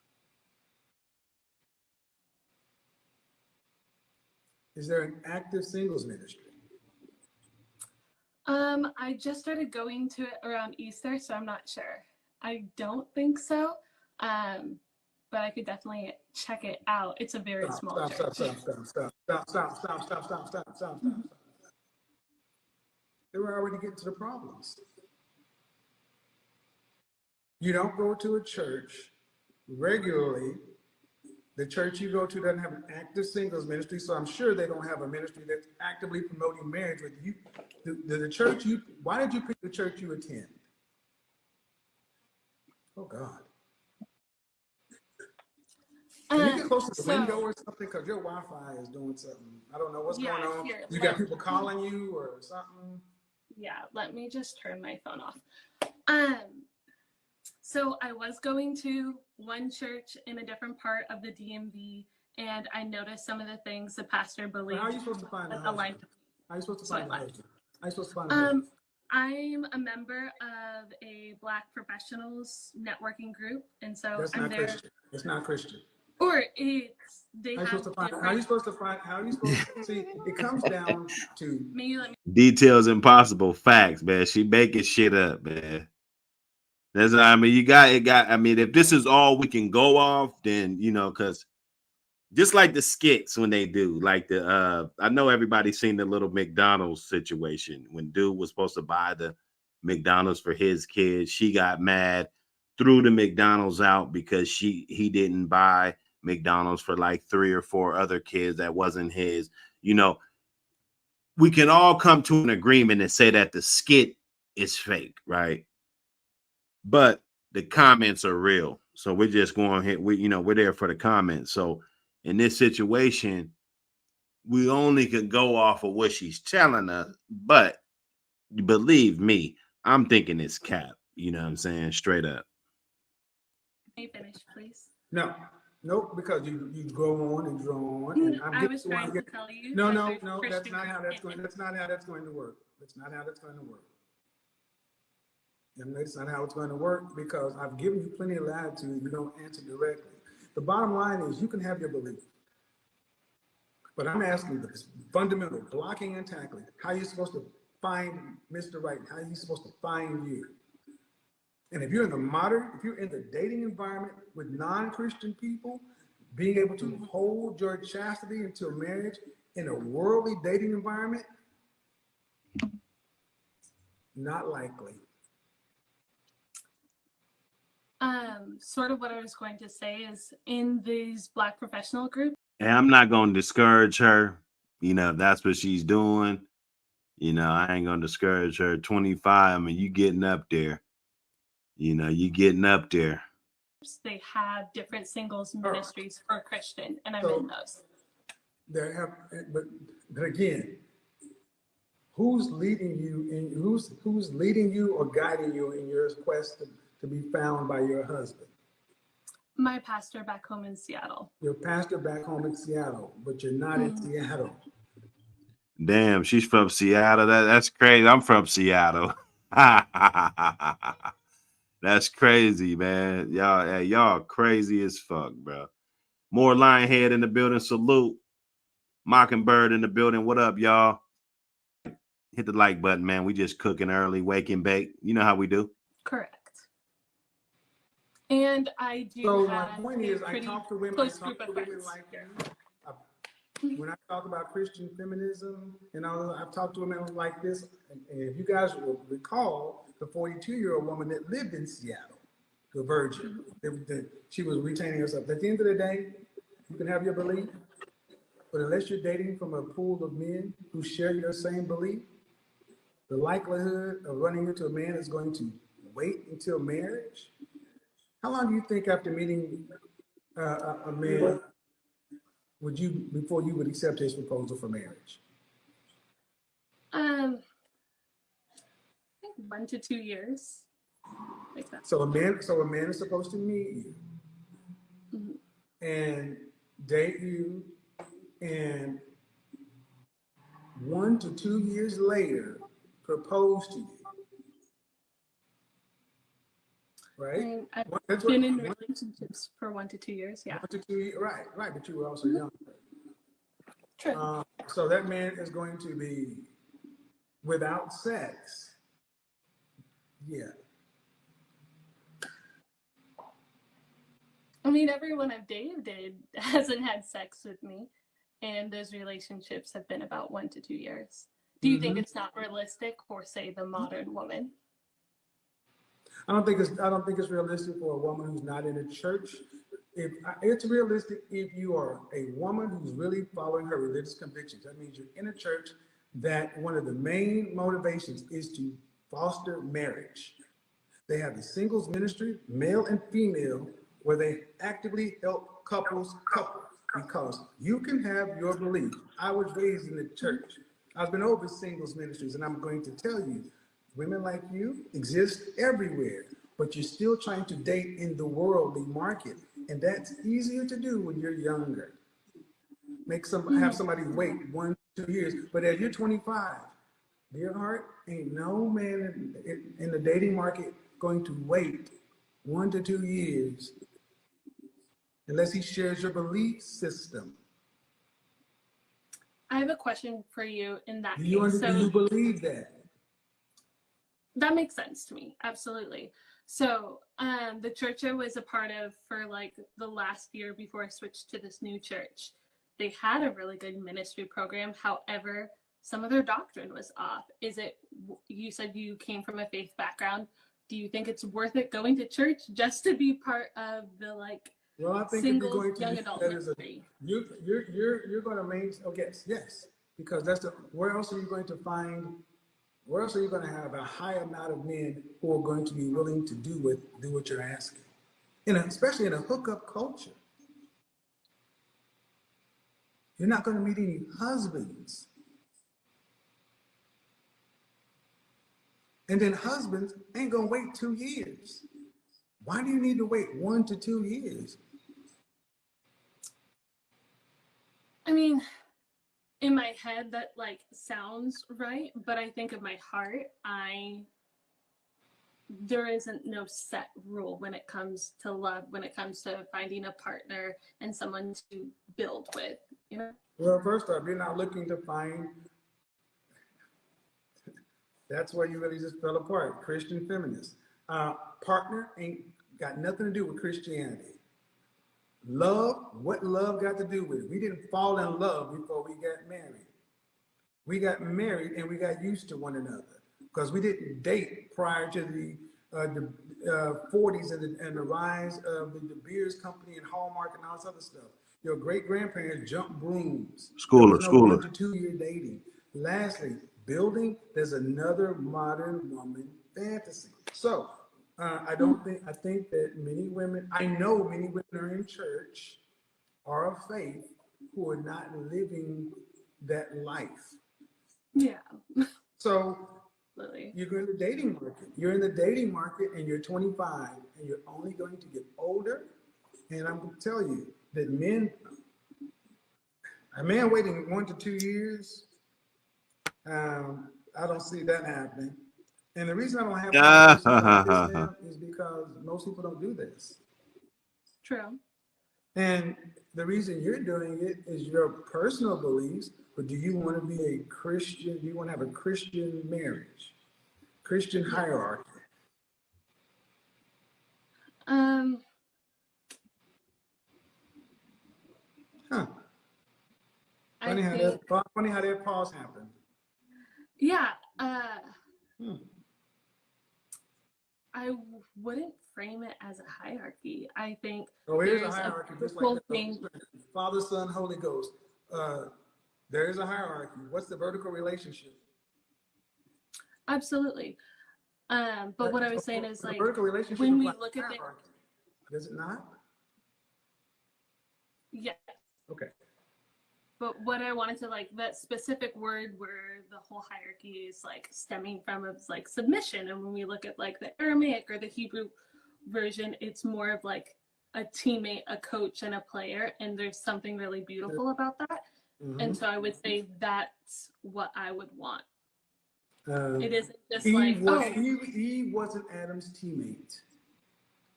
Is there an active singles ministry? I just started going to it around Easter, so I'm not sure. I don't think so. But I could definitely check it out. It's a very small church. Stop. They were already getting to the problems. You don't go to a church regularly. The church you go to doesn't have an active singles ministry, so I'm sure they don't have a ministry that's actively promoting marriage with you. The church why did you pick the church you attend? Oh God. Can you get close to the window or something? Because your Wi-Fi is doing something. I don't know what's going on. You got people calling you or something? Yeah, let me just turn my phone off. So I was going to one church in a different part of the DMV, and I noticed some of the things the pastor believed. How are you supposed to find the husband? How are you supposed to find the husband? How are you supposed to find the husband? I'm a member of a Black professionals networking group, and so I'm there. Christian. It's not Christian. Or it's how are you supposed to see? It comes down to details impossible facts, man. She making shit up, man. That's what I mean. If this is all we can go off, then because just like the skits when they do, like I know everybody's seen the little McDonald's situation when dude was supposed to buy the McDonald's for his kids. She got mad, threw the McDonald's out because he didn't buy McDonald's for like 3 or 4 other kids that wasn't his. We can all come to an agreement and say that the skit is fake, right? But the comments are real. So we're just going here. We're there for the comments. So in this situation, we only could go off of what she's telling us. But believe me, I'm thinking it's cap. You know what I'm saying? Straight up. Can you finish, please? Nope, because you go on and draw on. And I was trying to tell you. No, that's not how that's going. That's not how that's going to work. That's not how that's going to work. And that's not how it's going to work because I've given you plenty of latitude. You don't answer directly. The bottom line is you can have your belief. But I'm asking the fundamental blocking and tackling. How are you supposed to find Mr. Right? How are you supposed to find you? And if you're in the dating environment with non-Christian people, being able to hold your chastity until marriage in a worldly dating environment, not likely. Sort of what I was going to say is in these Black professional groups. And I'm not going to discourage her. If that's what she's doing, I ain't going to discourage her. 25, you getting up there. You getting up there. They have different singles ministries for Christian, and I'm in those. But again, who's leading you in who's leading you or guiding you in your quest to be found by your husband? My pastor back home in Seattle. Your pastor back home in Seattle, but you're not in Seattle. Damn, she's from Seattle. That's crazy. I'm from Seattle. That's crazy, man. Y'all crazy as fuck, bro. More Lionhead in the building. Salute. Mockingbird in the building. What up, y'all? Hit the like button, man. We just cooking early, wake and bake. You know how we do. Correct. And I do. So my point is, I talk to women like you. When I talk about Christian feminism and all, I've talked to women like this. And if you guys will recall, the 42-year-old woman that lived in Seattle, the virgin, she was retaining herself. At the end of the day, you can have your belief, but unless you're dating from a pool of men who share your same belief, the likelihood of running into a man is going to wait until marriage? How long do you think after meeting a man before you would accept his proposal for marriage? I think 1 to 2 years, like that. So a man is supposed to meet you and date you, and 1 to 2 years later propose to you. Right? I've been in relationships for 1 to 2 years. Yeah. 1 to 2 years, right. But you were also young. True. So that man is going to be without sex. Yeah. I mean, everyone I've dated hasn't had sex with me, and those relationships have been about 1 to 2 years. Do you think it's not realistic for, say, the modern woman? I don't think it's realistic for a woman who's not in a church. It's realistic if you are a woman who's really following her religious convictions. That means you're in a church that one of the main motivations is to foster marriage. They have the singles ministry, male and female, where they actively help couples because you can have your belief. I was raised in the church. I've been over singles ministries, and I'm going to tell you, women like you exist everywhere, but you're still trying to date in the worldly market. And that's easier to do when you're younger. Have somebody wait 1 to 2 years. But as you're 25, dear heart, ain't no man in the dating market going to wait 1 to 2 years unless he shares your belief system. I have a question for you in that case. Do you believe that? That makes sense to me. Absolutely. So the church I was a part of for like the last year before I switched to this new church, they had a really good ministry program. However, some of their doctrine was off. You said you came from a faith background. Do you think it's worth it going to church just to be part of the Well, I think single if you're going to young adult ministry? You're going to maintain. Oh yes, because where else are you going to find? Where else are you going to have a high amount of men who are going to be willing to do what you're asking? Especially in a hookup culture. You're not going to meet any husbands. And then husbands ain't going to wait 2 years. Why do you need to wait 1 to 2 years? I mean, in my head that sounds right, but I think in my heart, there isn't no set rule when it comes to love, when it comes to finding a partner and someone to build with, Well, first off, you're not looking to find. That's where you really just fell apart. Christian feminists. Partner ain't got nothing to do with Christianity. Love, what love got to do with it? We didn't fall in love before we got married. We got married and we got used to one another because we didn't date prior to the 40s and the rise of the De Beers Company and Hallmark and all this other stuff. Your great-grandparents jumped brooms. Schooler. 1 to 2 year dating. Lastly, building, there's another modern woman fantasy. So I think that many women, I know many women are in church, are of faith, who are not living that life. Yeah. So Lily. you're in the dating market. You're in the dating market and you're 25 and you're only going to get older. And I'm going to tell you that a man waiting 1 to 2 years, I don't see that happening. And the reason I don't have conversations like this now is because most people don't do this. True. And the reason you're doing it is your personal beliefs, but do you want to be a Christian? Do you want to have a Christian marriage? Christian hierarchy? Funny how that pause happened. Yeah. I wouldn't frame it as a hierarchy. I think there's a hierarchy, just like that. Father, Son, Holy Ghost. There is a hierarchy. What's the vertical relationship? Absolutely. But what I was saying is, like, vertical relationship when we implies look at the, hierarchy. Does it not? yeah. Okay. But what I wanted to, like, that specific word where the whole hierarchy is like stemming from is like submission. And when we look at like the Aramaic or the Hebrew version, it's more of like a teammate, a coach, and a player. And there's something really beautiful about that. Mm-hmm. And so I would say that's what I would want. It isn't just Eve like, Eve wasn't Adam's teammate.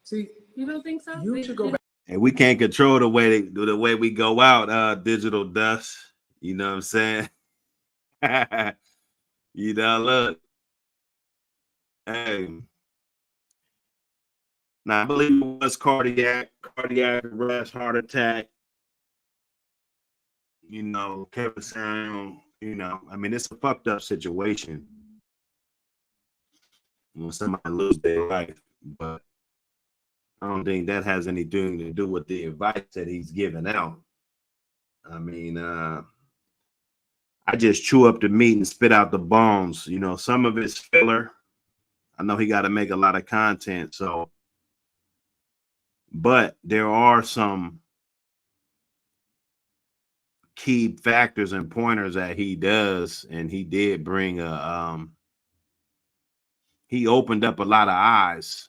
See, you don't think so? you should go back. And we can't control the way we go out, digital dust. You know what I'm saying? You know, look. Hey. Now I believe it was cardiac arrest, heart attack. You know, Kevin Samuel, you know, I mean, it's a fucked up situation when somebody loses their life, but I don't think that has anything to do with the advice that he's giving out. I mean, I just chew up the meat and spit out the bones. You know, some of it's filler. I know he got to make a lot of content, so, but there are some key factors and pointers that he does, and he did bring he opened up a lot of eyes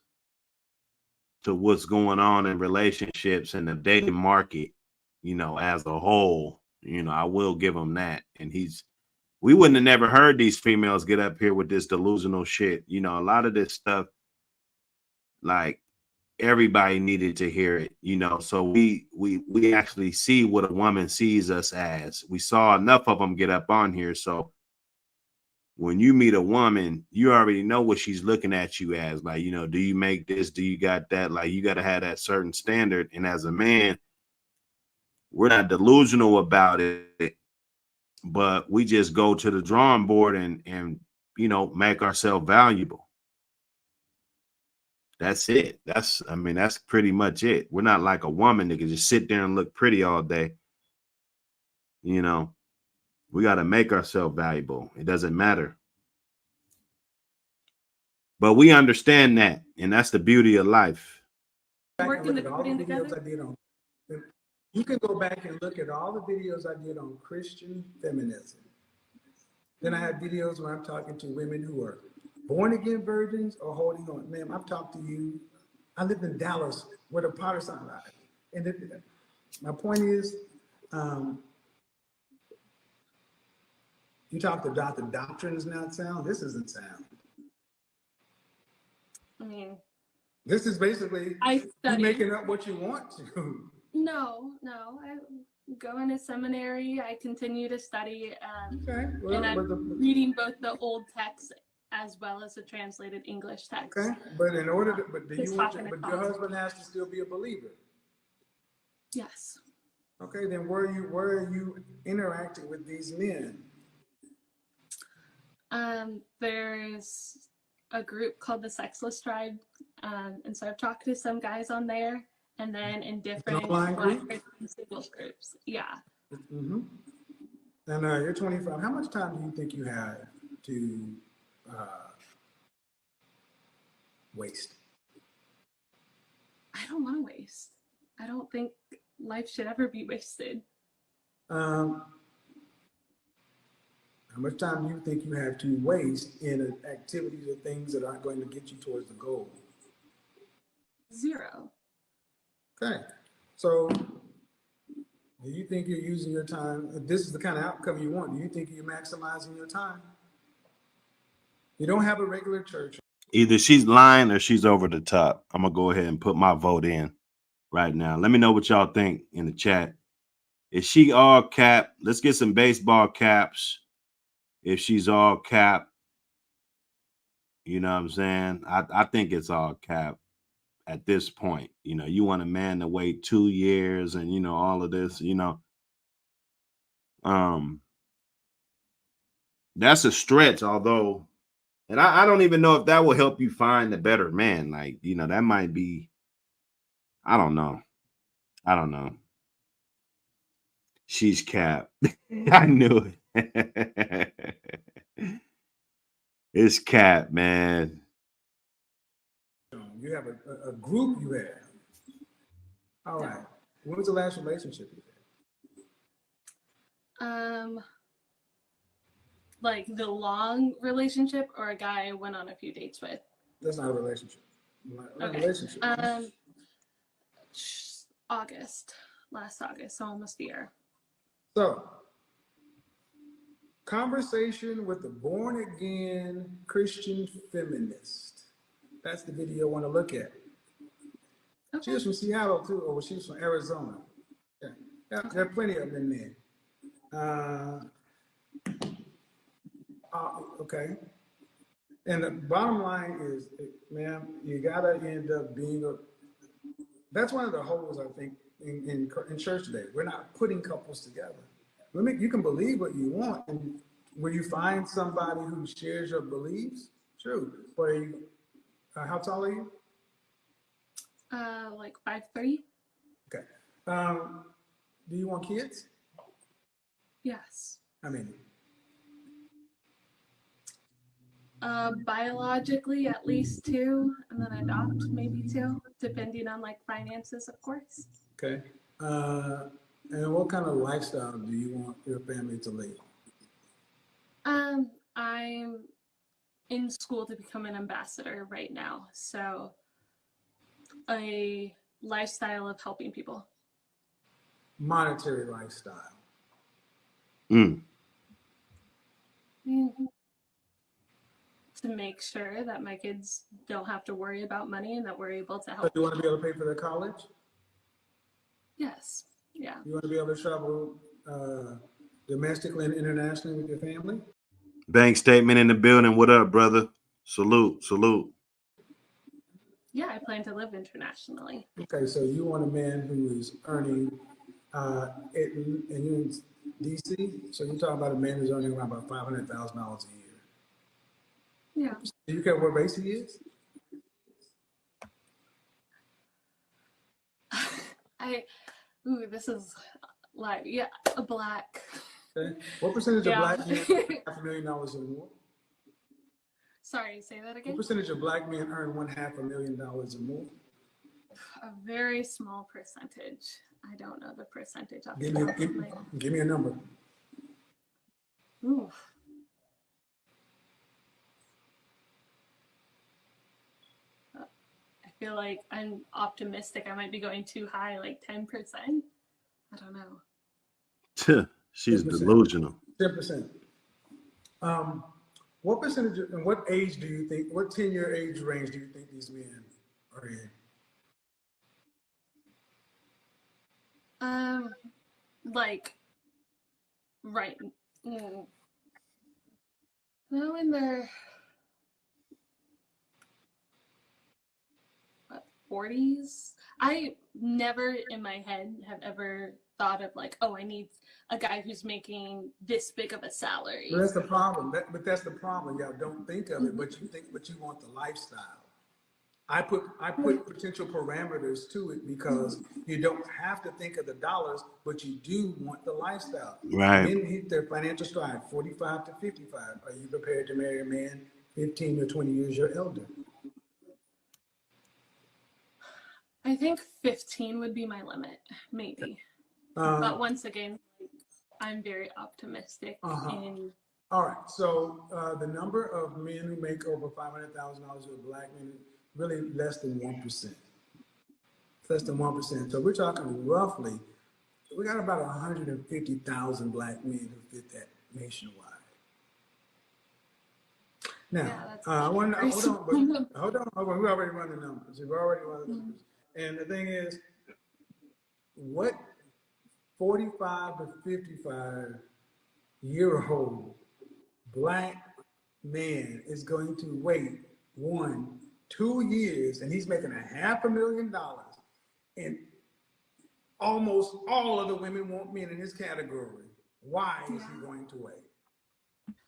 to what's going on in relationships and the dating market, you know, as a whole. You know, I will give him that. And we wouldn't have never heard these females get up here with this delusional shit. You know, a lot of this stuff, like, everybody needed to hear it, you know. So we actually see what a woman sees us as. We saw enough of them get up on here. So when you meet a woman, you already know what she's looking at you as. Like, you know, do you make this? Do you got that? Like, you got to have that certain standard. And as a man, we're not delusional about it, but we just go to the drawing board and you know, make ourselves valuable. That's it. That's pretty much it. We're not like a woman that can just sit there and look pretty all day. You know, we got to make ourselves valuable. It doesn't matter. But we understand that, and that's the beauty of life. working the coding together. You can go back and look at all the videos I did on Christian feminism. Then I have videos where I'm talking to women who are born again virgins or holding on. Ma'am, I've talked to you. I lived in Dallas where the Potter's not alive. And my point is, you talked about the doctrine is not sound. This isn't sound. I mean, this is basically you making up what you want to. No. I go into seminary. I continue to study, okay. Well, and I'm reading both the old text as well as the translated English text. Okay, but in order to, but your husband has to still be a believer. Yes. Okay, then where are you interacting with these men? There's a group called the Sexless Tribe, and so I've talked to some guys on there, and then in different singles groups. Yeah. Mm-hmm. And you're 25. How much time do you think you have to waste? I don't want to waste. I don't think life should ever be wasted. How much time do you think you have to waste in activities or things that aren't going to get you towards the goal? 0. Okay. So do you think you're using your time? If this is the kind of outcome you want, do you think you're maximizing your time? You don't have a regular church. Either she's lying or she's over the top. I'm going to go ahead and put my vote in right now. Let me know what y'all think in the chat. Is she all cap? Let's get some baseball caps. If she's all cap, you know what I'm saying? I think it's all cap at this point. You know, you want a man to wait 2 years and, you know, all of this, you know. That's a stretch, although, and I don't even know if that will help you find a better man. Like, you know, that might be, I don't know. She's cap. I knew it. It's cap, man. You have a group you have. All right. When was the last relationship you had? Like the long relationship or a guy I went on a few dates with? That's not a relationship. Okay. Relationship. Last August, so almost a year. So, conversation with the born-again Christian feminist. That's the video I want to look at. Okay. She was from Seattle too, or she was from Arizona. Yeah, okay. There are plenty of them in there. Okay. And the bottom line is, ma'am, you gotta end up being that's one of the holes, I think, in church today. We're not putting couples together. You can believe what you want, and will you find somebody who shares your beliefs? True. But how tall are you? Like 5'3". Okay. Do you want kids? Yes. How many? Biologically, at least 2, and then adopt maybe 2, depending on like finances, of course. Okay. And what kind of lifestyle do you want your family to lead? I'm in school to become an ambassador right now, so a lifestyle of helping people. Monetary lifestyle. To make sure that my kids don't have to worry about money and that we're able to help. So you want to be able to pay for their college? Yes. Yeah. You want to be able to travel domestically and internationally with your family? Bank statement in the building. What up, brother? Salute, salute. Yeah, I plan to live internationally. Okay, so you want a man who is earning, and you're in DC, so you're talking about a man who's earning around about $500,000 a year. Yeah. Do you care what race he is? This is like, yeah, a black. Okay. What percentage of black men earn $500,000 or more? Sorry, say that again? What percentage of black men earn $500,000 or more? A very small percentage. I don't know the percentage off Give the top of my head. me a number. Ooh. I feel like I'm optimistic. I might be going too high, like 10%. I don't know. She's 10%. delusional. 10%. What percentage and what age do you think, what 10-year age range do you think these men are in? Like, right. No, in their 40s. I never in my head have ever thought of like, oh, I need a guy who's making this big of a salary. But that's the problem. That's the problem. Y'all don't think of it, but you want the lifestyle. I put potential parameters to it because you don't have to think of the dollars, but you do want the lifestyle. Right. Men hit their financial stride 45 to 55. Are you prepared to marry a man 15 or 20 years your elder? I think 15 would be my limit, maybe. But once again, I'm very optimistic. In all right. So the number of men who make over $500,000 with black men is really less than 1%. Less than 1%. So we're talking roughly, we got about 150,000 black men who fit that nationwide. Now, I want to hold on. We already run the numbers. We've already run the numbers. And the thing is, what 45 to 55-year-old black man is going to wait 2 years, and he's making $500,000, and almost all of the women want men in his category. Why is he going to wait?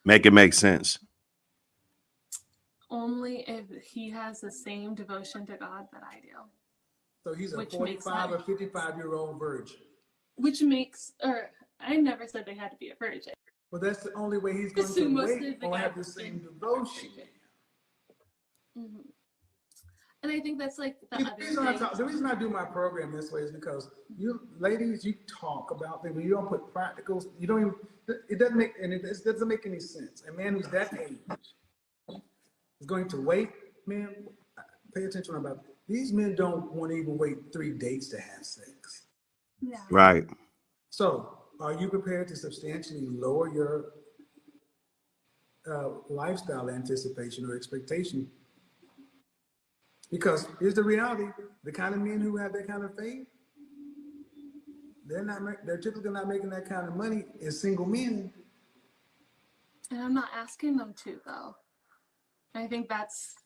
Make it make sense. Only if he has the same devotion to God that I do. So he's a 45 or 55-year-old virgin. Which makes, or I never said they had to be a virgin. Well, that's the only way he's going to wait or have the same devotion. And I think that's like the The other reason, thing. the reason I do my program this way is because you ladies, you talk about things, but you don't put practicals. You don't even. It doesn't make doesn't make any sense. A man who's that age is going to wait. Man, pay attention about these men. Don't want to even wait 3 dates to have sex. Yeah. Right. So, are you prepared to substantially lower your lifestyle anticipation or expectation? Because here's the reality: the kind of men who have that kind of faith, they're typically not making that kind of money as single men. And I'm not asking them to, though. I think that's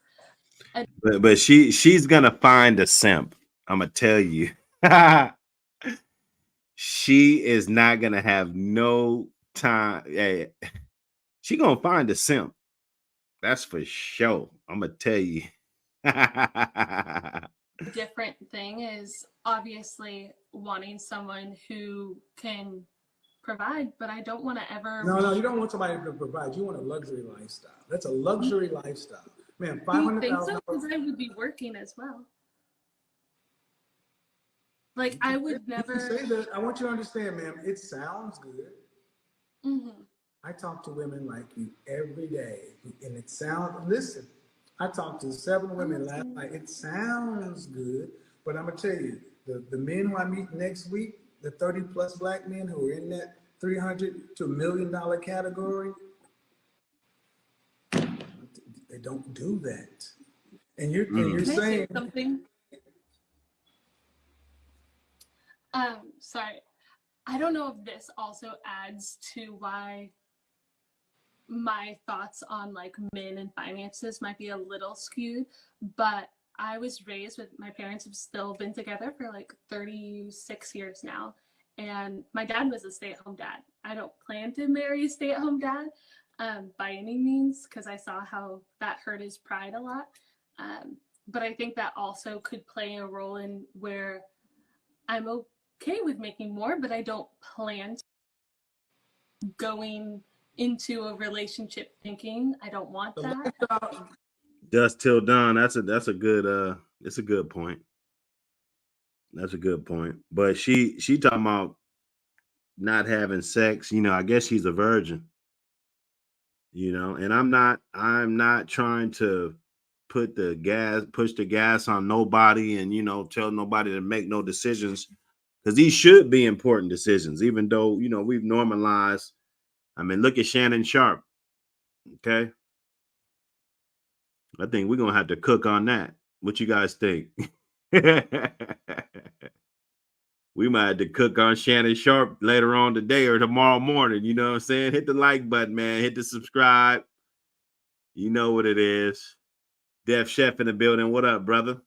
But she's gonna find a simp. I'm gonna tell you. She is not gonna have no time. Hey, she gonna find a simp. That's for sure. I'm gonna tell you. different thing is obviously wanting someone who can provide, but I don't want to ever. No, you don't want somebody to provide. You want a luxury lifestyle. That's a luxury lifestyle, man. Do you think so? $500,000. Because I would be working as well. Like I would never say that. I want you to understand, ma'am. It sounds good. Mm-hmm. I talk to women like you every day, and it sounds. Listen, I talked to 7 women last night. It sounds good, but I'm gonna tell you, the men who I meet next week, the 30+ black men who are in that $300 to $1 million category, they don't do that. And you're Can I say saying something? Sorry. I don't know if this also adds to why my thoughts on like men and finances might be a little skewed, but I was raised with my parents have still been together for like 36 years now. And my dad was a stay-at-home dad. I don't plan to marry a stay-at-home dad by any means because I saw how that hurt his pride a lot. But I think that also could play a role in where I'm okay with making more, but I don't plan to going into a relationship thinking I don't want that. Dust till dawn. That's a good it's a good point. That's a good point. But she talking about not having sex. You know, I guess she's a virgin. You know, and I'm not trying to push the gas on nobody and tell nobody to make no decisions because these should be important decisions, even though we've normalized. I mean, look at Shannon Sharp. Okay. I think we're gonna have to cook on that. What you guys think? We might have to cook on Shannon Sharp later on today or tomorrow morning. You know what I'm saying? Hit the like button, man. Hit the subscribe. You know what it is. Def Chef in the building. What up, brother?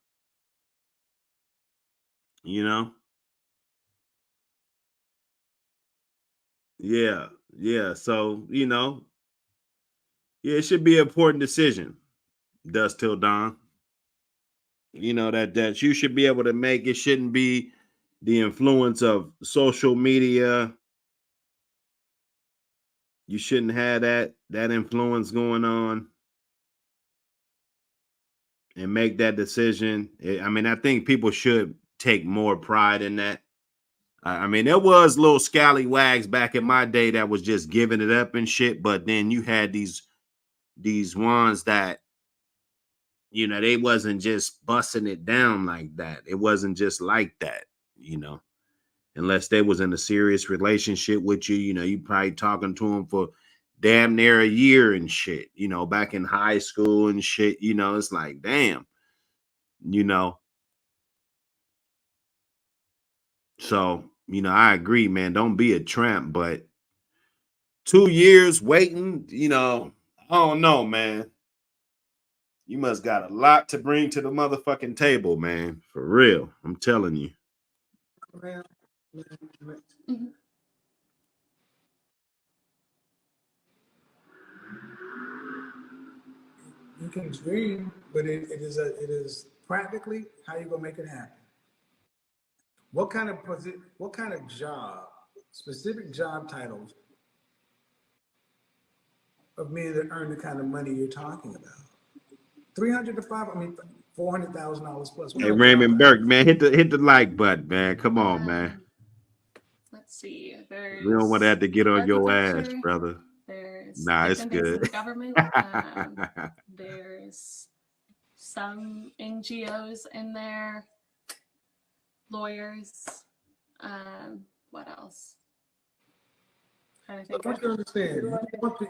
You know? Yeah. Yeah. So, yeah, it should be an important decision. Dust till dawn. That you should be able to make. It shouldn't be the influence of social media. You shouldn't have that influence going on and make that decision. I mean, I think people should take more pride in that. I mean, there was little scallywags back in my day that was just giving it up and shit, but then you had these ones that they wasn't just busting it down like that. It wasn't just like that, unless they was in a serious relationship with you. You probably talking to them for damn near a year and shit, back in high school and shit. It's like, damn, so I agree, man. Don't be a tramp, but 2 years waiting, I don't know, man. You must got a lot to bring to the motherfucking table, man. For real. I'm telling you. Mm-hmm. You can dream, but it is practically how you gonna make it happen. What kind of job, specific job titles of men that earn the kind of money you're talking about? 300 to 5. I mean, $400,000 plus. Hey, Raymond Burke, man, hit the like button, man. Come on, man. Let's see. There's We don't want to have to get on your ass, architecture. brother. There's Nah, it's different things in good. the government. There's some NGOs in there. Lawyers. What else? I want you to understand.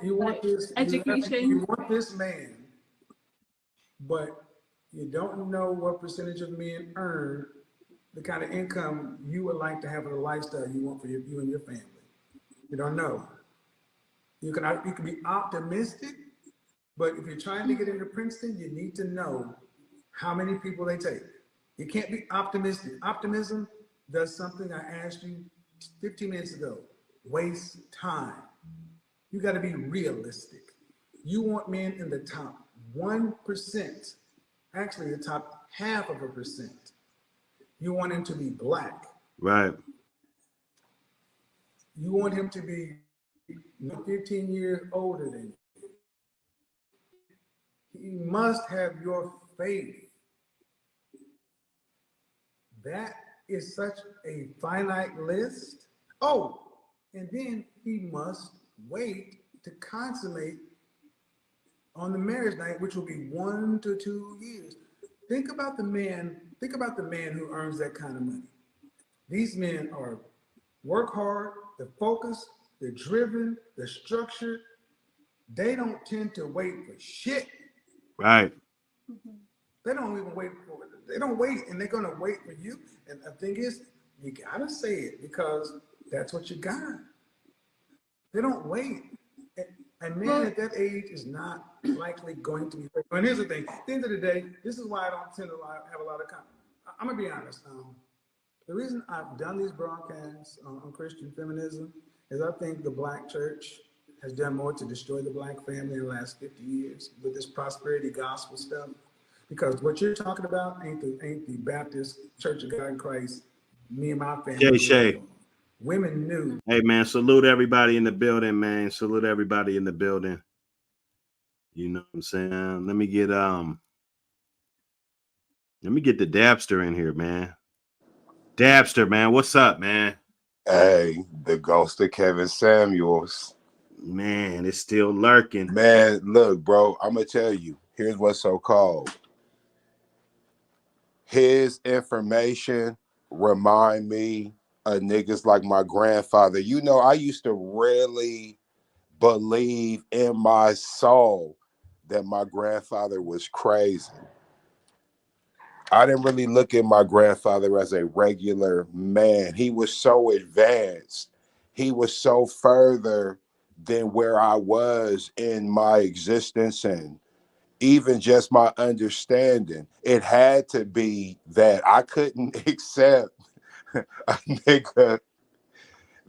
You want this education. You want this man, but you don't know what percentage of men earn the kind of income you would like to have a lifestyle you want for you and your family. You don't know. You can be optimistic, but if you're trying to get into Princeton, you need to know how many people they take. You can't be optimistic. Optimism does something I asked you 15 minutes ago. Waste time. You got to be realistic. You want men in the top 1%, actually the top 0.5%. You want him to be black. Right. You want him to be 15 years older than you. He must have your faith. That is such a finite list. Oh, and then he must wait to consummate on the marriage night, which will be 1 to 2 years. Think about the man who earns that kind of money. These men are work hard, they're focused, they're driven, they're structured. They don't tend to wait for shit. Right. They don't even wait for it. They don't wait, and they're gonna wait for you. And the thing is, you gotta say it because that's what you got. They don't wait. A man at that age is not likely going to be. And here's the thing: at the end of the day, this is why I don't tend to have a lot of. I'm gonna be honest. The reason I've done these broadcasts on Christian feminism is I think the Black church has done more to destroy the Black family in the last 50 years with this prosperity gospel stuff. Because what you're talking about ain't the Baptist Church of God in Christ. Me and my family. Shay. Women knew. Hey, man, salute everybody in the building, man. Salute everybody in the building. You know what I'm saying? Let me get the Dabster in here, man. Dabster, man, what's up, man? Hey, the ghost of Kevin Samuels. Man, it's still lurking. Man, look, bro, I'm gonna tell you. Here's what's so called. His information remind me of niggas like my grandfather. You know, I used to really believe in my soul that my grandfather was crazy. I didn't really look at my grandfather as a regular man. He was so advanced. He was so further than where I was in my existence and even just my understanding. It had to be that I couldn't accept a nigga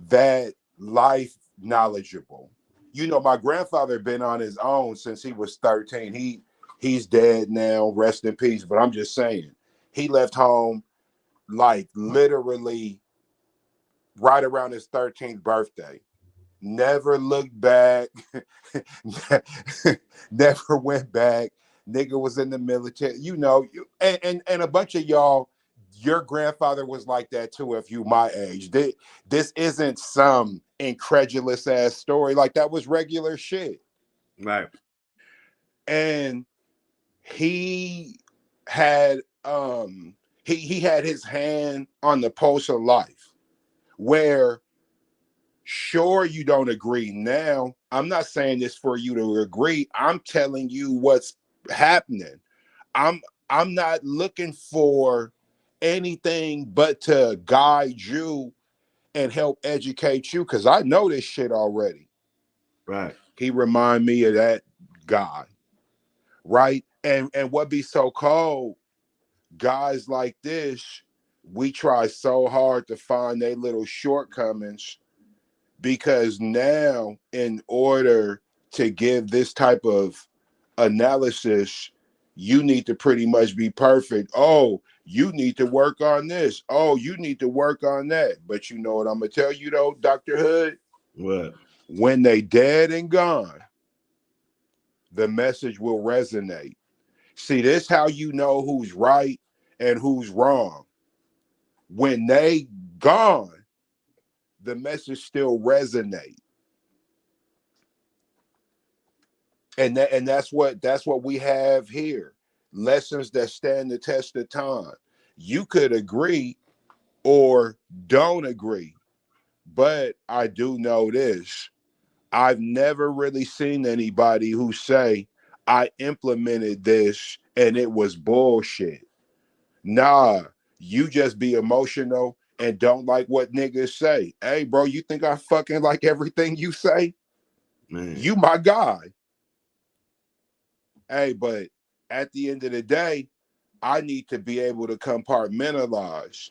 that life knowledgeable. You know, my grandfather been on his own since he was 13. He's dead now, rest in peace. But I'm just saying, he left home like literally right around his 13th birthday. Never looked back, never went back. Nigga was in the military, you know, and a bunch of y'all, your grandfather was like that too, if you my age. This isn't some incredulous ass story. Like, that was regular shit. Right. And he had he had his hand on the pulse of life, where sure you don't agree now. I'm not saying this for you to agree. I'm telling you what's happening. I'm not looking for anything but to guide you and help educate you, because I know this shit already. Right. He remind me of that guy. Right? And what be so cold, guys like this, we try so hard to find their little shortcomings, because now in order to give this type of analysis, you need to pretty much be perfect. Oh, you need to work on this. Oh, you need to work on that. But you know what I'm gonna tell you though, Dr. Hood? What? When they dead and gone, the message will resonate. See, this how you know who's right and who's wrong. When they gone, the message still resonate. And that's what we have here. Lessons that stand the test of time. You could agree or don't agree, but I do know this. I've never really seen anybody who say I implemented this and it was bullshit. Nah, you just be emotional and don't like what niggas say. Hey, bro, you think I fucking like everything you say? Man. You my guy. Hey, but at the end of the day, I need to be able to compartmentalize.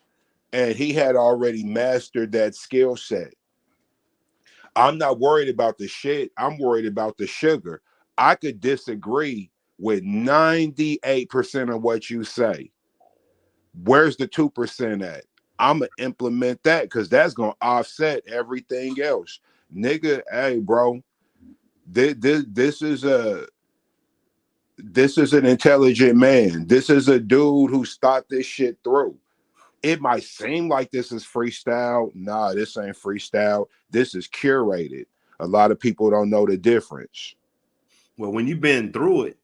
And he had already mastered that skill set. I'm not worried about the shit. I'm worried about the sugar. I could disagree with 98% of what you say. Where's the 2% at? I'm gonna implement that because that's gonna offset everything else. Nigga, hey, bro, this is an intelligent man. This is a dude who's thought this shit through. It might seem like this is freestyle. Nah, this ain't freestyle. This is curated. A lot of people don't know the difference. Well, when you've been through it,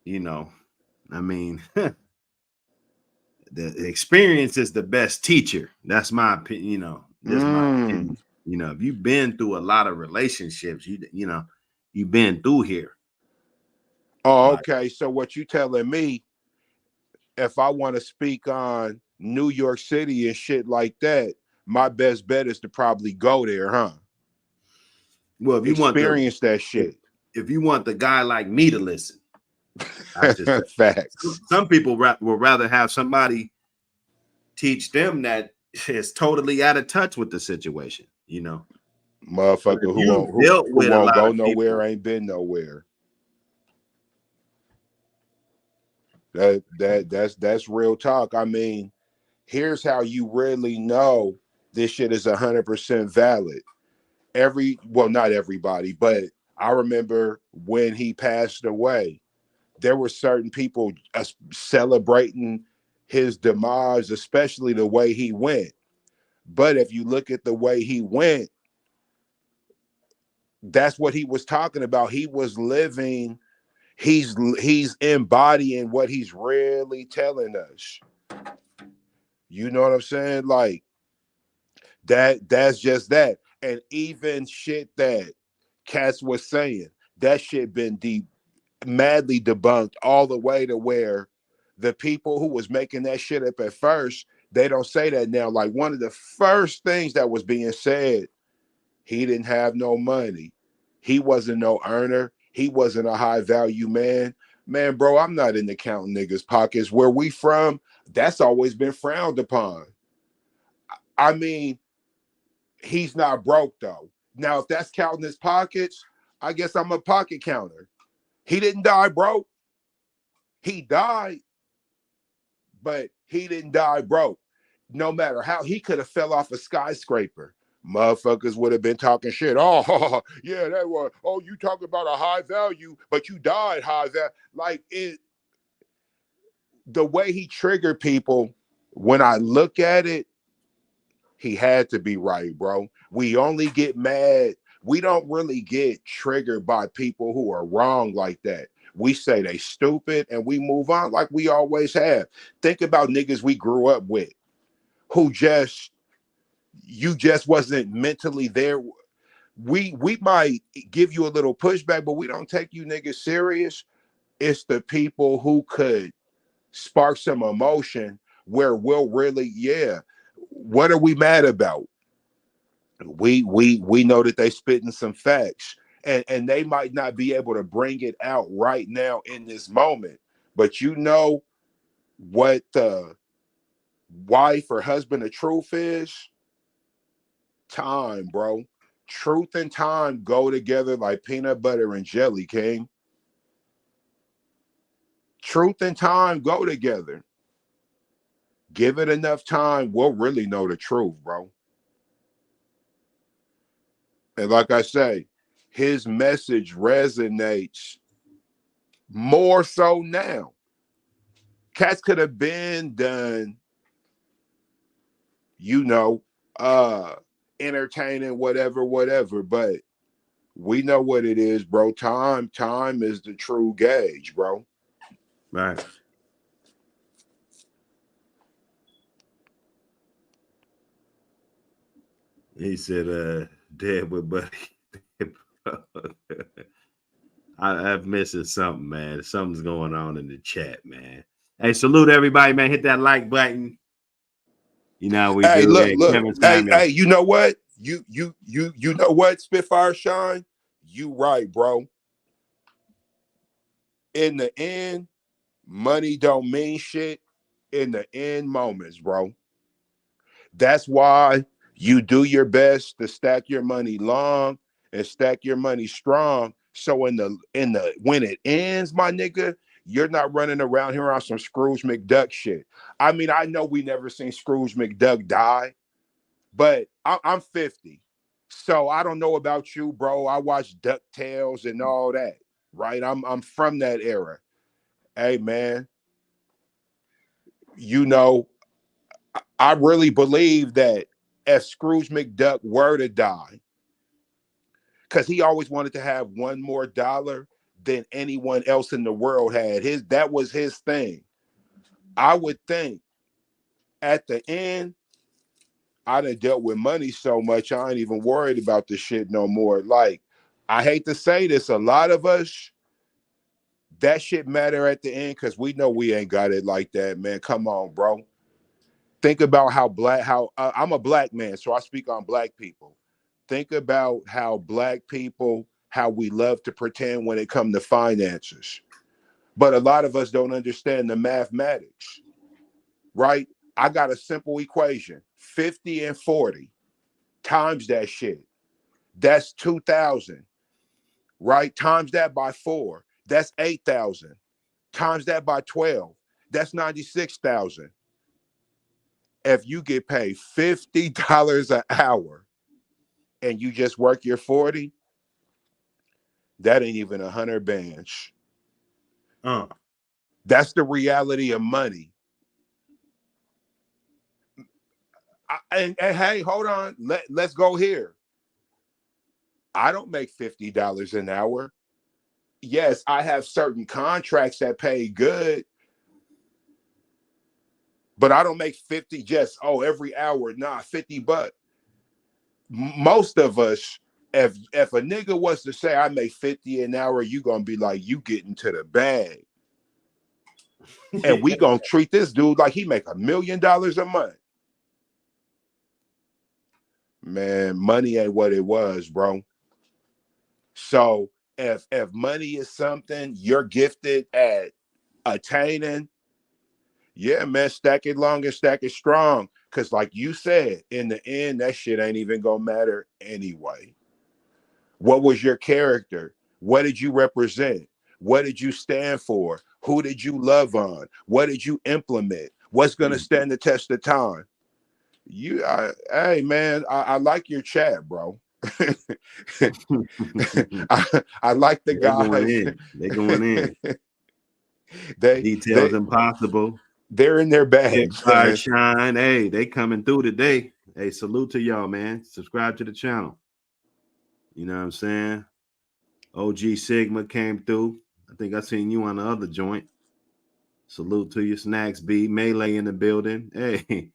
I mean, the experience is the best teacher. That's my opinion. Just my opinion. If you've been through a lot of relationships, you've been through here. Oh, Like, okay. So what you telling me, if I want to speak on New York City and shit like that, my best bet is to probably go there, huh? well, Experience that if, shit. if you want the guy like me to listen, I should say. Facts. Some people would rather have somebody teach them that is totally out of touch with the situation, But Motherfucker if you've dealt who with a won't lot go of people, nowhere, ain't been nowhere. That's real talk. I mean, here's how you really know this shit is 100% valid. Well, not everybody, but I remember when he passed away, there were certain people celebrating his demise, especially the way he went. But if you look at the way he went, that's what he was talking about. He was living, he's embodying what he's really telling us. You know what I'm saying? Like that's just that. And even shit that Cass was saying, that shit been madly debunked all the way to where the people who was making that shit up at first, they don't say that now. Like one of the first things that was being said, he didn't have no money. He wasn't no earner. He wasn't a high value man. Man, bro, I'm not into counting niggas' pockets. Where we from, that's always been frowned upon. I mean, he's not broke though. Now, if that's counting his pockets, I guess I'm a pocket counter. He didn't die broke. He died, but he didn't die broke. No matter how, he could have fell off a skyscraper. Motherfuckers would have been talking shit. Oh, yeah, that was. Oh, you talking about a high value, but you died high value. Like it, the way he triggered people. When I look at it, he had to be right, bro. We only get mad. We don't really get triggered by people who are wrong like that. We say they stupid and we move on like we always have. Think about niggas we grew up with who you just wasn't mentally there. We might give you a little pushback, but we don't take you niggas serious. It's the people who could spark some emotion where we'll really, yeah, what are we mad about? We know that they spitting some facts, and they might not be able to bring it out right now in this moment, but you know what the wife or husband of truth is? Time, bro. Truth and time go together like peanut butter and jelly, King. Truth and time go together. Give it enough time, we'll really know the truth, bro. And like I say, his message resonates more so now. Cats could have been done, you know, entertaining, whatever. But we know what it is, bro. Time is the true gauge, bro. Right. He said, dead with buddy. I'm missing something, man. Something's going on in the chat, man. Hey, salute everybody, man. Hit that like button. You know how we Hey, do. look, Hey, look. Kevin Hey, Samuel. hey, you know what? You know what, Spitfire Shine? You right, bro. In the end, money don't mean shit in the end moments, bro. That's why you do your best to stack your money long and stack your money strong. So in the when it ends, my nigga, you're not running around here on some Scrooge McDuck shit. I mean, I know we never seen Scrooge McDuck die, but I'm 50. So I don't know about you, bro. I watched DuckTales and all that, right? I'm from that era. Hey man, you know, I really believe that if Scrooge McDuck were to die, because he always wanted to have one more dollar than anyone else in the world had. That was his thing. I would think at the end, I done dealt with money so much, I ain't even worried about the shit no more. Like, I hate to say this, a lot of us, that shit matter at the end because we know we ain't got it like that, man. Come on, bro. Think about how I'm a black man, so I speak on black people. Think about how black people, how we love to pretend when it comes to finances. But a lot of us don't understand the mathematics, right? I got a simple equation, 50 and 40 times that shit. That's 2,000, right? Times that by 4, that's 8,000. Times that by 12, that's 96,000. If you get paid $50 an hour and you just work your 40, that ain't even 100 bands. That's the reality of money. And hey, hold on. Let's go here. I don't make $50 an hour. Yes, I have certain contracts that pay good, but I don't make 50 just, every hour. Nah, $50. Most of us, if a nigga was to say I make 50 an hour, you gonna be like, you getting to the bag. And we gonna treat this dude like he make $1 million a month. Man, money ain't what it was, bro. So if money is something you're gifted at attaining, yeah, man, stack it long and stack it strong. Cause like you said, in the end, that shit ain't even gonna matter anyway. What was your character? What did you represent? What did you stand for? Who did you love on? What did you implement? What's gonna stand the test of time? Hey man, I like your chat, bro. I like the They going guys. in. They going in. they Details they impossible. they're in their bags, Fire man. shine. Hey, they coming through today. Hey, salute to y'all, man. Subscribe to the channel. You know what I'm saying? OG Sigma came through. I think I seen you on the other joint. Salute to you, Snacks B. Melee in the building. Hey,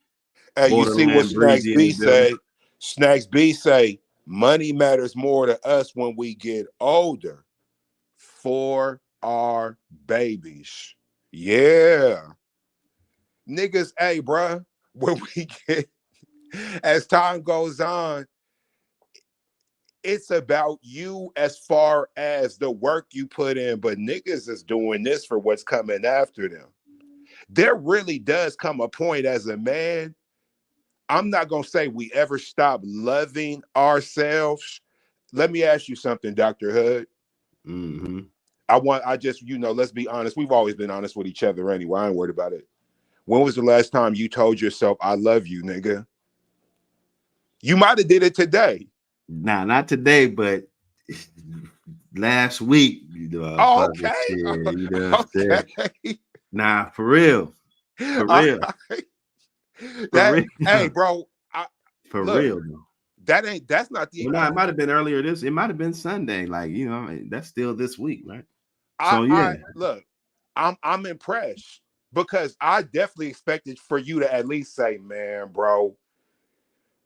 Hey, you see what Borderland Snacks Breezy in B the building. say? Snacks B say money matters more to us when we get older for our babies. Yeah. Niggas, hey, bruh, when we get, as time goes on, it's about you as far as the work you put in, but niggas is doing this for what's coming after them. There really does come a point as a man. I'm not going to say we ever stop loving ourselves. Let me ask you something, Dr. Hood. Mm-hmm. I just, let's be honest. We've always been honest with each other anyway. I ain't worried about it. When was the last time you told yourself, I love you, nigga? You might have did it today. Nah, not today, but last week. Oh, Fucking okay. shit. You know what I'm saying? Okay. Nah, for real. For All real. right. For That real. hey, bro. For Look, real, though. that's not the Well, nah, it might have been earlier it might have been Sunday. Like, you know, that's still this week, right? So yeah. I look, I'm impressed because I definitely expected for you to at least say, man, bro,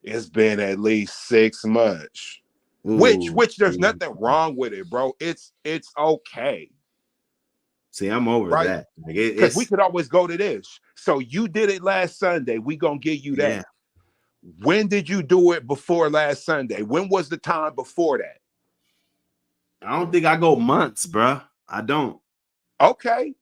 it's been at least 6 months. Ooh. Which there's nothing wrong with it, bro. It's okay, See, I'm over right? that. Like Because we it's could always go to this. So you did it last Sunday. We gonna give you that. yeah. When did you do it before last Sunday? When was the time before that? I don't think I go months, bruh. I don't. Okay.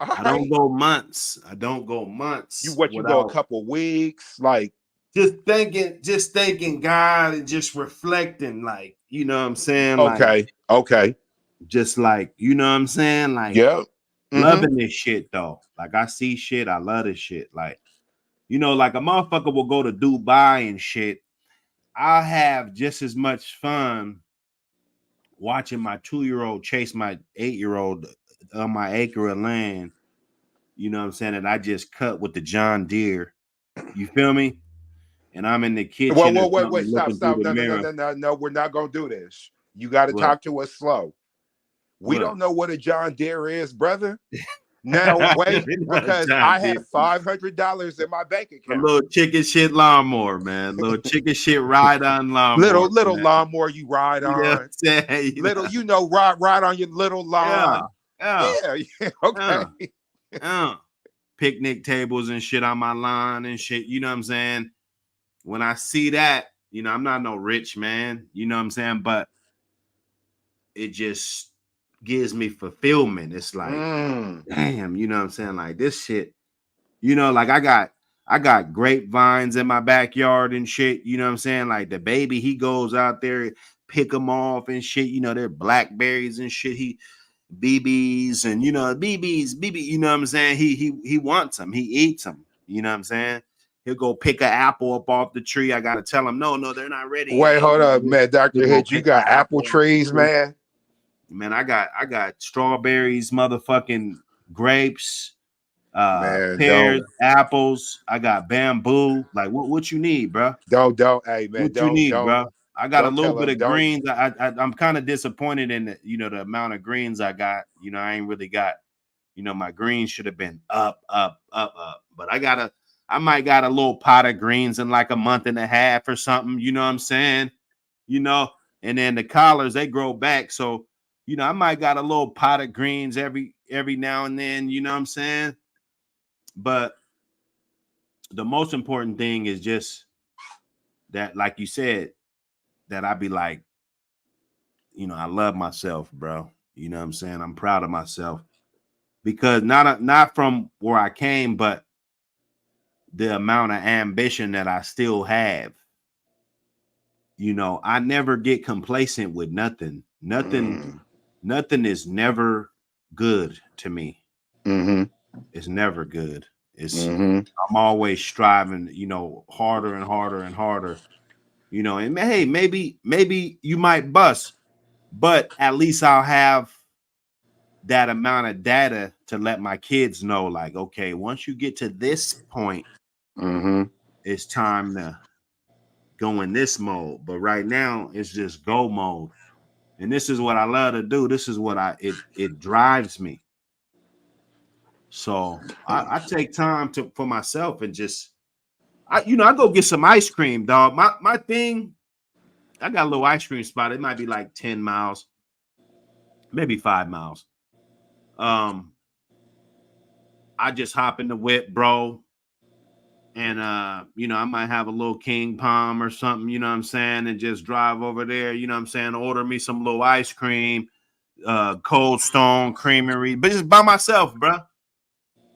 All I don't right. go months. I don't go You months what you go a without couple weeks, like just thanking God and just reflecting, like, you know what I'm saying? Like, okay, okay. just like, you know what I'm saying? Like, Yeah. Mm-hmm. loving this shit though. Like, I see shit, I love this shit. Like, you know, like a motherfucker will go to Dubai and shit. I'll have just as much fun watching my 2-year-old chase my 8-year-old on my acre of land, you know what I'm saying, that I just cut with the John Deere. You feel me? And I'm in the kitchen or Well, wait, something stop, looking through stop. the No, no, no, mirror. no, no, no. We're not gonna do this. You got to What? talk to us slow. We What? don't know what a John Deere is, brother. Now wait, because John I Deere. have $500 in my bank A account. little chicken shit lawnmower, man. Little chicken shit ride on lawnmower, Little man. lawnmower you ride You know what on. I'm saying? You Little, know? you know, ride on your little Yeah, lawn. yeah, Yeah, yeah. Okay. uh, uh. Picnic tables and shit on my lawn and shit. You know what I'm saying? When I see that, you know, I'm not no rich man, you know what I'm saying? But it just gives me fulfillment. It's like, Mm. damn, you know what I'm saying? Like this shit, you know, like I got grapevines in my backyard and shit, you know what I'm saying? Like the baby, he goes out there, pick them off and shit, you know, they're blackberries and shit. He BBs and you know, BB, you know what I'm saying? He wants them, he eats them, you know what I'm saying? He'll go pick an apple up off the tree. I gotta tell him, no, they're not ready Wait, yet. hold up, man. He'll Dr. go Hitch, you pick an got apple apple off the trees, tree. man. Man, I got strawberries, motherfucking grapes, Man, pears, apples. I got bamboo. Like what you need, bro? don't, hey, man, What you need, don't, bro? I got a don't little tell bit them, of don't. greens. I'm kind of disappointed in the, you know, the amount of greens I got. You know, I ain't really got, you know, my greens should have been up. But I might got a little pot of greens in like a month and a half or something. You know what I'm saying? You know, and then the collards they grow back. So, you know, I might got a little pot of greens every now and then, you know what I'm saying? But the most important thing is just that, like you said, that I be like, you know, I love myself, bro. You know what I'm saying? I'm proud of myself because not from where I came, but the amount of ambition that I still have. You know, I never get complacent with nothing. Mm. Nothing is never good to me. Mm-hmm. It's never good. It's Mm-hmm. I'm always striving, you know, harder and harder and harder. You know, and hey, maybe you might bust, but at least I'll have that amount of data to let my kids know, like, okay, once you get to this point, Mm-hmm. it's time to go in this mode. But right now, it's just go mode. And this is what I love to do. This is what it drives me. So I take time for myself and just I go get some ice cream, dog. My thing, I got a little ice cream spot. It might be like 10 miles, maybe 5 miles. Um, I just hop in the whip, bro. And you know, I might have a little King Palm or something, you know what I'm saying, and just drive over there, you know what I'm saying, order me some little ice cream, Cold Stone Creamery, but just by myself, bro.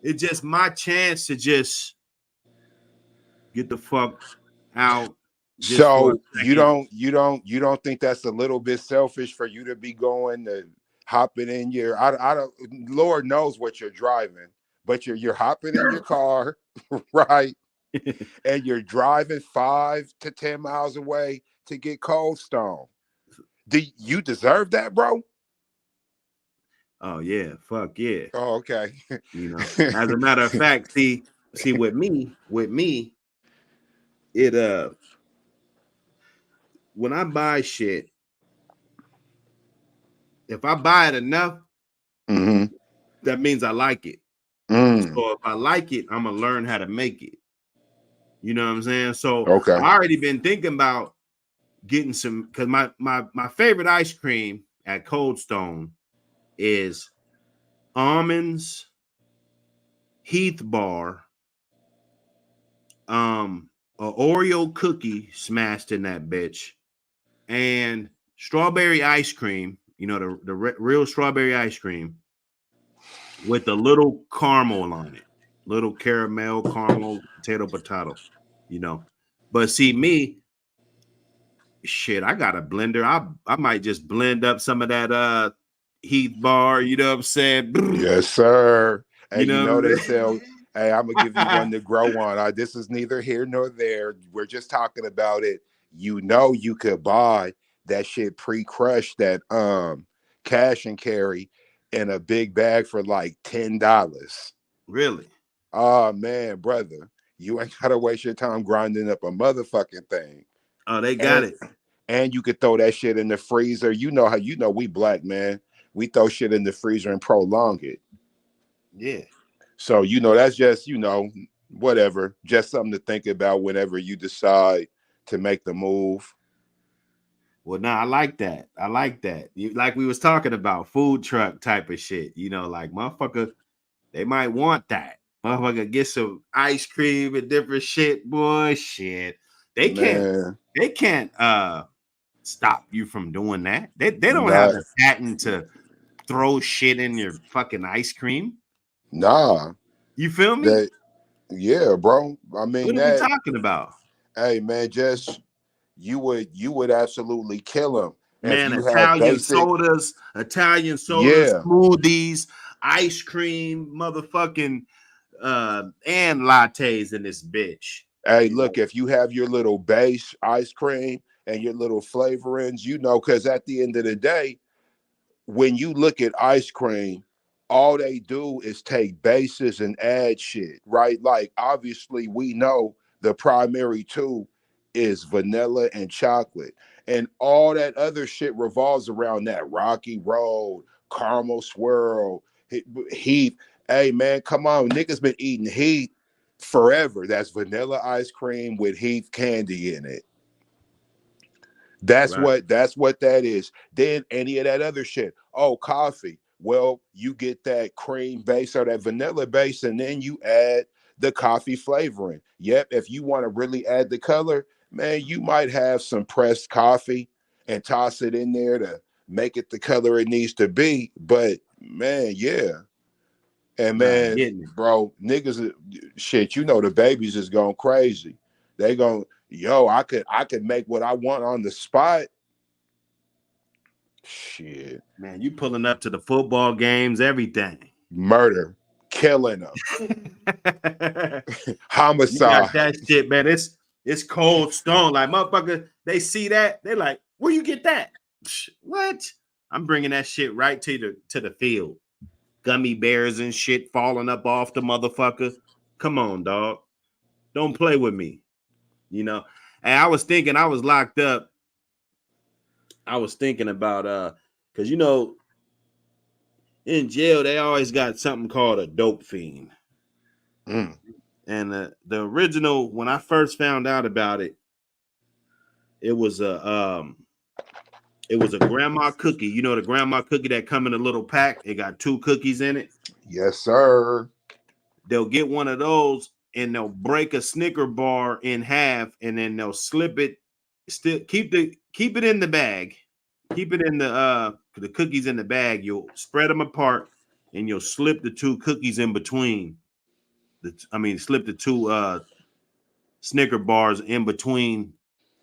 It's just my chance to just get the fuck out just for a So second. you don't think that's a little bit selfish for you to be going to hopping in your I don't Lord knows what you're driving, but you're hopping in your car, right? And you're driving 5 to 10 miles away to get Cold Stone. Do you deserve that, bro? Oh yeah, fuck yeah. Oh, okay. You know, as a matter of fact, see with me, it when I buy shit, if I buy it enough, Mm-hmm. that means I like it. Mm. So if I like it, I'm gonna learn how to make it. You know what I'm saying? So Okay. I already been thinking about getting some because my favorite ice cream at Cold Stone is almonds, Heath bar, a Oreo cookie smashed in that bitch, and strawberry ice cream. You know the real strawberry ice cream with a little caramel on it, little caramel, potato. You know, but see me, shit, I got a blender. I might just blend up some of that Heath bar. You know what I'm saying? Yes, sir. Hey, You you know know what they I'm sell. Hey, I'm gonna give you saying? one to grow on. This is neither here nor there. We're just talking about it. You know, you could buy that shit pre-crushed, that cash and carry in a big bag for like $10. Really? Oh man, brother, you ain't gotta waste your time grinding up a motherfucking thing. Oh, they got And it. and you could throw that shit in the freezer. You know how we black man. We throw shit in the freezer and prolong it. Yeah. So, that's just, whatever, just something to think about whenever you decide to make the move. Well, now I like that. I like that. Like we was talking about food truck type of shit. You know, like motherfucker, they might want that. Motherfucker, get some ice cream and different shit. Boy, shit. They can't. Man, They can't stop you from doing that. They don't have not, the patent to throw shit in your fucking ice cream. nah, You feel me? that, yeah, bro. I mean, What are we that, talking about? hey, man, just, you would absolutely kill him if Man, you have basic, Italian sodas, yeah. smoothies, ice cream, motherfucking and lattes in this bitch. Hey, You know, look, if you have your little base ice cream and your little flavorings, because at the end of the day, when you look at ice cream, all they do is take bases and add shit, right? Like, obviously, we know the primary two is vanilla and chocolate, and all that other shit revolves around that rocky road, caramel swirl, heat. Hey, man, come on, niggas been eating heat forever. That's vanilla ice cream with heat candy in it. That's right? what that is. Then any of that other shit. Oh, coffee. Well, you get that cream base or that vanilla base, and then you add the coffee flavoring. Yep, if you want to really add the color, man, you might have some pressed coffee and toss it in there to make it the color it needs to be. But man, yeah. And Nah, man, getting it. bro, niggas, shit, the babies is going crazy. They going, yo, I could make what I want on the spot. Shit, Man, you pulling up to the football games, everything. murder, killing them, You got homicide. that shit, man. It's cold stone. Like motherfucker, they see that, they like, where you get that? What? I'm bringing that shit right to the field. Gummy bears and shit falling up off the motherfucker. Come on, dog. Don't play with me. You know. And I was thinking, I was locked up. I was thinking about because in jail they always got something called a dope fiend. Mm, And the original, when I first found out about it, it was a grandma cookie. You know the grandma cookie that come in a little pack. It got 2 cookies in it. yes, sir. They'll get one of those and they'll break a Snicker bar in half, and then they'll slip it. Still keep it in the bag. Keep it in the cookies in the bag. You'll spread them apart, and you'll slip the 2 cookies in between. Slip the 2 Snicker bars in between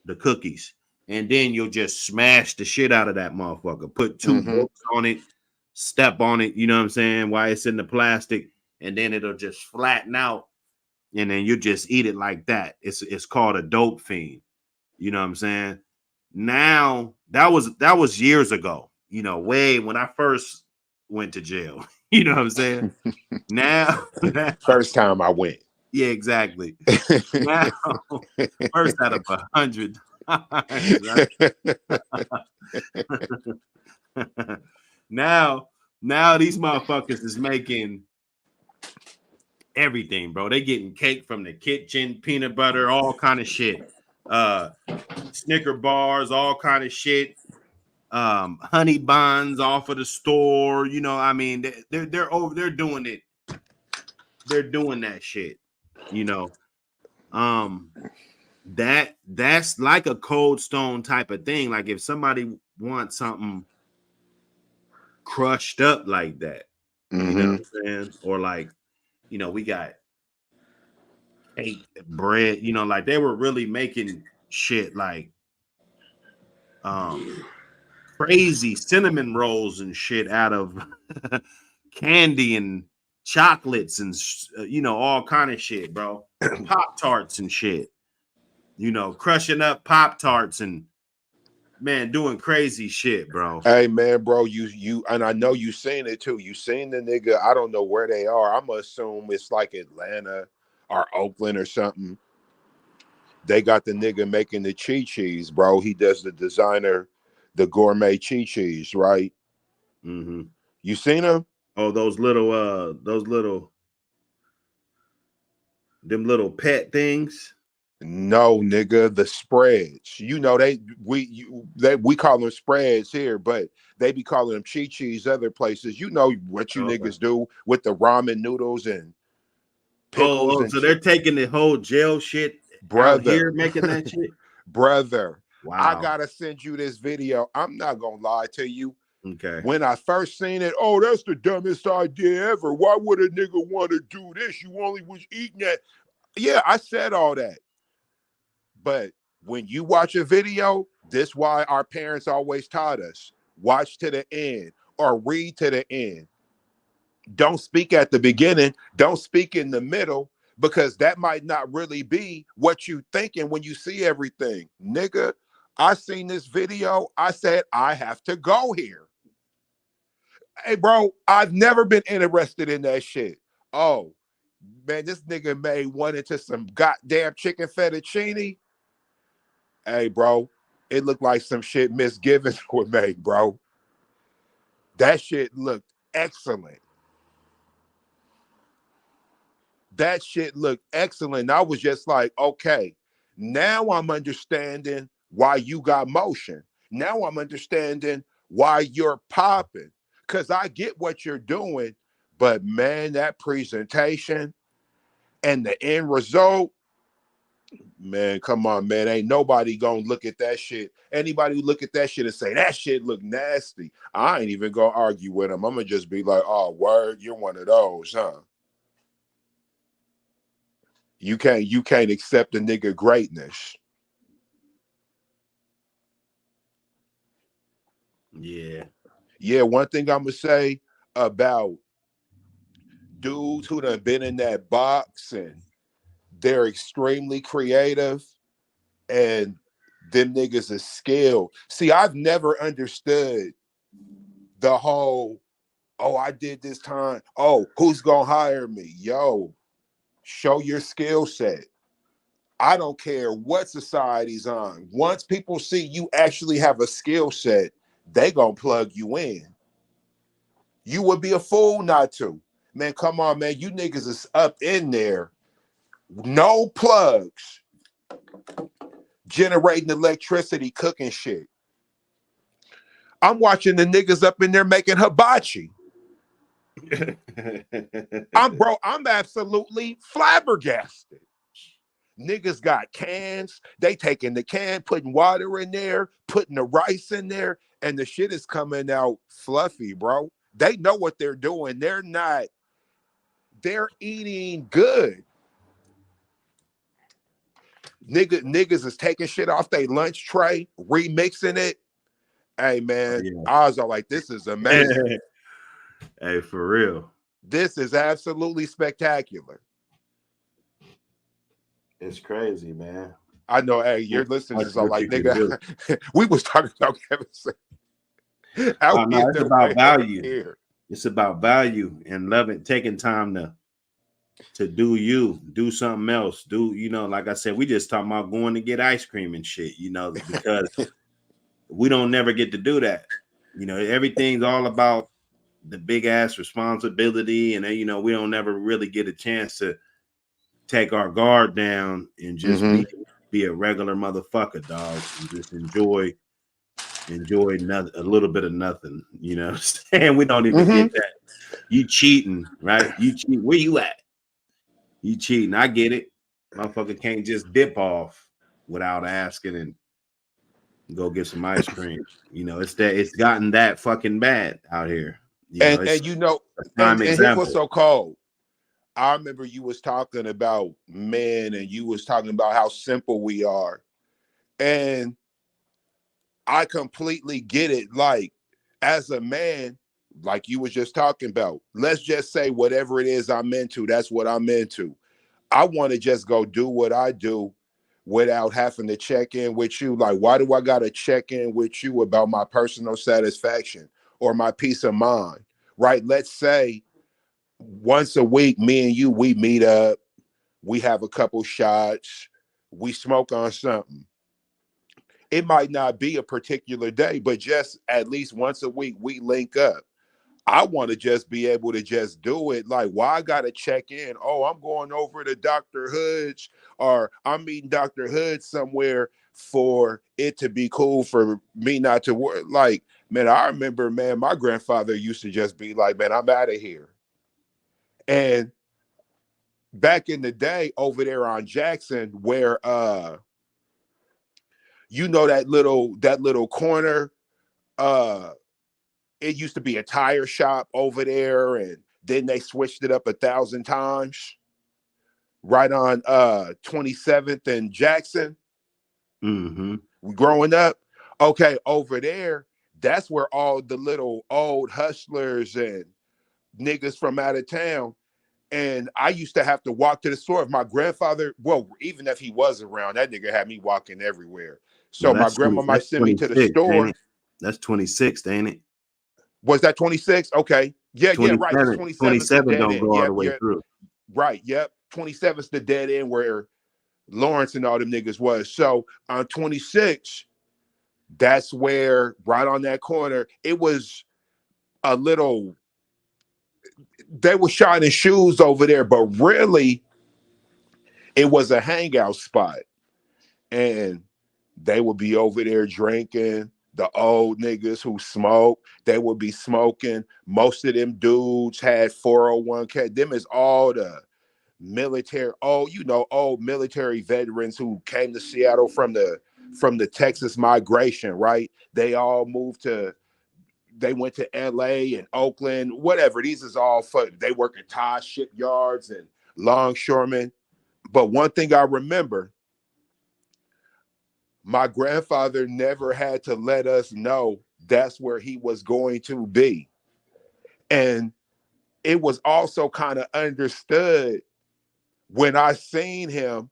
the cookies, and then you'll just smash the shit out of that motherfucker. Put 2 Mm-hmm. books on it, step on it. You know what I'm saying? While it's in the plastic, and then it'll just flatten out, and then you just eat it like that. It's called a dope fiend. You know what I'm saying? Now that was years ago. Way when I first went to jail. You know what I'm saying? Now, First time I went. yeah, exactly. Now, first out of 100 times, right? now these motherfuckers is making everything, bro. They getting cake from the kitchen, peanut butter, all kind of shit. Snicker bars, all kind of shit. Honey buns off of the store. You know, I mean, they're over. They're doing it. They're doing that shit. You know, that's like a Cold Stone type of thing. Like if somebody wants something crushed up like that, you know what I'm saying? Or like, you know, we got cake, bread, you know, like they were really making shit like crazy cinnamon rolls and shit out of candy and chocolates and you know, all kind of shit, bro. Pop-Tarts and shit. You know, crushing up Pop-Tarts and man, doing crazy shit, bro. Hey man, bro, you and I know you seen it too. You seen the nigga. I don't know where they are. I'm gonna assume it's like Atlanta or Oakland or something. They got the nigga making the chi-chis, bro. He does the designer, the gourmet chi-chis, right? Mm-hmm. You seen him? Oh, those little them little pet things. No, nigga, the spreads. You know we call them spreads here, but they be calling them chi-chis other places. You know what you niggas do with the ramen noodles and pickles and so they're taking the whole jail shit out here, brother, making that shit. brother. Wow. I gotta send you this video. I'm not gonna lie to you. Okay. When I first seen it, oh, that's the dumbest idea ever. Why would a nigga want to do this? You only was eating that. Yeah, I said all that. But when you watch a video, this why our parents always taught us. Watch to the end or read to the end. Don't speak at the beginning. Don't speak in the middle because that might not really be what you thinking when you see everything. Nigga, I seen this video. I said, I have to go here. Hey, bro, I've never been interested in that shit. Oh, man, this nigga made one into some goddamn chicken fettuccine. Hey, bro, it looked like some shit Miss Givens would make, bro. That shit looked excellent. That shit looked excellent. I was just like, okay, now I'm understanding why you got motion. Now I'm understanding why you're popping. Because I get what you're doing, but man, that presentation and the end result, man, come on, man. Ain't nobody gonna look at that shit. Anybody who look at that shit and say that shit look nasty, I ain't even gonna argue with them. I'm gonna just be like, oh, word, you're one of those, huh? You can't accept a nigga greatness. Yeah. Yeah, one thing I'm gonna say about dudes who done been in that box and they're extremely creative and them niggas is skilled. See, I've never understood the whole, oh, I did this time. Oh, who's gonna hire me? Yo, show your skill set. I don't care what society's on. Once people see you actually have a skill set, they gonna plug you in. You would be a fool not to. Man, come on, man. You niggas is up in there. No plugs. Generating electricity, cooking shit. I'm watching the niggas up in there making hibachi. I'm absolutely flabbergasted. Niggas got cans. They taking the can, putting water in there, putting the rice in there, and the shit is coming out fluffy, bro. They know what they're doing. They're eating good. Niggas is taking shit off their lunch tray, remixing it. Hey man, Yeah. I was all like, this is amazing. Hey, for real. This is absolutely spectacular. It's crazy, man. I know, hey, your listeners is all like, nigga, we was talking about Kevin. No, it's about value. Here. It's about value and loving, taking time to do you, do something else. Do like I said, we just talking about going to get ice cream and shit, because we don't never get to do that. Everything's all about the big ass responsibility, and we don't never really get a chance to take our guard down and just be a regular motherfucker, dog, and just enjoy a little bit of nothing. And we don't even get that. You cheating, right? You cheat. Where you at? You cheating. I get it. Motherfucker can't just dip off without asking and go get some ice cream. It's gotten that fucking bad out here. And It's a prime and here's what's example. so cold. I remember you was talking about men and you was talking about how simple we are. And I completely get it. Like, as a man, like you was just talking about, let's just say whatever it is I'm into, that's what I'm into. I want to just go do what I do without having to check in with you. Like, why do I got to check in with you about my personal satisfaction or my peace of mind? Right? Let's say once a week, me and you, we meet up, we have a couple shots, we smoke on something. It might not be a particular day, but just at least once a week, we link up. I want to just be able to just do it. Like, why I gotta check in? Oh, I'm going over to Dr. Hood's, or I'm meeting Dr. Hood somewhere for it to be cool for me not to work. Like, man, I remember, man, my grandfather used to just be like, man, I'm out of here. And back in the day over there on Jackson, where that little corner, uh it used to be a tire shop over there, and then they switched it up 1,000 times. Right on 27th and Jackson. Mm-hmm. Growing up, okay, over there, that's where all the little old hustlers and niggas from out of town. And I used to have to walk to the store. If my grandfather, well, even if he was around, that nigga had me walking everywhere. Well, So my grandma might that's send me to the 26, ain't store. it? That's 26, ain't it? Was that 26? Okay. Yeah, yeah, right. Because 27, 27 is the 27 dead don't end. go all the Yep, way yep. through. Right. Yep. 27 is the dead end where Lawrence and all them niggas was. So on 26, that's where, right on that corner, it was a little, they were shining shoes over there, but really it was a hangout spot. And they would be over there drinking. The old niggas who smoke, they would be smoking. Most of them dudes had 401k. Them is all the military, old military veterans who came to Seattle from the Texas migration, right? They all they went to LA and Oakland, whatever. These is all fun. They work at Todd shipyards and longshoremen. But one thing I remember, my grandfather never had to let us know that's where he was going to be. And it was also kind of understood when I seen him.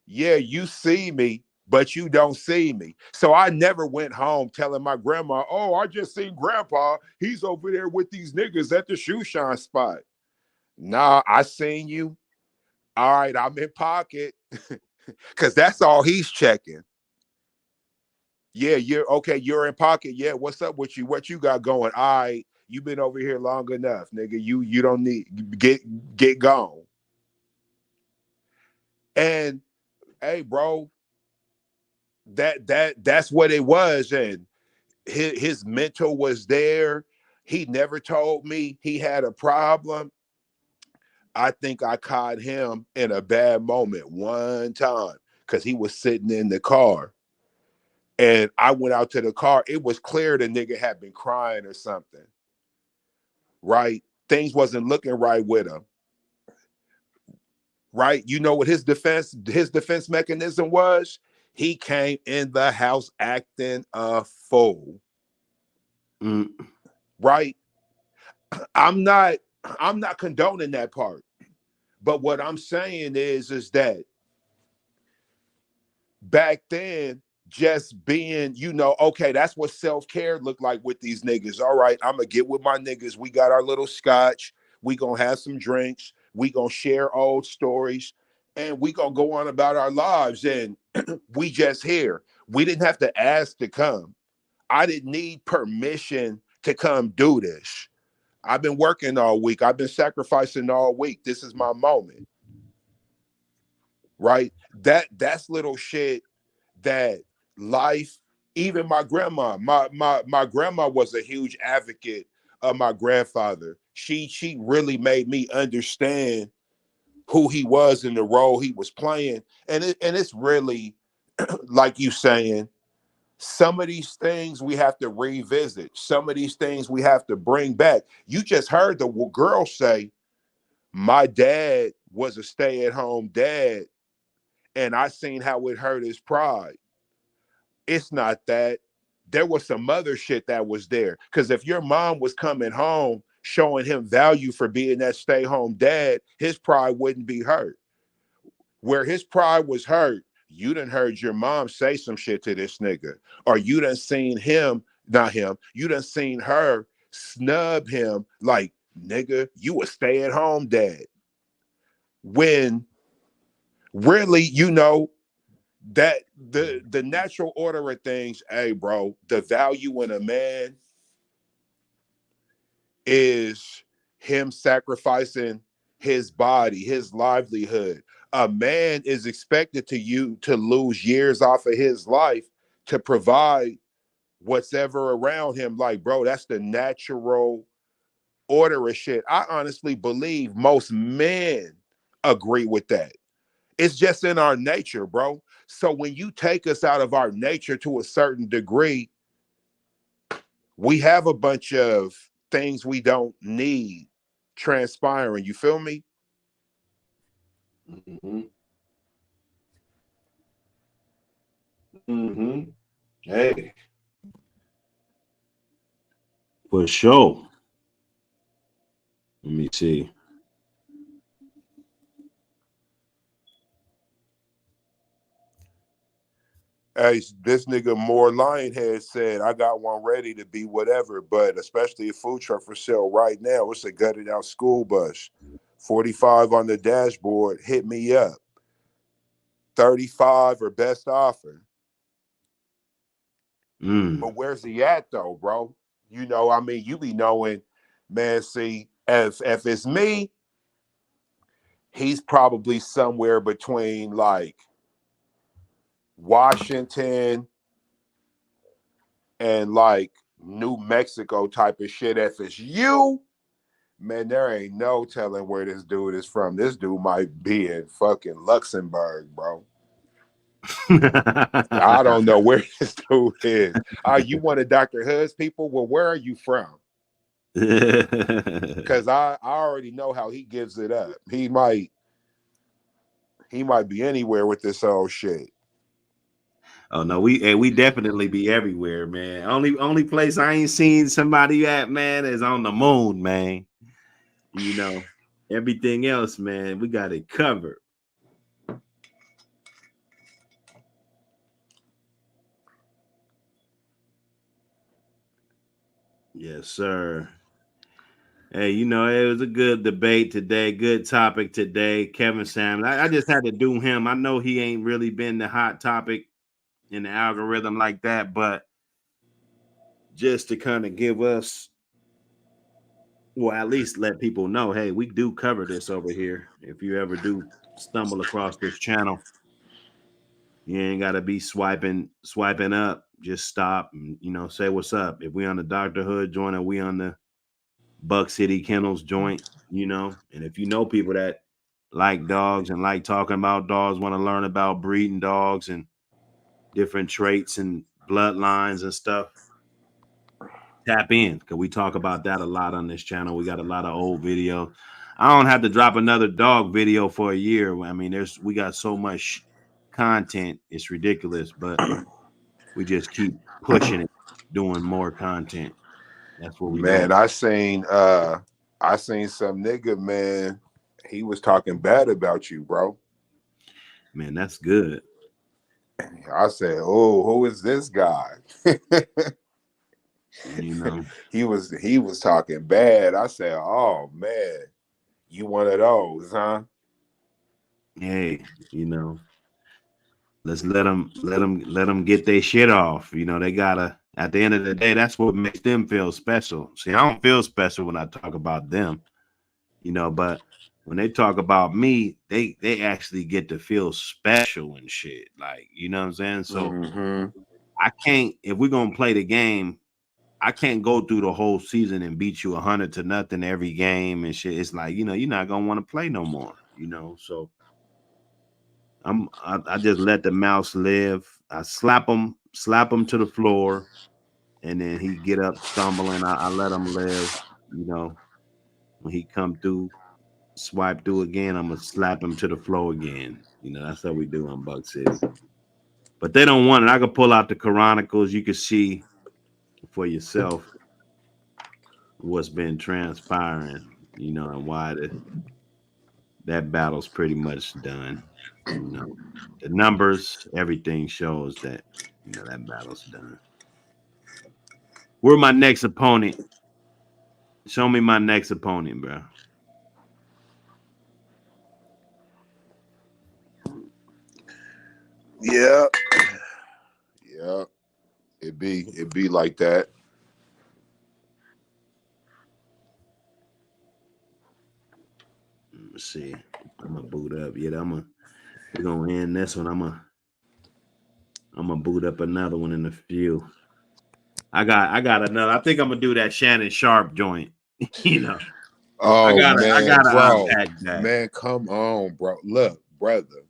Yeah, you see me, but you don't see me. So I never went home telling my grandma, oh, I just seen grandpa. He's over there with these niggas at the shoe shine spot. Nah, I seen you. All right, I'm in pocket. Because that's all he's checking. Yeah, you're okay. You're in pocket. Yeah, what's up with you? What you got going? All right, you been over here long enough, nigga. You don't need get gone. And hey, bro, that's what it was. And his mentor was there. He never told me he had a problem. I think I caught him in a bad moment one time because he was sitting in the car. And I went out to the car. It was clear the nigga had been crying or something, right? Things wasn't looking right with him, right? You know what his defense mechanism was? He came in the house acting a fool, Mm. right? I'm not I'm not condoning that part. But what I'm saying is that back then just being, you know, okay, that's what self-care look like with these niggas. All right, I'm gonna get with my niggas. We got our little scotch. We gonna have some drinks. We gonna share old stories, and we gonna go on about our lives. And we just here. We didn't have to ask to come. I didn't need permission to come do this. I've been working all week. I've been sacrificing all week. This is my moment, right? That's little shit that life, even my grandma, my grandma was a huge advocate of my grandfather. She really made me understand who he was and the role he was playing. And it's really like you saying, some of these things we have to revisit. Some of these things we have to bring back. You just heard the girl say, my dad was a stay-at-home dad, and I seen how it hurt his pride. It's not that. There was some other shit that was there. Because if your mom was coming home showing him value for being that stay-home dad, his pride wouldn't be hurt. Where his pride was hurt, you done heard your mom say some shit to this nigga. Or you done seen him, not him, you done seen her snub him like, nigga, you a stay-at-home dad. When really, you know, that the natural order of things, hey bro, the value in a man is him sacrificing his body, his livelihood. A man is expected to you to lose years off of his life to provide what's ever around him. Like, bro, that's the natural order of shit. I honestly believe most men agree with that. It's just in our nature, bro. So when you take us out of our nature to a certain degree, we have a bunch of things we don't need transpiring. You feel me? Mm-hmm. Mm-hmm. Hey, for sure. Let me see. Hey, this nigga More Lionhead said, I got one ready to be whatever, but especially a food truck for sale right now. It's a gutted out school bus. 45 on the dashboard. Hit me up. 35 or best offer. Mm. But where's he at though, bro? You know, I mean, you be knowing, man, see, if it's me, he's probably somewhere between like Washington and like New Mexico type of shit. If it's you, man, there ain't no telling where this dude is from. This dude might be in fucking Luxembourg, bro. I don't know where this dude is. You one of Dr. Hood's people? Well, where are you from? Because I already know how he gives it up. He might be anywhere with this old shit. Oh no, we definitely be everywhere, man. Only place I ain't seen somebody at, man, is on the moon, man. You know, everything else, man, we got it covered. Yes, sir. Hey, you know, it was a good debate today, good topic today. Kevin Sam. I just had to do him. I know he ain't really been the hot topic in the algorithm like that, but just to kind of give us, well, at least let people know, hey, we do cover this over here. If you ever do stumble across this channel, you ain't gotta be swiping up. Just stop and say what's up. If we on the Dr. Hood joint or we on the Buck City Kennels joint, and if you know people that like dogs and like talking about dogs, want to learn about breeding dogs and different traits and bloodlines and stuff, tap in because we talk about that a lot on this channel. We got a lot of old video. I don't have to drop another dog video for a year. I mean, we got so much content, it's ridiculous, but we just keep pushing it, doing more content. That's what we Man, doing. I seen some nigga, man. He was talking bad about you, bro. Man, that's good. I said, "Oh, who is this guy?" You know, he was talking bad. I said, "Oh man, you one of those, huh?" hey, you know, let's let them get their shit off. You know, they gotta. At the end of the day, that's what makes them feel special. See, I don't feel special when I talk about them. You know, but when they talk about me, they actually get to feel special and shit. Like, you know what I'm saying? So Mm-hmm. I can't, if we're gonna play the game, I can't go through the whole season and beat you 100-0 every game and shit. It's like, you know, you're not gonna want to play no more, you know. So I just let the mouse live. I slap him to the floor, and then he get up stumbling. I let him live, you know. When he come through, swipe through again, I'm gonna slap him to the floor again. You know, that's how we do on Buck City. But they don't want it. I could pull out the Chronicles. You can see for yourself what's been transpiring, you know, and why that battle's pretty much done. You know, the numbers, everything shows that, you know, that battle's done. Where my next opponent? Show me my next opponent, bro. Yeah, yeah. It be like that. Let's see. I'm gonna boot up. Yeah, we're gonna end this one. I'm gonna boot up another one in a few. I got another. I think I'm gonna do that Shannon Sharp joint. You know, Oh I man, gotta bro, unpack that. man, come on, bro. Look, brother.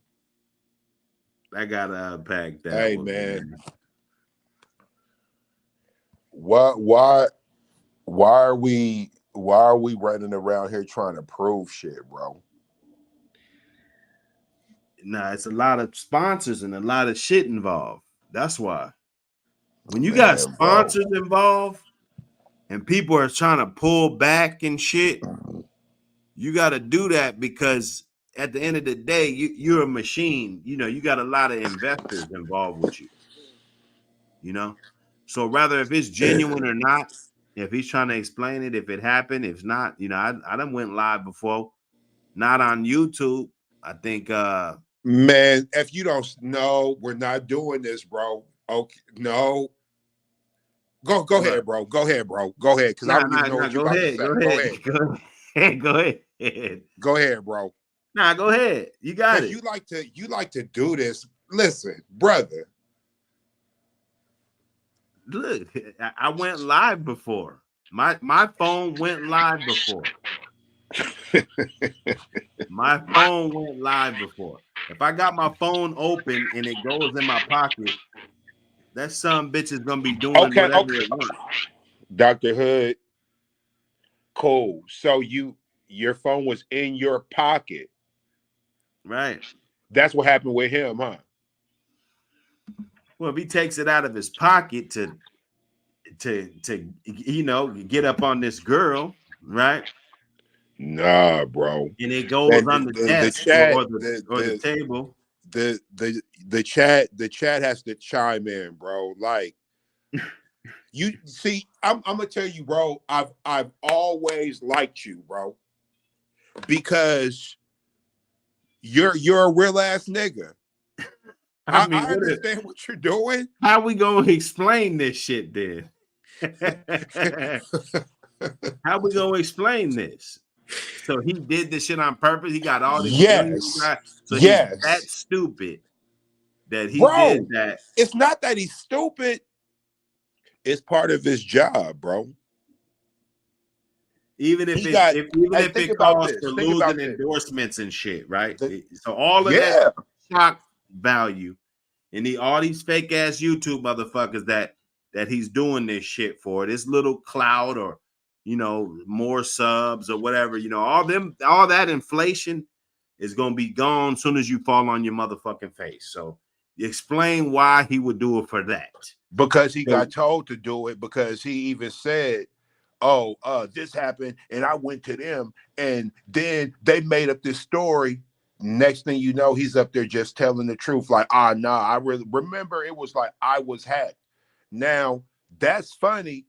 I gotta unpack that Hey one, man, man. what? Why are we running around here trying to prove shit, bro? Nah, it's a lot of sponsors and a lot of shit involved. That's why. When you got Man, bro. sponsors involved and people are trying to pull back and shit, you got to do that because at the end of the day, you're a machine. You know, you got a lot of investors involved with you. You know, so rather if it's genuine or not, if he's trying to explain it, if it happened, if not, you know, I done went live before, not on YouTube. I think Man, if you don't know, we're not doing this, bro. Okay, no. Go what? ahead, bro. Go ahead, bro. Go ahead, because I Nah, don't even nah, know nah. what you Go about to ahead, say. go Go ahead, ahead. go ahead, go ahead. Go ahead, bro. Nah, go ahead. You got Because it. you like to do this. Listen, brother. Look, I went live before. My phone went live before. My phone went live before. If I got my phone open and it goes in my pocket, that some bitch is gonna be doing Okay, whatever okay. it wants. Dr. Hood, cool. So your phone was in your pocket. Right. That's what happened with him, huh? Well, if he takes it out of his pocket to you know get up on this girl, right? Nah, bro. And it goes And on the the desk chat, or the table. the chat has to chime in, bro. Like you see, I'm gonna tell you, bro. I've always liked you, bro, because you're a real ass nigga. I I, mean, I understand what you're doing. how we gonna explain this shit then? How we gonna explain this? So he did this shit on purpose. He got all this millions. Yes, So he's that yes, stupid that he did bro. that. It's not that he's stupid. It's part of his job, bro. Even if He got. even Hey, if think it about calls for this. Think losing about this. endorsements and shit, right? The, So all of that yeah, shock value and all these fake ass YouTube motherfuckers that he's doing this shit for this little clout or you know more subs or whatever, you know, all that inflation is gonna be gone as soon as you fall on your motherfucking face. So explain why he would do it for that. because he So, got told to do it because he even said, "Oh, this happened, and I went to them, and then they made up this story." Next thing you know, he's up there just telling the truth. Like, ah, nah, I really remember it was like I was hacked. Now, that's funny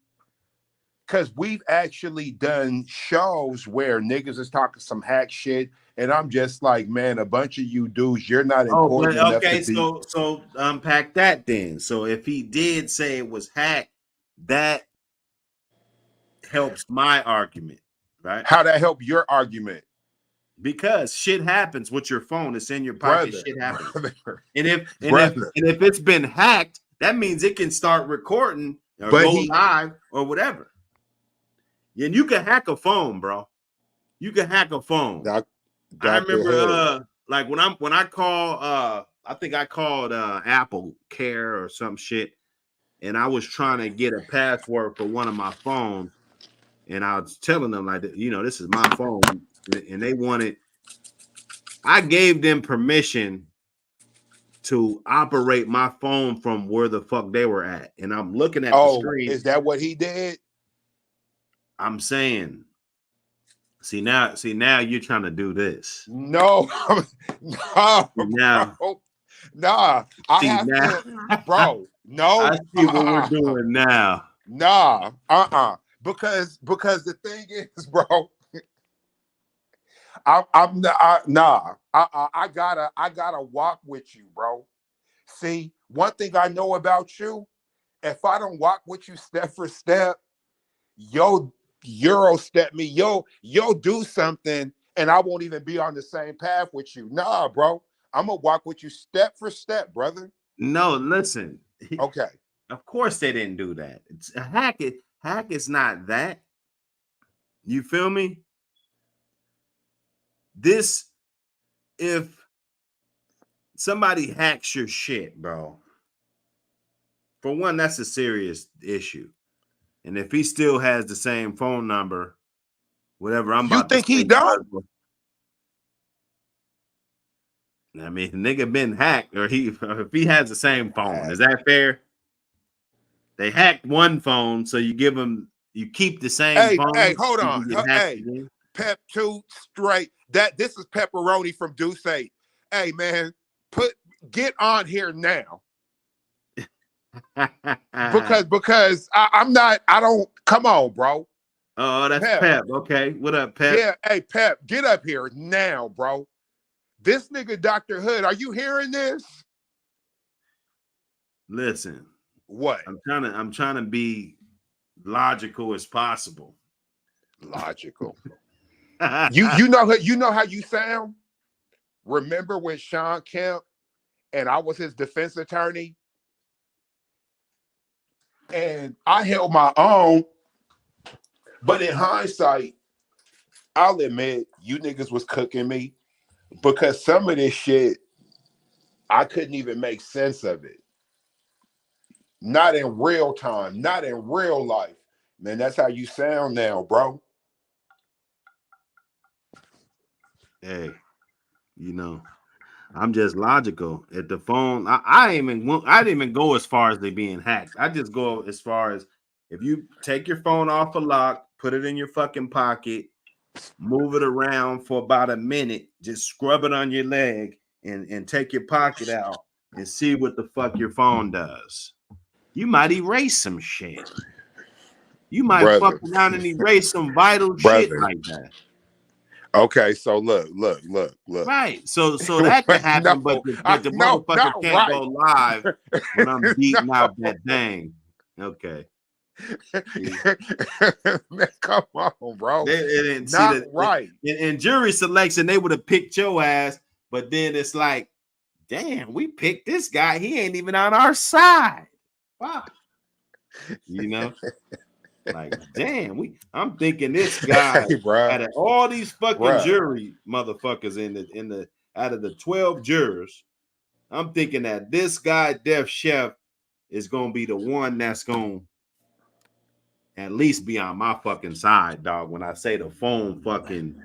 because we've actually done shows where niggas is talking some hack shit. And I'm just like, man, a bunch of you dudes, you're not Oh, but important enough to okay, be. so unpack that then. So if he did say it was hacked, that helps my argument, right? How that help your argument? Because shit happens with your phone. It's in your pocket. Brother, Shit happens. brother, And brother. if it's been hacked, that means it can start recording or But go he, live or whatever. And you can hack a phone, bro. You can hack a phone. I Dr. remember Hood. like when I call I think I called Apple Care or some shit, and I was trying to get a password for one of my phones, and I was telling them like, you know, this is my phone, and they wanted. I gave them permission to operate my phone from where the fuck they were at, and I'm looking at the Oh, screen. is that what he did? I'm saying, see now you're trying to do this. No, no, Now, bro. Nah, I see have now, to, bro. No, I see what we're doing now. nah, because the thing is, bro, I'm nah, I gotta walk with you, bro. See, one thing I know about you, if I don't walk with you step for step, yo Euro step me, yo do something, and I won't even be on the same path with you. Nah, bro. I'm gonna walk with you step for step, brother. No, listen. Okay. Of course they didn't do that. It's a hack. Hack is not that. You feel me? This if somebody hacks your shit, bro. For one, that's a serious issue. And if he still has the same phone number, whatever I'm You about to think he say, don't? I mean, nigga been hacked, or if he has the same phone, is that fair? They hacked one phone, so you keep the same Hey, phone. hold You on. can get hacked Hey, again. Pep 2 straight. This is pepperoni from Deuce 8. Hey man, get on here now. because I'm not, I don't, come on, bro. Oh, that's Pep. Okay. What up, Pep? Yeah, hey Pep, get up here now, bro. This nigga Dr. Hood, are you hearing this? Listen. What? I'm trying to be logical as possible. Logical. you know how you sound? Remember when Sean Kemp and I was his defense attorney? And I held my own, but in hindsight, I'll admit you niggas was cooking me because some of this shit, I couldn't even make sense of it. Not in real time, not in real life. Man, that's how you sound now, bro. Hey, you know, I'm just logical. At the phone, I didn't even go as far as they being hacked. I just go as far as if you take your phone off a lock, put it in your fucking pocket, move it around for about a minute, just scrub it on your leg and take your pocket out and see what the fuck your phone does. You might erase some shit. You might fuck Brother. around and erase some vital shit Brother. like that. Okay, so look. Right. So that could happen, but the no, motherfucker not can't right. go live when I'm beating No. out that thing. Okay. Man, come on, bro. They didn't see not that right. In jury selection, they would have picked your ass, but then it's like, damn, we picked this guy. He ain't even on our side. Wow. You know? Like, damn, I'm thinking this guy Hey, out of all these fucking bruh. jury motherfuckers in the out of the 12 jurors, I'm thinking that this guy, Def Chef, is gonna be the one that's gonna at least be on my fucking side, dog. When I say the phone fucking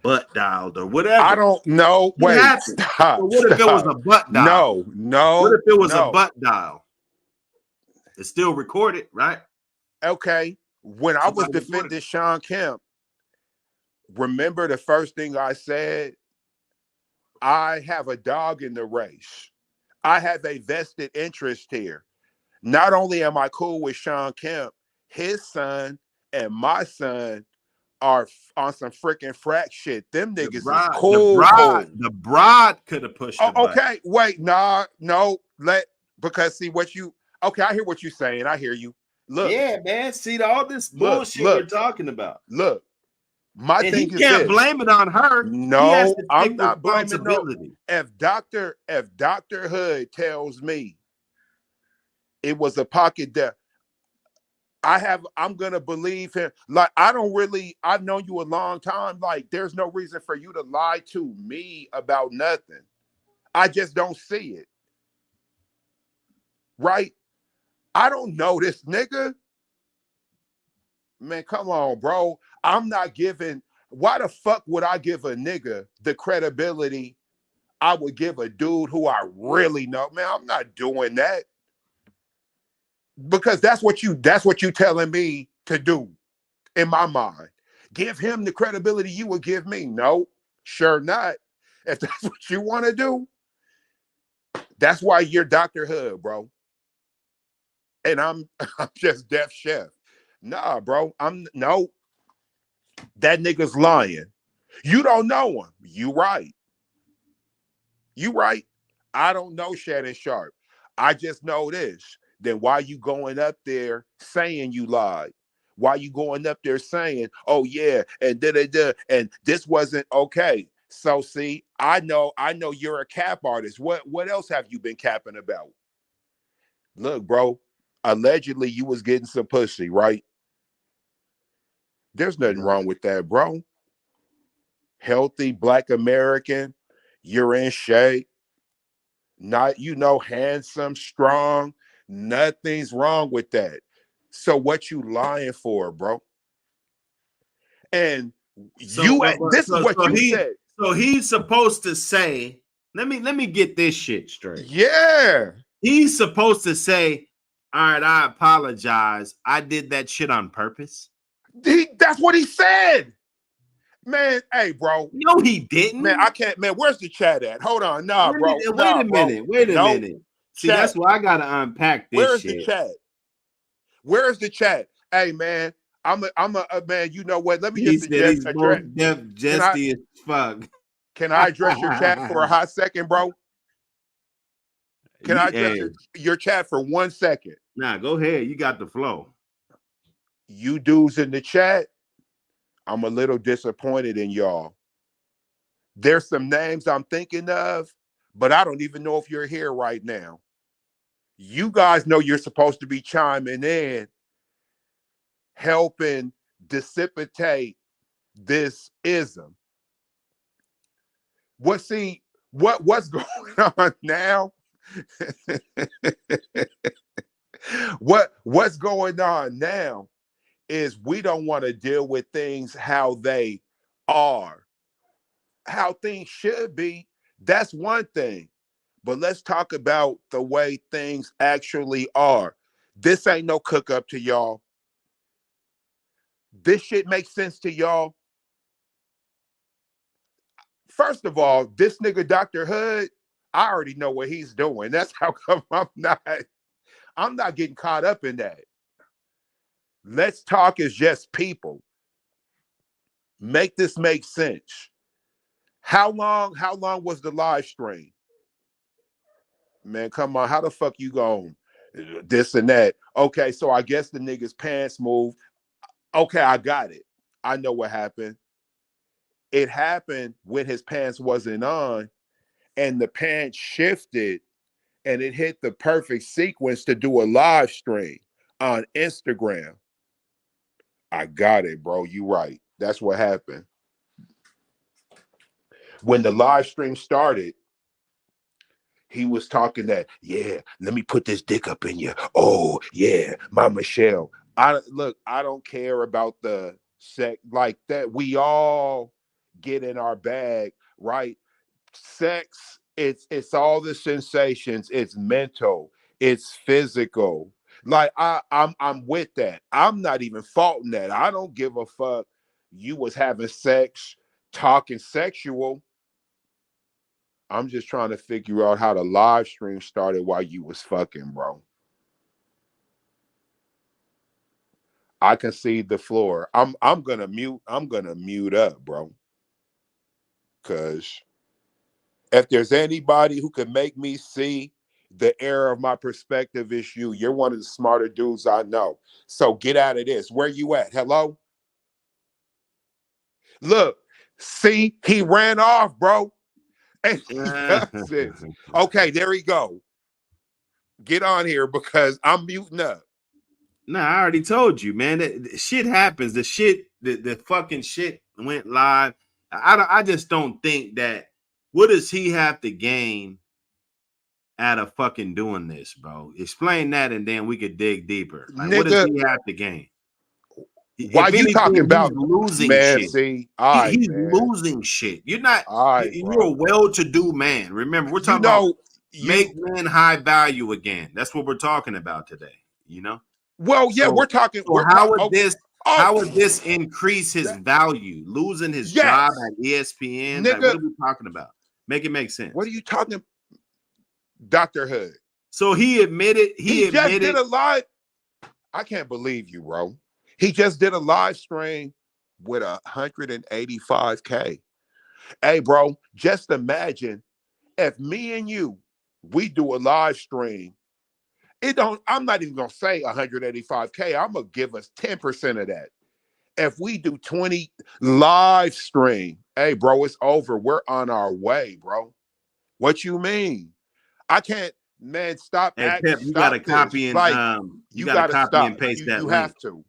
butt dialed or whatever. I don't know. Wait, stop. So what if it was a butt dial? No. What if it was a butt dial? It's still recorded, right? Okay. When I was defending Sean Kemp, remember the first thing I said? I have a dog in the race. I have a vested interest here. Not only am I cool with Sean Kemp, his son and my son are on some freaking frack shit. Them The niggas is bride, the cool, bride, cool. the bride could have pushed the Oh, button. okay, wait, nah, no, because see what you. Okay, I hear what you're saying. I hear you. Look, Yeah, man. See all this look, bullshit we're look, talking about. look. My And he thing is can't this. blame it on her. He has No, to I'm take not blaming no. responsibility. If Dr. Hood tells me it was a pocket death, I'm gonna believe him. Like I've known you a long time. Like there's no reason for you to lie to me about nothing. I just don't see it. Right? I don't know this nigga. Man, come on, bro. I'm not giving. Why the fuck would I give a nigga the credibility I would give a dude who I really know? Man, I'm not doing that. Because that's what you telling me to do in my mind. Give him the credibility you would give me. No, sure not. If that's what you want to do, that's why you're Dr. Hood, bro. And I'm I'm just Def Chef. Nah, bro. I'm no, that nigga's lying. You don't know him. You right. You right. I don't know Shannon Sharp. I just know this. Then why you going up there saying you lied? Why you going up there saying, oh yeah, and da da da, and this wasn't okay? So see, I know you're a cap artist. What else have you been capping about? Look, bro, allegedly you was getting some pussy, right? There's nothing wrong with that, bro. Healthy black American, you're in shape, not handsome, strong. Nothing's wrong with that. So what you lying for, bro? And So, this is what you said. so he's supposed to say, let me get this shit straight. Yeah. He's supposed to say, all right, I apologize. I did that shit on purpose. That's what he said. Man, hey, bro. No, he didn't. Man, I can't. Man, where's the chat at? Hold on. Nah, bro. Wait a minute. Wait a minute. See, Chat. that's why I gotta unpack this Where's shit. the chat? Where's the chat? Hey, man. I'm a man. You know what? Let me just address. Jesty as fuck. Can I address your chat for a hot second, bro? Can I address your chat for 1 second? Nah, go ahead. You got the flow. You dudes in the chat, I'm a little disappointed in y'all. There's some names I'm thinking of, but I don't even know if you're here right now. You guys know you're supposed to be chiming in, helping dissipate this ism. What's going on now? What's going on now is we don't want to deal with things how they are. How things should be, that's one thing. But let's talk about the way things actually are. This ain't no cook up to y'all. This shit makes sense to y'all. First of all, this nigga Dr. Hood, I already know what he's doing. That's how come I'm not getting caught up in that. Let's talk as just people. Make this make sense. How long was the live stream? Man, come on. How the fuck you going this and that? Okay, so I guess the nigga's pants moved. Okay, I got it. I know what happened. It happened when his pants wasn't on and the pants shifted and it hit the perfect sequence to do a live stream on Instagram. I got it, bro. You right. That's what happened. When the live stream started, he was talking that, yeah, let me put this dick up in you. Oh, yeah, my Michelle. I don't care about the sex like that. We all get in our bag, right? Sex, it's all the sensations, it's mental, it's physical. Like I'm with that. I'm not even faulting that. I don't give a fuck. You was having sex, talking sexual. I'm just trying to figure out how the live stream started while you was fucking, bro. I can see the floor. I'm gonna mute up, bro. Cause if there's anybody who can make me see the error of my perspective, is you. You're one of the smarter dudes I know. So get out of this. Where you at? Hello? Look, see, he ran off, bro. And he does this. Okay, there he go. Get on here because I'm muting up. Nah, I already told you, man. That shit happens. The fucking shit went live. I just don't think that. What does he have to gain out of fucking doing this, bro? Explain that, and then we could dig deeper. Like, what does Nigga, he have to gain? why If you talking anything, he's about, losing man, shit. see, all right, He's man. losing shit. You're not. All right, You're a bro. well-to-do man. Remember, we're You talking about know, make you men high value again. That's what we're talking about today. You know. well, yeah, So, we're talking okay. Oh, how would this increase his that, value? Losing his job yes, at ESPN? Like, nigga. what are we talking about? Make it make What sense. are you talking, Dr. Hood? So he admitted. He just did a live. I can't believe you, bro. He just did a live stream with 185K. Hey, bro, just imagine if me and you, we do a live stream. I'm not even gonna say 185K. I'm gonna give us 10% of that. If we do 20 live stream, hey, bro, it's over. We're on our way, bro. What you mean? I can't, man, Hey Pep, you got to this. copy and Like, you you got to gotta copy and stop. paste that You link. have to.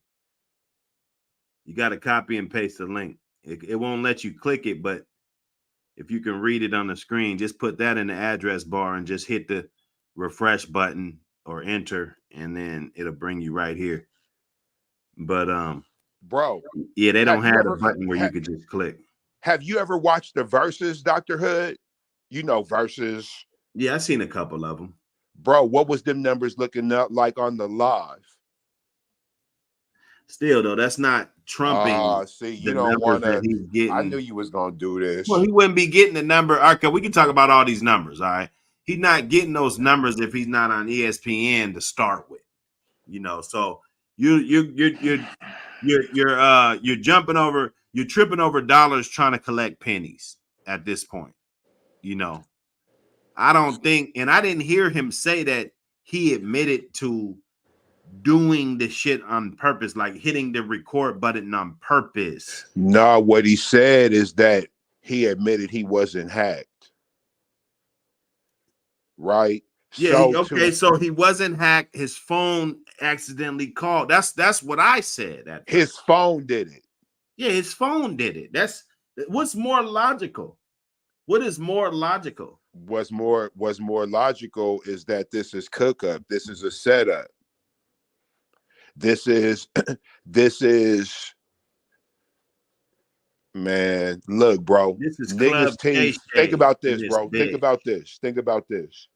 You got to copy and paste the link. It won't let you click it, but if you can read it on the screen, just put that in the address bar and just hit the refresh button or enter, and then it'll bring you right here. But Bro, yeah, they don't have you have a ever button where you could just click. have you ever watched the Versus, Dr. Hood? You know Versus. Yeah, I've seen a couple of them. Bro, what was them numbers looking up like on the live? Still though, that's not trumping See, the you don't numbers want that to. he's I knew getting. you was gonna do this. Well, he wouldn't be getting the number. Okay, we can talk about all these numbers. All right, he's not getting those numbers if he's not on ESPN to start with. You know, so you're jumping over, you're tripping over dollars trying to collect pennies at this point. You know, I don't think, and I didn't hear him say that he admitted to doing the shit on purpose, like hitting the record button on purpose. No, what he said is that he admitted he wasn't hacked. Right? Yeah, so he wasn't hacked. His phone accidentally called. That's what I said. His phone did it. Yeah, his phone did it. That's what's more logical. What is more logical? What's more logical is that this is cook up. This is a setup. This is man, look, bro. This is Niggas team. Think about this, bro. Think about this.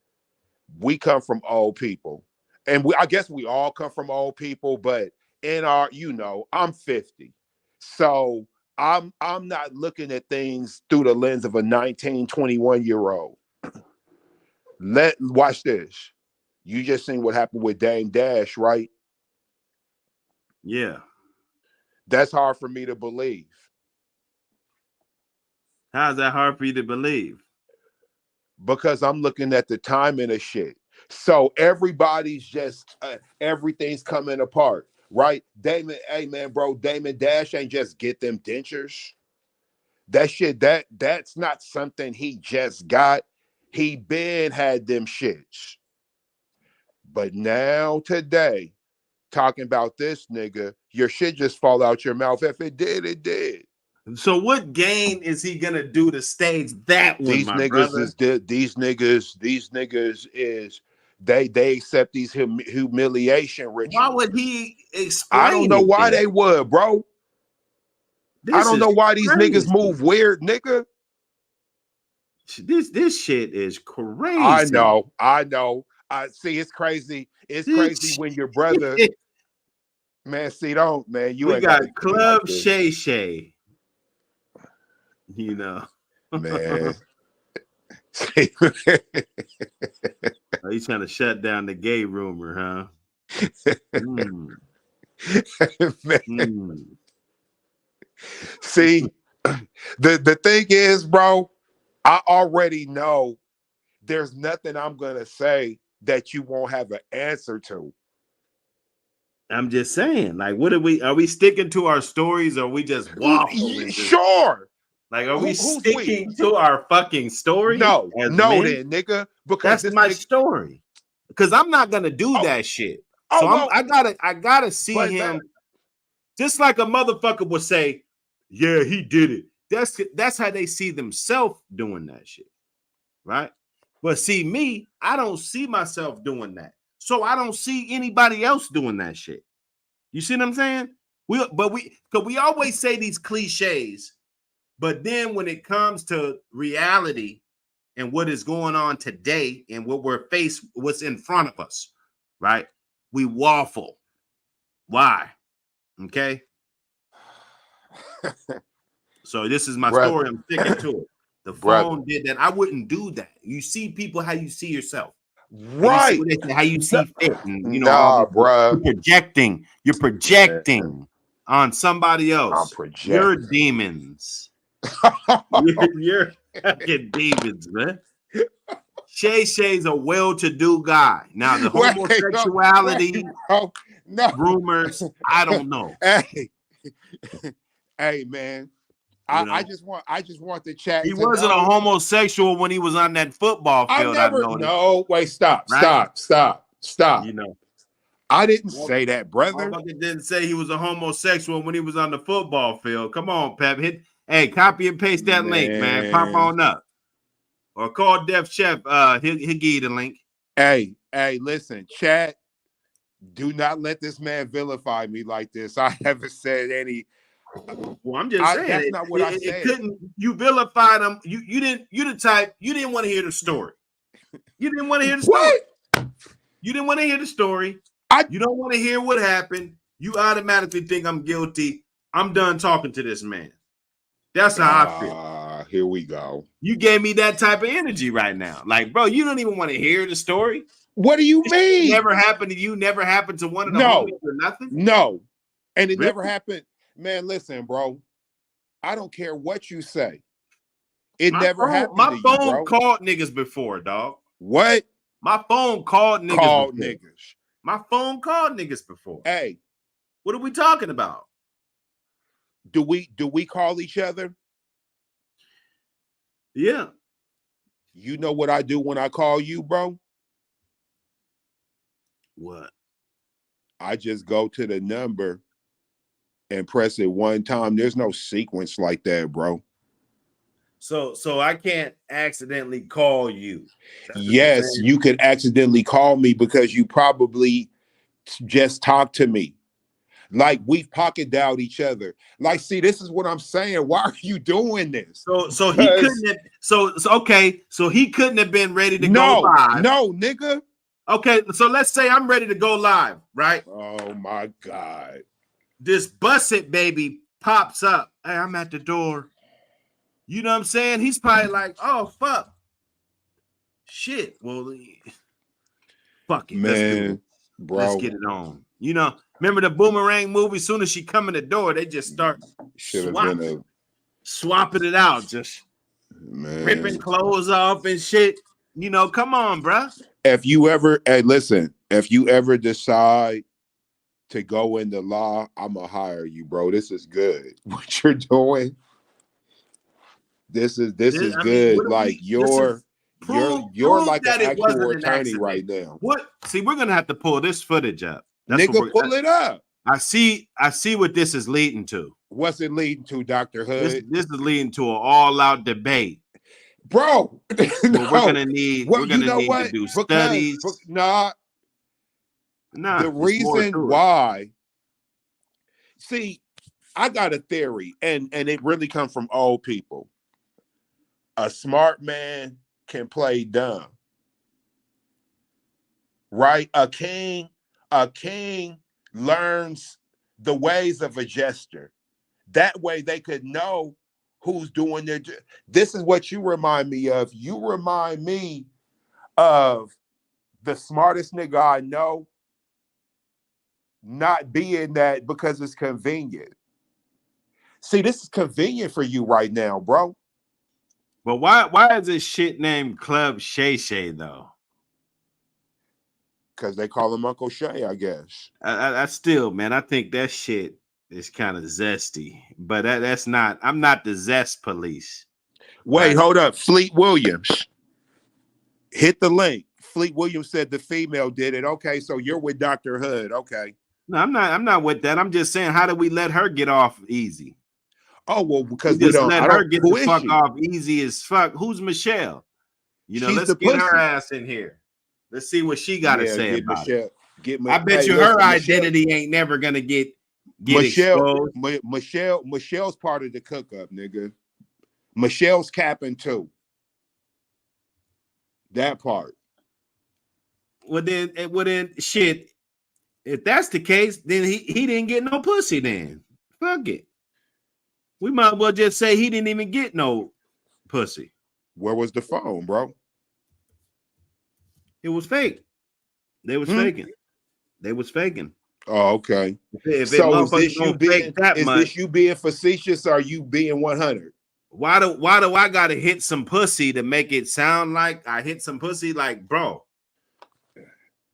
We come from old people. And I guess we all come from old people, but in our, I'm 50. So I'm not looking at things through the lens of a 19, 21-year-old. Watch this. You just seen what happened with Dame Dash, right? Yeah. That's hard for me to believe. How's that hard for you to believe? Because I'm looking at the timing of shit. So everybody's just everything's coming apart, right? Damon, hey man, bro, Damon Dash ain't just get them dentures. That shit, that's not something he just got. He been had them shits. But now today, talking about this nigga, your shit just fall out your mouth. If it did, it did. So what game is he gonna do to stage that one, These niggas is they accept these humiliation rituals. Why would he explain? I don't know why they would, bro. I don't know why these niggas move weird, nigga. This shit is crazy. I know. I see. It's crazy. It's crazy when your brother, man. See, don't, man. You we ain't got Club Shay Shay. You know, man. Are you trying to shut down the gay rumor, huh? Mm. Mm. See, the thing is, bro, I already know there's nothing I'm gonna say that you won't have an answer to. I'm just saying, like, what are we sticking to our stories, or are we just waffling? Sure. Like, are we Who's we? sticking to our fucking story No, as no, men? then, nigga, because That's this my nigga. story. Because I'm not gonna do Oh, that shit. oh So well, I gotta see him just like a motherfucker would say, yeah, he did it. That's how they see themselves doing that shit. Right? But see me, I don't see myself doing that. So I don't see anybody else doing that shit. You see what I'm saying? Because we always say these cliches, but then when it comes to reality and what is going on today and what we're faced, what's in front of us, right? We waffle. Why? Okay. So this is my story. brother, I'm sticking to it. The brother, phone did that. I wouldn't do that. You see people how you see yourself. right? How you see fit, and all Nah, this. bruh. You're projecting. You're Man, projecting on somebody I'm else. You're projecting. demons. You're fucking demons, man. Shay's a well-to-do guy. Now the homosexuality bro. No. rumors, I don't know. Hey, hey, man. You I know, just want the chat he to wasn't a know. homosexual when he was on that football I field. I never. noticed, No, wait, stop, right? stop, stop, stop. You know, I didn't say that, brother. motherfucker didn't say he was a homosexual when he was on the football field. Come on, Pep. Hey, copy and paste that link, man. Pop Man. on up. Or call Def Chef. He'll give you the link. Hey, listen, chat. Do not let this man vilify me like this. I haven't said any. Well, I'm just saying That's not what I it said. couldn't. You vilified him. You didn't. You the type. You didn't want to hear the story. You didn't want to hear the story. What? You didn't want to hear the story. I You don't want to hear what happened. You automatically think I'm guilty. I'm done talking to this man. That's how I feel. Here we go. You gave me that type of energy right now. Like, bro, you don't even want to hear the story. What do you This mean? never happened to you. Never happened to one of the No, homies or nothing. no, and it Really? never happened. Man, listen, bro. I don't care what you say. It never happened to you, bro. My phone called niggas before, dog. What? My phone called niggas Called before. niggas. My phone called niggas before. Hey, what are we talking about? Do we call each other? Yeah. You know what I do when I call you, bro? What? I just go to the number and press it one time. There's no sequence like that, bro. So I can't accidentally call you. Yes, you could accidentally call me because you probably just talked to me. Like we've pocket dialed each other. Like, see, this is what I'm saying. Why are you doing this? So he couldn't have, okay. So he couldn't have been ready to go live. No, nigga. Okay, so let's say I'm ready to go live, right? Oh my God. This bus it baby pops up. Hey, I'm at the door. You know what I'm saying? He's probably like, oh fuck. Shit. Well, fuck it. Man, let's do it. Bro. Let's get it on. You know, remember the Boomerang movie? As soon as she come in the door, they just start swapping it out, just ripping clothes off and shit. You know, come on, bro. If you ever, listen, if you ever decide to go into law, I'm gonna hire you, bro. This is good. What you're doing, this is good. Mean, like you're like an actual attorney right now. What? See, we're gonna have to pull this footage up. Nigga, pull it up. I see what this is leading to. What's it leading to, Dr. Hood? This is leading to an all-out debate. Bro, no. We're gonna need to do studies. The reason why, see, I got a theory, and it really comes from old people. A smart man can play dumb. Right? A king learns the ways of a jester. That way they could know who's doing their. This is what you remind me of. You remind me of the smartest nigga I know not being that because it's convenient. See, this is convenient for you right now, bro. But why is this shit named Club Shay Shay though? Because they call him Uncle Shay, I guess. I still, man, I think that shit is kind of zesty. But that's not. I'm not the zest police. Wait, hold up. Fleet Williams. Hit the link. Fleet Williams said the female did it. Okay, so you're with Dr. Hood. Okay. No, I'm not with that. I'm just saying, how did we let her get off easy? Oh, well, because we just don't let I her don't, get who the is fuck she? off easy as fuck. Who's Michelle? You know, She's let's the get her pussy. ass in here. Let's see what she got to say get about Michelle. it. I bet hey, you listen, her identity ain't never gonna get exposed. Michelle's part of the cook up, nigga. Michelle's capping too. That part. Well then shit. If that's the case, then he didn't get no pussy then. Fuck it. We might as well just say he didn't even get no pussy. Where was the phone, bro? It was fake. They was faking. They was faking. Oh, okay. If so is this you being facetious or are you being 100? Why do I gotta hit some pussy to make it sound like I hit some pussy? Like, bro.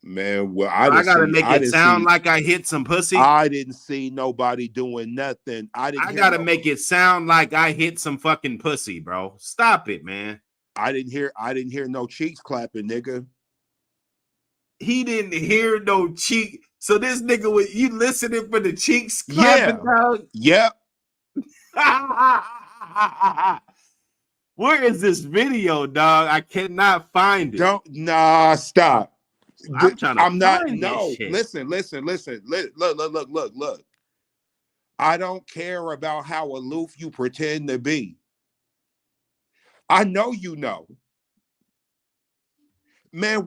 Man, well, I gotta make it sound like I hit some pussy. I didn't see nobody doing nothing. I gotta make it sound like I hit some fucking pussy, bro. Stop it, man. I didn't hear no cheeks clapping, nigga. He didn't hear no cheek. So this nigga was you listening for the cheeks clapping, dog? Yep. Where is this video, dog? I cannot find it. Stop. I'm trying to find no. This shit. Listen. Look. I don't care about how aloof you pretend to be. I know you know. Man,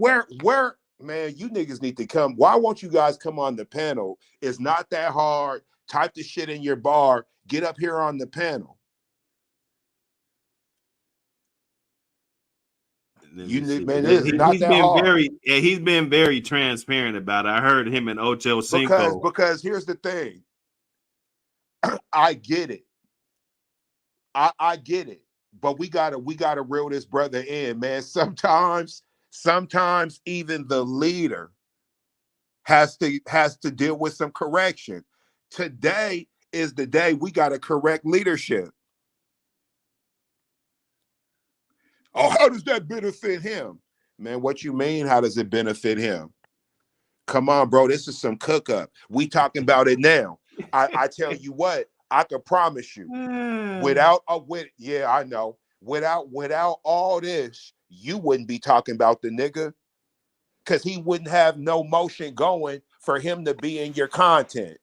man, you niggas need to come. Why won't you guys come on the panel? It's not that hard. Type the shit in your bar. Get up here on the panel. He's been very transparent about it. I heard him and Ocho Cinco. Because here's the thing. I get it. I get it. But we gotta reel this brother in, man. Sometimes even the leader has to deal with some correction. Today is the day we gotta correct leadership. Oh, how does that benefit him? Man, what you mean? How does it benefit him? Come on, bro. This is some cook up. We talking about it now. I tell you what, I can promise you, without all this, you wouldn't be talking about the nigga, because he wouldn't have no motion going for him to be in your content.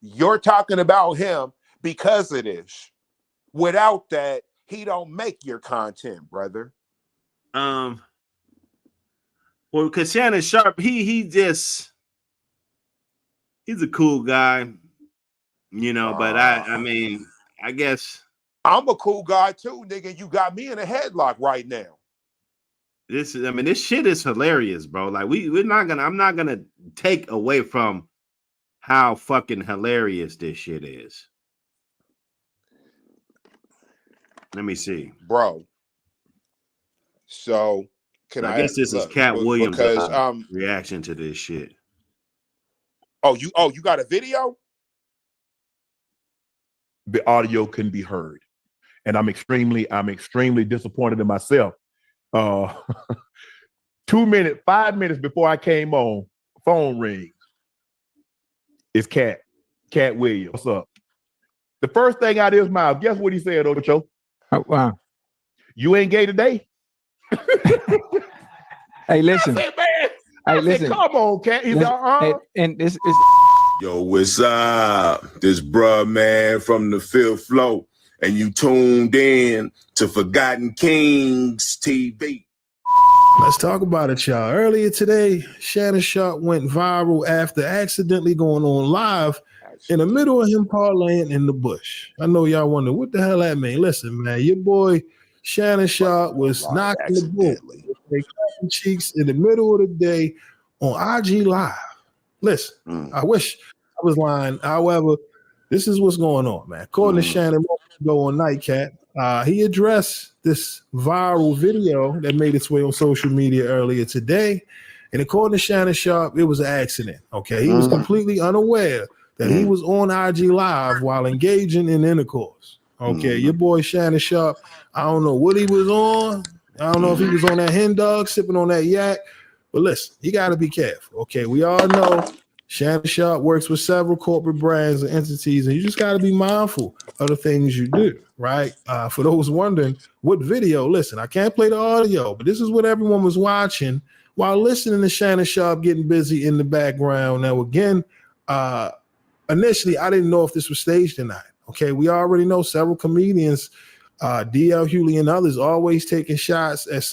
You're talking about him because of this. Without that, he don't make your content, brother. Well, because Shannon Sharp, he's a cool guy, you know. But I mean, I guess I'm a cool guy too, nigga. You got me in a headlock right now. This shit is hilarious, bro. Like I'm not gonna take away from how fucking hilarious this shit is. Let me see, bro. So I guess this is Cat Williams' reaction to this shit. Oh, you got a video? The audio couldn't be heard, and I'm extremely disappointed in myself. 5 minutes before I came on, phone rings. It's Cat Williams. What's up? The first thing out of his mouth, guess what he said, Ocho? Oh, wow. You ain't gay today? Hey, listen. Listen. Come on, Cat. He's and this is. Yo, what's up? This bruh, man, from the fifth floor, and you tuned in to Forgotten Kings TV. Let's talk about it, y'all. Earlier today, Shannon Sharp went viral after accidentally going on live in the middle of him parlaying in the bush. I know y'all wonder what the hell that mean. Listen, man, your boy Shannon Sharp was knocking the bull, cracking cheeks in the middle of the day on IG Live. Listen, I wish I was lying. However, this is what's going on, man. According to Shannon go on Nightcat, he addressed this viral video that made its way on social media earlier today. And according to Shannon Sharp, it was an accident. Okay. He was completely unaware that he was on IG Live while engaging in intercourse. Okay. Your boy Shannon Sharp, I don't know what he was on. I don't know if he was on that hen dog, sipping on that yak. But listen, you got to be careful. Okay. We all know Shannon Sharp works with several corporate brands and entities, and you just got to be mindful of the things you do, right? For those wondering what video, listen, I can't play the audio, but this is what everyone was watching while listening to Shannon Sharp getting busy in the background. Now, again, initially, I didn't know if this was staged or not. Okay, we already know several comedians, DL Hughley and others, always taking shots at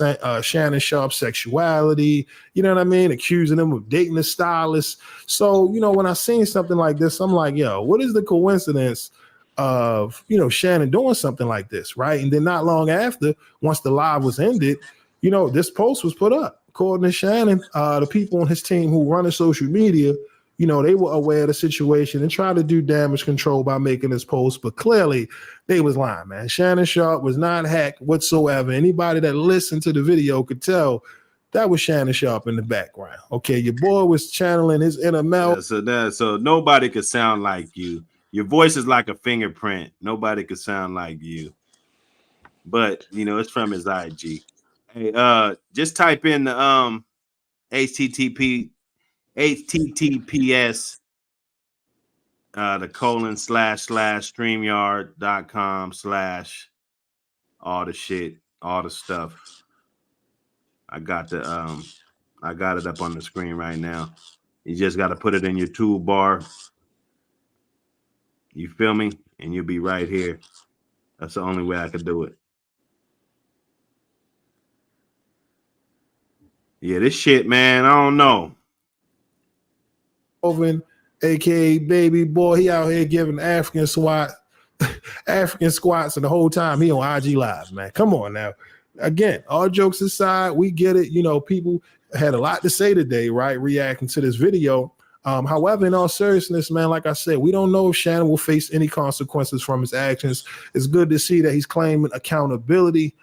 Shannon Sharp's sexuality, you know what I mean? Accusing him of dating a stylist. So, you know, when I seen something like this, I'm like, yo, what is the coincidence of, you know, Shannon doing something like this, right? And then not long after, once the live was ended, you know, this post was put up. According to Shannon, the people on his team who run the social media, you know, they were aware of the situation and tried to do damage control by making this post, but clearly they was lying, man. Shannon Sharp was not hacked whatsoever. Anybody that listened to the video could tell that was Shannon Sharp in the background. Okay, your boy was channeling his inner mouth. So nobody could sound like you. Your voice is like a fingerprint. Nobody could sound like you. But you know, it's from his IG. Hey, just type in the https the ://streamyard.com/ all the shit, all the stuff. I got it up on the screen right now. You just got to put it in your toolbar. You feel me? And you'll be right here. That's the only way I could do it. Yeah, this shit, man, I don't know. Over, aka Baby Boy, he out here giving African squats, and the whole time he on IG Live, man. Come on now. Again, all jokes aside, we get it. You know, people had a lot to say today, right? Reacting to this video. However, in all seriousness, man, like I said, we don't know if Shannon will face any consequences from his actions. It's good to see that he's claiming accountability,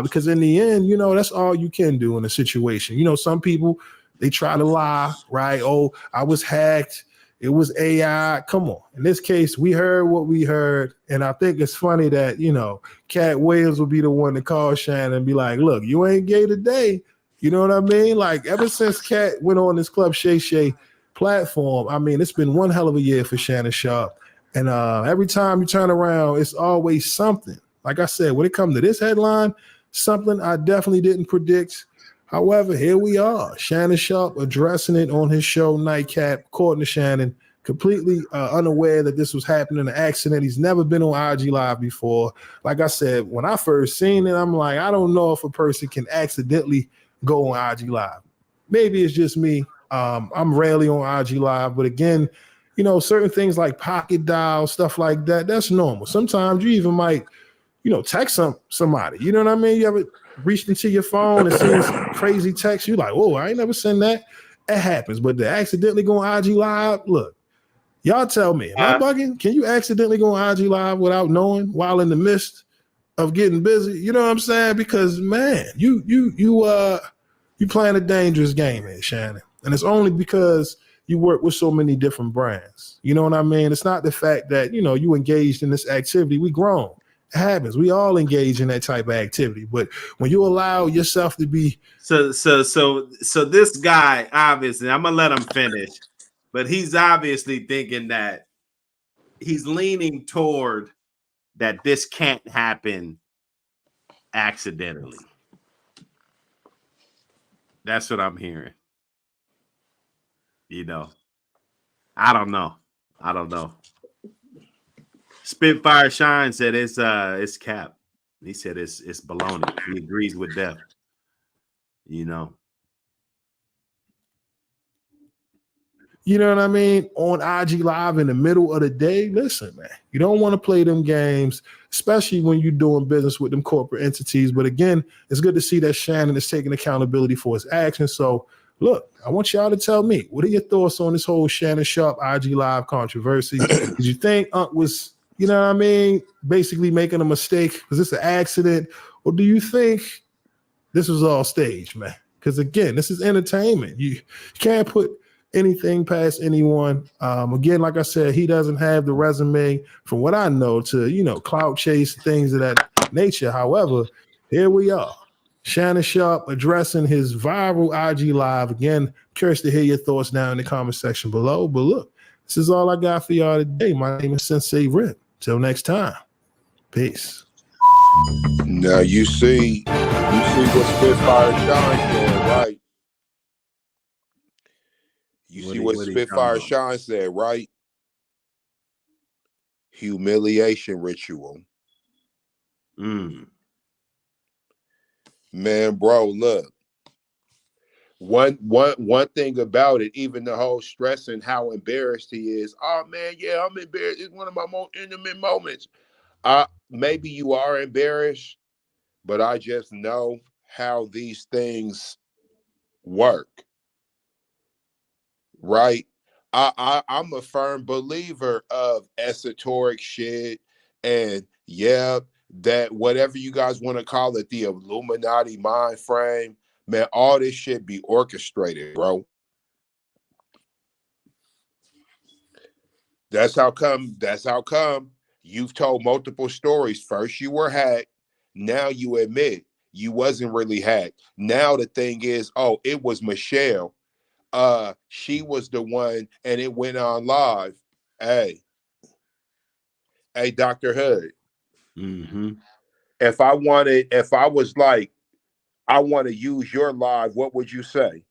because in the end, you know, that's all you can do in a situation. You know, some people, they try to lie, right? Oh, I was hacked. It was AI. Come on. In this case, we heard what we heard. And I think it's funny that, you know, Cat Williams will be the one to call Shannon and be like, look, you ain't gay today. You know what I mean? Like, ever since Cat went on this Club Shay Shay platform, I mean, it's been one hell of a year for Shannon Sharp. And every time you turn around, it's always something. Like I said, when it comes to this headline, something I definitely didn't predict. However, here we are. Shannon Sharp addressing it on his show Nightcap, according to Shannon, completely unaware that this was happening, an accident. He's never been on IG Live before. Like I said, when I first seen it, I'm like, I don't know if a person can accidentally go on IG Live. Maybe it's just me. I'm rarely on IG Live, but again, you know, certain things like pocket dial, stuff like that, that's normal. Sometimes you even might, you know, text somebody. You know what I mean? You ever reached into your phone and seen some crazy text? You like, oh, I ain't never seen that. It happens. But to accidentally go on IG Live, look, y'all tell me, am I bugging? Can you accidentally go on IG Live without knowing while in the midst of getting busy? You know what I'm saying? Because man, you playing a dangerous game here, Shannon. And it's only because you work with so many different brands. You know what I mean? It's not the fact that, you know, you engaged in this activity. We grown. It happens. We all engage in that type of activity. But when you allow yourself to be so this guy, obviously, I'm gonna let him finish, but he's obviously thinking that he's leaning toward that this can't happen accidentally. That's what I'm hearing. You know, I don't know. Spitfire Shine said it's cap. He said it's baloney. He agrees with Def. You know. you know what I mean, on IG Live in the middle of the day, listen, man, you don't want to play them games, especially when you're doing business with them corporate entities. But again, it's good to see that Shannon is taking accountability for his actions. So look, I want y'all to tell me, what are your thoughts on this whole Shannon Sharp IG Live controversy? Did you think Unc was, you know what I mean, basically making a mistake? Was this an accident? Or do you think this was all staged, man? Because again, this is entertainment. You can't put anything past anyone. Again, like I said, he doesn't have the resume, from what I know, to, you know, clout chase, things of that nature. However, here we are. Shannon Sharp addressing his viral IG Live. Again, curious to hear your thoughts down in the comment section below. But look, this is all I got for y'all today. My name is Sensei Rip. Till next time. Peace. Now you see what Spitfire Sean said, right? You see what Spitfire Sean said, right? Humiliation ritual. Man, bro, look. One thing about it, even the whole stress and how embarrassed he is. Oh man, yeah, I'm embarrassed. It's one of my most intimate moments. Maybe you are embarrassed, but I just know how these things work, right? I'm a firm believer of esoteric shit, and yeah, that whatever you guys want to call it, the Illuminati mind frame, man, all this shit be orchestrated, bro. That's how come you've told multiple stories. First you were hacked, now you admit you wasn't really hacked. Now the thing is, oh, it was Michelle. She was the one, and it went on live. Hey, Dr. Hood. If I was like, I want to use your live, what would you say?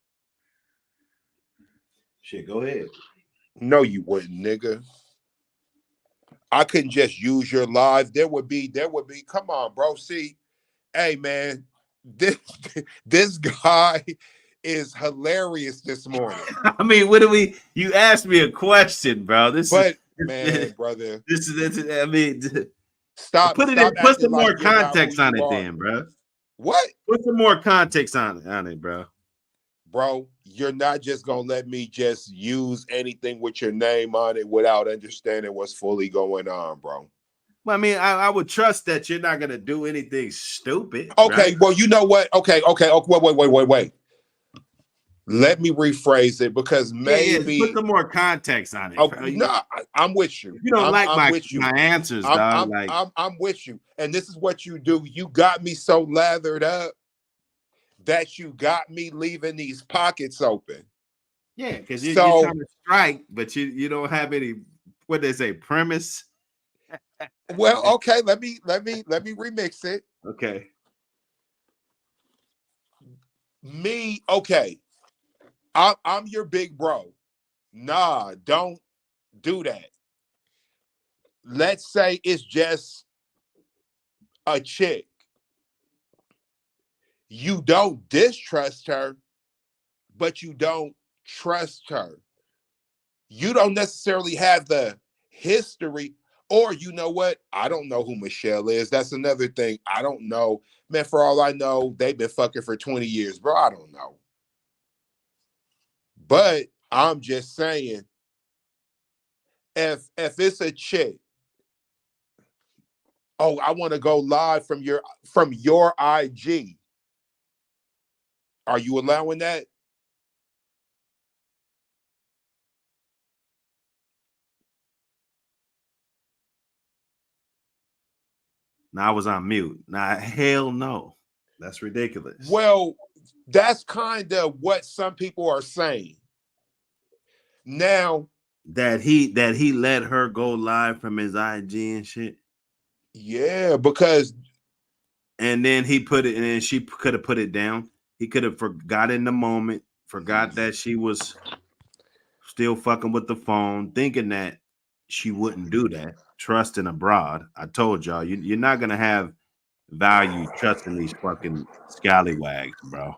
Shit, go ahead. No, you wouldn't, nigga. I couldn't just use your live. There would be, come on, bro. See, hey man, this guy is hilarious this morning. I mean, what do we? You asked me a question, bro. Man, brother. This is. I mean, stop. Put some more context on it, then, bro. What? Put some more context on it, bro. Bro, you're not just gonna let me just use anything with your name on it without understanding what's fully going on, bro. Well, I mean, I would trust that you're not gonna do anything stupid. Okay, right? Well, you know what? Okay. Wait. Let me rephrase it, because maybe put some more context on it. Okay, no, I'm with you. You don't I'm my with you. my answers, dog. I'm with you, and this is what you do. You got me so lathered up that you got me leaving these pockets open. Yeah, because you're trying to strike, but you don't have any. What they say, premise. Well, okay. Let me remix it. Okay. Me, okay. I'm your big bro. Nah, don't do that. Let's say it's just a chick. You don't distrust her, but you don't trust her. You don't necessarily have the history, or you know what? I don't know who Michelle is. That's another thing. I don't know. Man, for all I know, they've been fucking for 20 years, bro. I don't know. But I'm just saying, if it's a chick, oh, I want to go live from your IG. Are you allowing that? Now I was on mute. Now, hell no. That's ridiculous. Well, that's kind of what some people are saying. Now that he let her go live from his IG and shit. Yeah, because and then he put it, and then she could have put it down. He could have forgot in the moment, forgot that she was still fucking with the phone, thinking that she wouldn't do that. Trusting abroad. I told y'all, you're not gonna have value trusting these fucking scallywags, bro.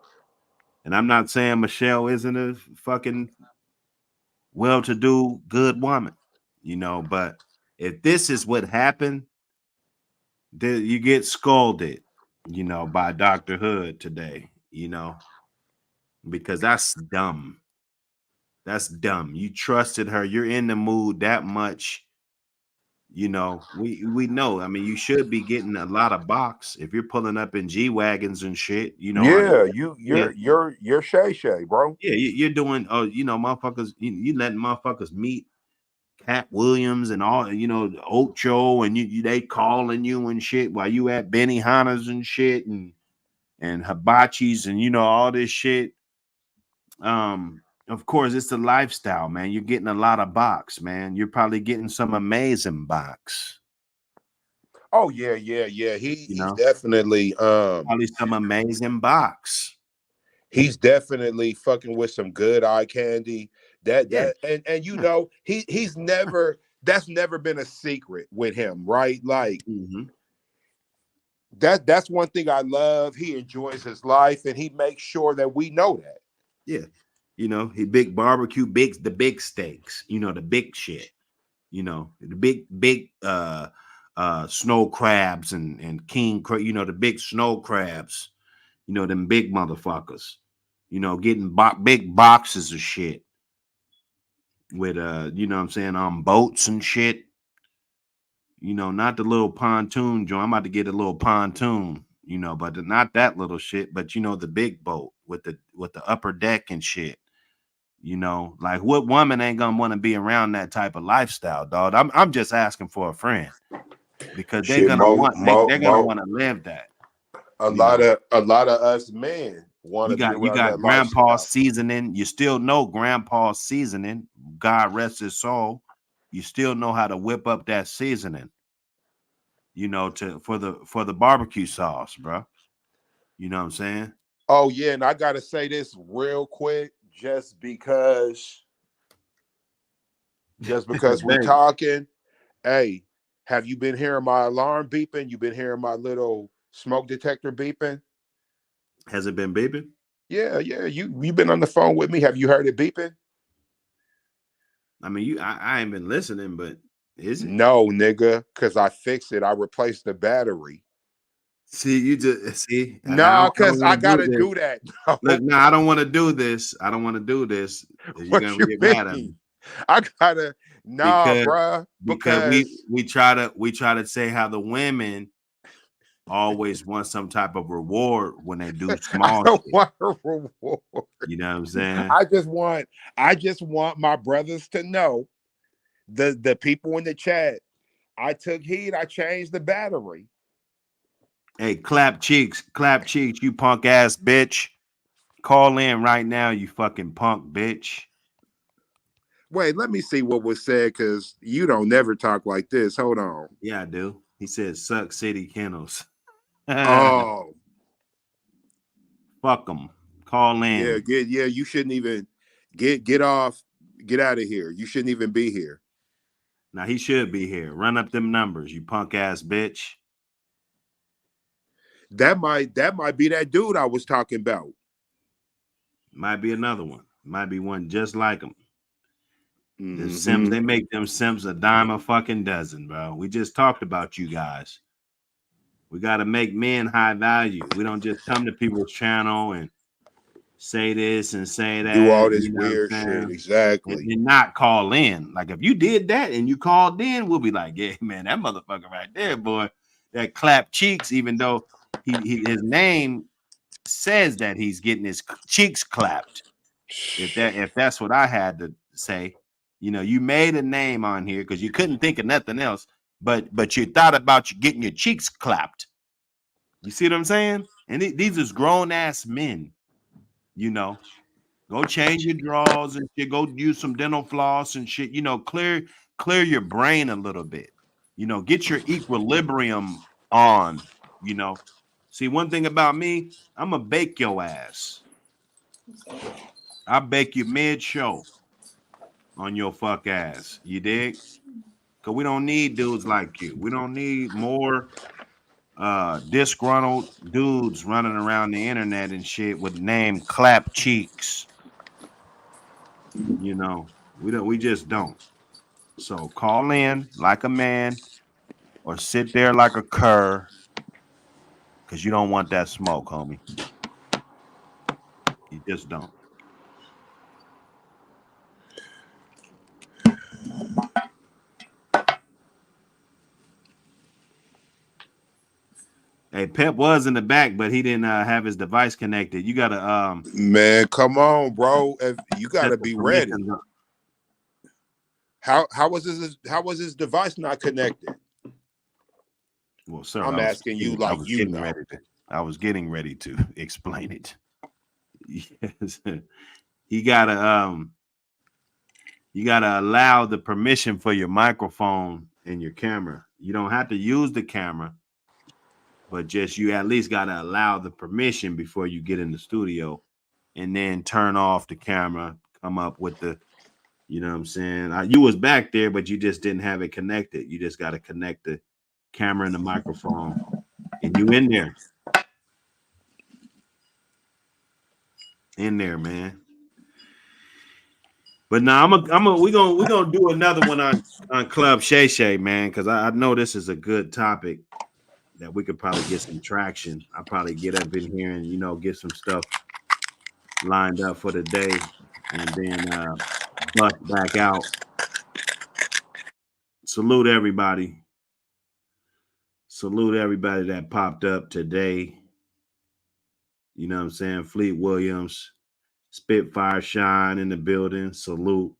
And I'm not saying Michelle isn't a fucking well-to-do, good woman, you know. But if this is what happened, then you get scolded, you know, by Dr. Hood today, you know, because that's dumb. That's dumb. You trusted her. You're in the mood that much. You know, we know. I mean, you should be getting a lot of box if you're pulling up in G wagons and shit. You know, on Yeah, yeah, you're Shay Shay, bro. yeah, you're doing. Oh, you know, motherfuckers. You letting motherfuckers meet Cat Williams and all. You know, Ocho, and they calling you and shit while you at Benny Hanna's and shit and Hibachis and you know all this shit. Of course, it's the lifestyle, man. You're getting a lot of box, man. You're probably getting some amazing box. Oh yeah, yeah, yeah. You He's know, definitely probably some amazing box. he's definitely fucking with some good eye candy. Yeah. And you know, he's never that's never been a secret with him, right? Like Mm-hmm. that's one thing I love. He enjoys his life and he makes sure that we know that. Yeah. You know, he big barbecue, the big steaks, you know, the big shit, you know, the big snow crabs and you know, the big snow crabs, you know, them big motherfuckers, you know, getting big boxes of shit with you know what I'm saying, on boats and shit. You know, not the little pontoon joint. I'm about to get a little pontoon, you know, but not that little shit, but you know, the big boat with the upper deck and shit. You know, like what woman ain't gonna want to be around that type of lifestyle, dog? I'm just asking for a friend because they're Shit, gonna want they're gonna want to live that. You know, a lot of us men want you to be got you around got that grandpa's lifestyle. seasoning. You still know grandpa's seasoning. God rest his soul. You still know how to whip up that seasoning. You know, for the barbecue sauce, bro. You know what I'm saying? Oh yeah, and I gotta say this real quick, just because we Bang. talking. Hey, have you been hearing my alarm beeping? You been hearing my little smoke detector beeping? Has it been beeping? Yeah, yeah. You been on the phone with me? Have you heard it beeping? I mean, I ain't been listening, but is it? No, nigga, because I fixed it. I replaced the battery. See, you just see. No, I don't because I want to do gotta this. do that. Look, No, no, I don't want to do this. I don't want to do this. You're what gonna you get mad at mean? me I gotta nah, because bruh, we because we try to say how the women always want some type of reward when they do I small don't shit. want a reward. You know what I'm saying? I just want my brothers to know the people in the chat. I took heed. I changed the battery. Hey, clap cheeks, you punk ass bitch. Call in right now, you fucking punk bitch. Wait, let me see what was said because you don't never talk like this. Hold on. Yeah, I do. He said, "Suck city kennels." Fuck Oh, them. Call yeah, in. good. Yeah, you shouldn't even get off, get out of here. You shouldn't even be here. Now he should be here. Run up them numbers, you punk ass bitch. That might be that dude I was talking about. Might be another one. Might be one just like him. The Sims, Hmm. they make them Sims a dime a fucking dozen, bro. We just talked about you guys. We got to make men high value. We don't just come to people's channel and say this and say Do all that. this You know what I'm weird shit. saying? Exactly. And not call in. Like if you did that and you called in, we'll be like, yeah, man, that motherfucker right there, boy, that clap cheeks. Even though his name says that he's getting his cheeks clapped. If that's what I had to say, you know, you made a name on here because you couldn't think of nothing else, but you thought about you getting your cheeks clapped. You see what I'm saying? And these is grown ass men, you know. Go change your drawers and shit. Go use some dental floss and shit. You know, clear your brain a little bit. You know, get your equilibrium on. You know, see one thing about me, I'm gonna bake your ass. I bake you mid show on your fuck ass. You dig? Cause we don't need dudes like you. We don't need more disgruntled dudes running around the internet and shit with name clap cheeks. You know, We just don't. So call in like a man or sit there like a cur, because you don't want that smoke, homie. You just don't. Hey, Pep was in the back, but he didn't have his device connected. You gotta Man, come on, bro. If you gotta be ready. How was his device not connected? Well, sir, I'm asking you like you know. I was getting ready to explain it. Yes. You gotta allow the permission for your microphone and your camera. You don't have to use the camera, but just you at least gotta allow the permission before you get in the studio, and then turn off the camera, come up with the, you know what I'm saying? You was back there, but you just didn't have it connected. You just got to connect the camera and the microphone, and you in there. In there, man. But now we're gonna do another one on Club Shay Shay, man, because I know this is a good topic that we could probably get some traction. I'll probably get up in here and, you know, get some stuff lined up for the day, and then bust back out. Salute everybody. Salute everybody that popped up today. You know what I'm saying? Fleet Williams, Spitfire Shine in the building. Salute.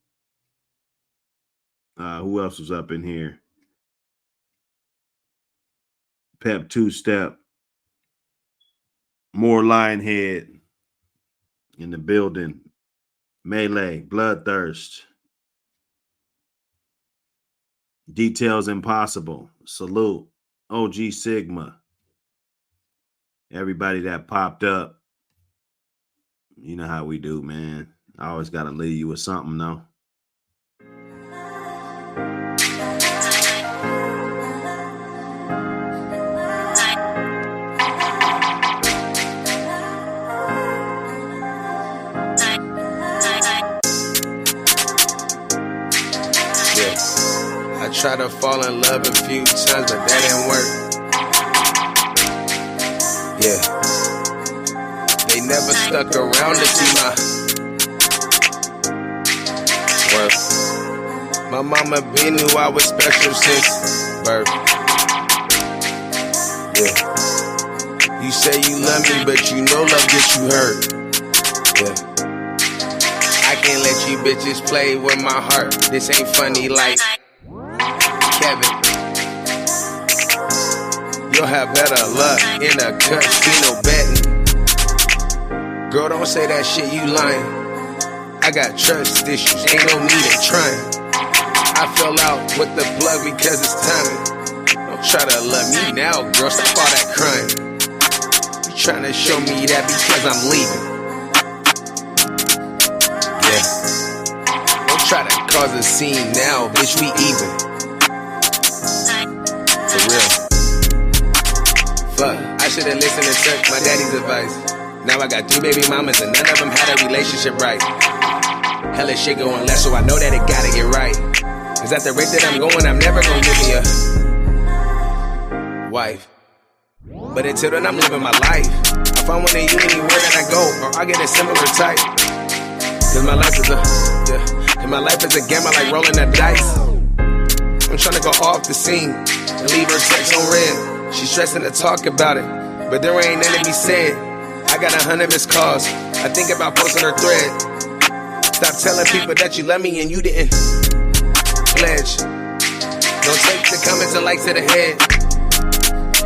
Who else was up in here? Pep Two Step. More Lionhead in the building. Melee, Bloodthirst. Details Impossible. Salute. OG Sigma. Everybody that popped up. You know how we do, man. I always got to leave you with something, though. I tried to fall in love a few times, but that didn't work. Yeah. They never stuck around to see my work. My mama been knew I was special since birth. Yeah. You say you love me, but you know love gets you hurt. Yeah. I can't let you bitches play with my heart. This ain't funny like Kevin. You'll have better luck in a casino betting. Girl, don't say that shit, you lying. I got trust issues, ain't no need in trying. I fell out with the plug because it's timing. Don't try to love me now, girl, stop all that crying. You trying to show me that because I'm leaving. Yeah. Don't try to cause a scene now, bitch, we even. For real. Fuck, I should've listened and took my daddy's advice. Now I got 3 baby mamas and none of them had a relationship right. Hella shit going left, so I know that it gotta get right. Cause at the rate that I'm going, I'm never gonna give me a wife. But until then, I'm living my life. I find one of you anywhere that I go, or I get a similar type. Cause my life is a gamble like rolling the dice. I'm trying to go off the scene and leave her text on red. She's stressing to talk about it, but there ain't nothing to be said. I got 100 missed calls. I think about posting her thread. Stop telling people that you love me and you didn't pledge. Don't take the comments and likes to the head.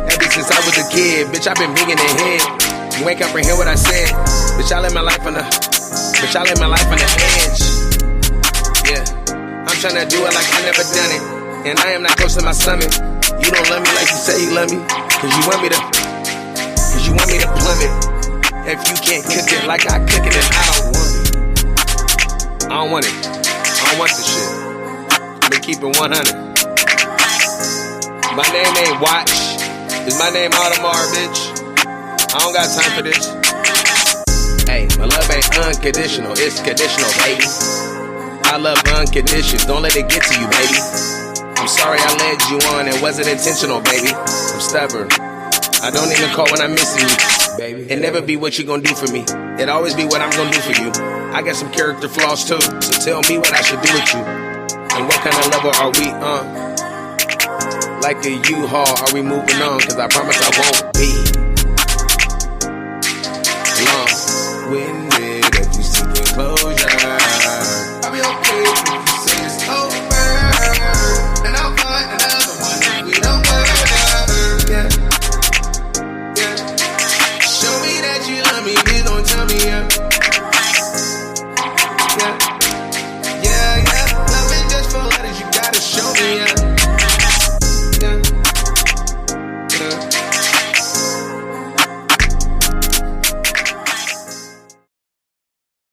Ever since I was a kid, bitch, I've been big in the head. You ain't comprehend what I said. Bitch, I live my life on the edge. Yeah, I'm trying to do it like I never done it. And I am not close to my summit. You don't love me like you say you love me. Cause you want me to plummet. If you can't cook it like I cook it, then I don't want it. I don't want it. I don't want this shit. Been keeping 100. My name ain't Watch. Is my name Audemars, bitch? I don't got time for this. Hey, my love ain't unconditional. It's conditional, baby. I love unconditioned, don't let it get to you, baby. I'm sorry I led you on, it wasn't intentional, baby. I'm stubborn, I don't even call when I'm missing you, baby. It never be what you gon' do for me, it always be what I'm gon' do for you. I got some character flaws too, so tell me what I should do with you. And what kind of level are we on? Like a U-Haul, are we moving on? Cause I promise I won't be.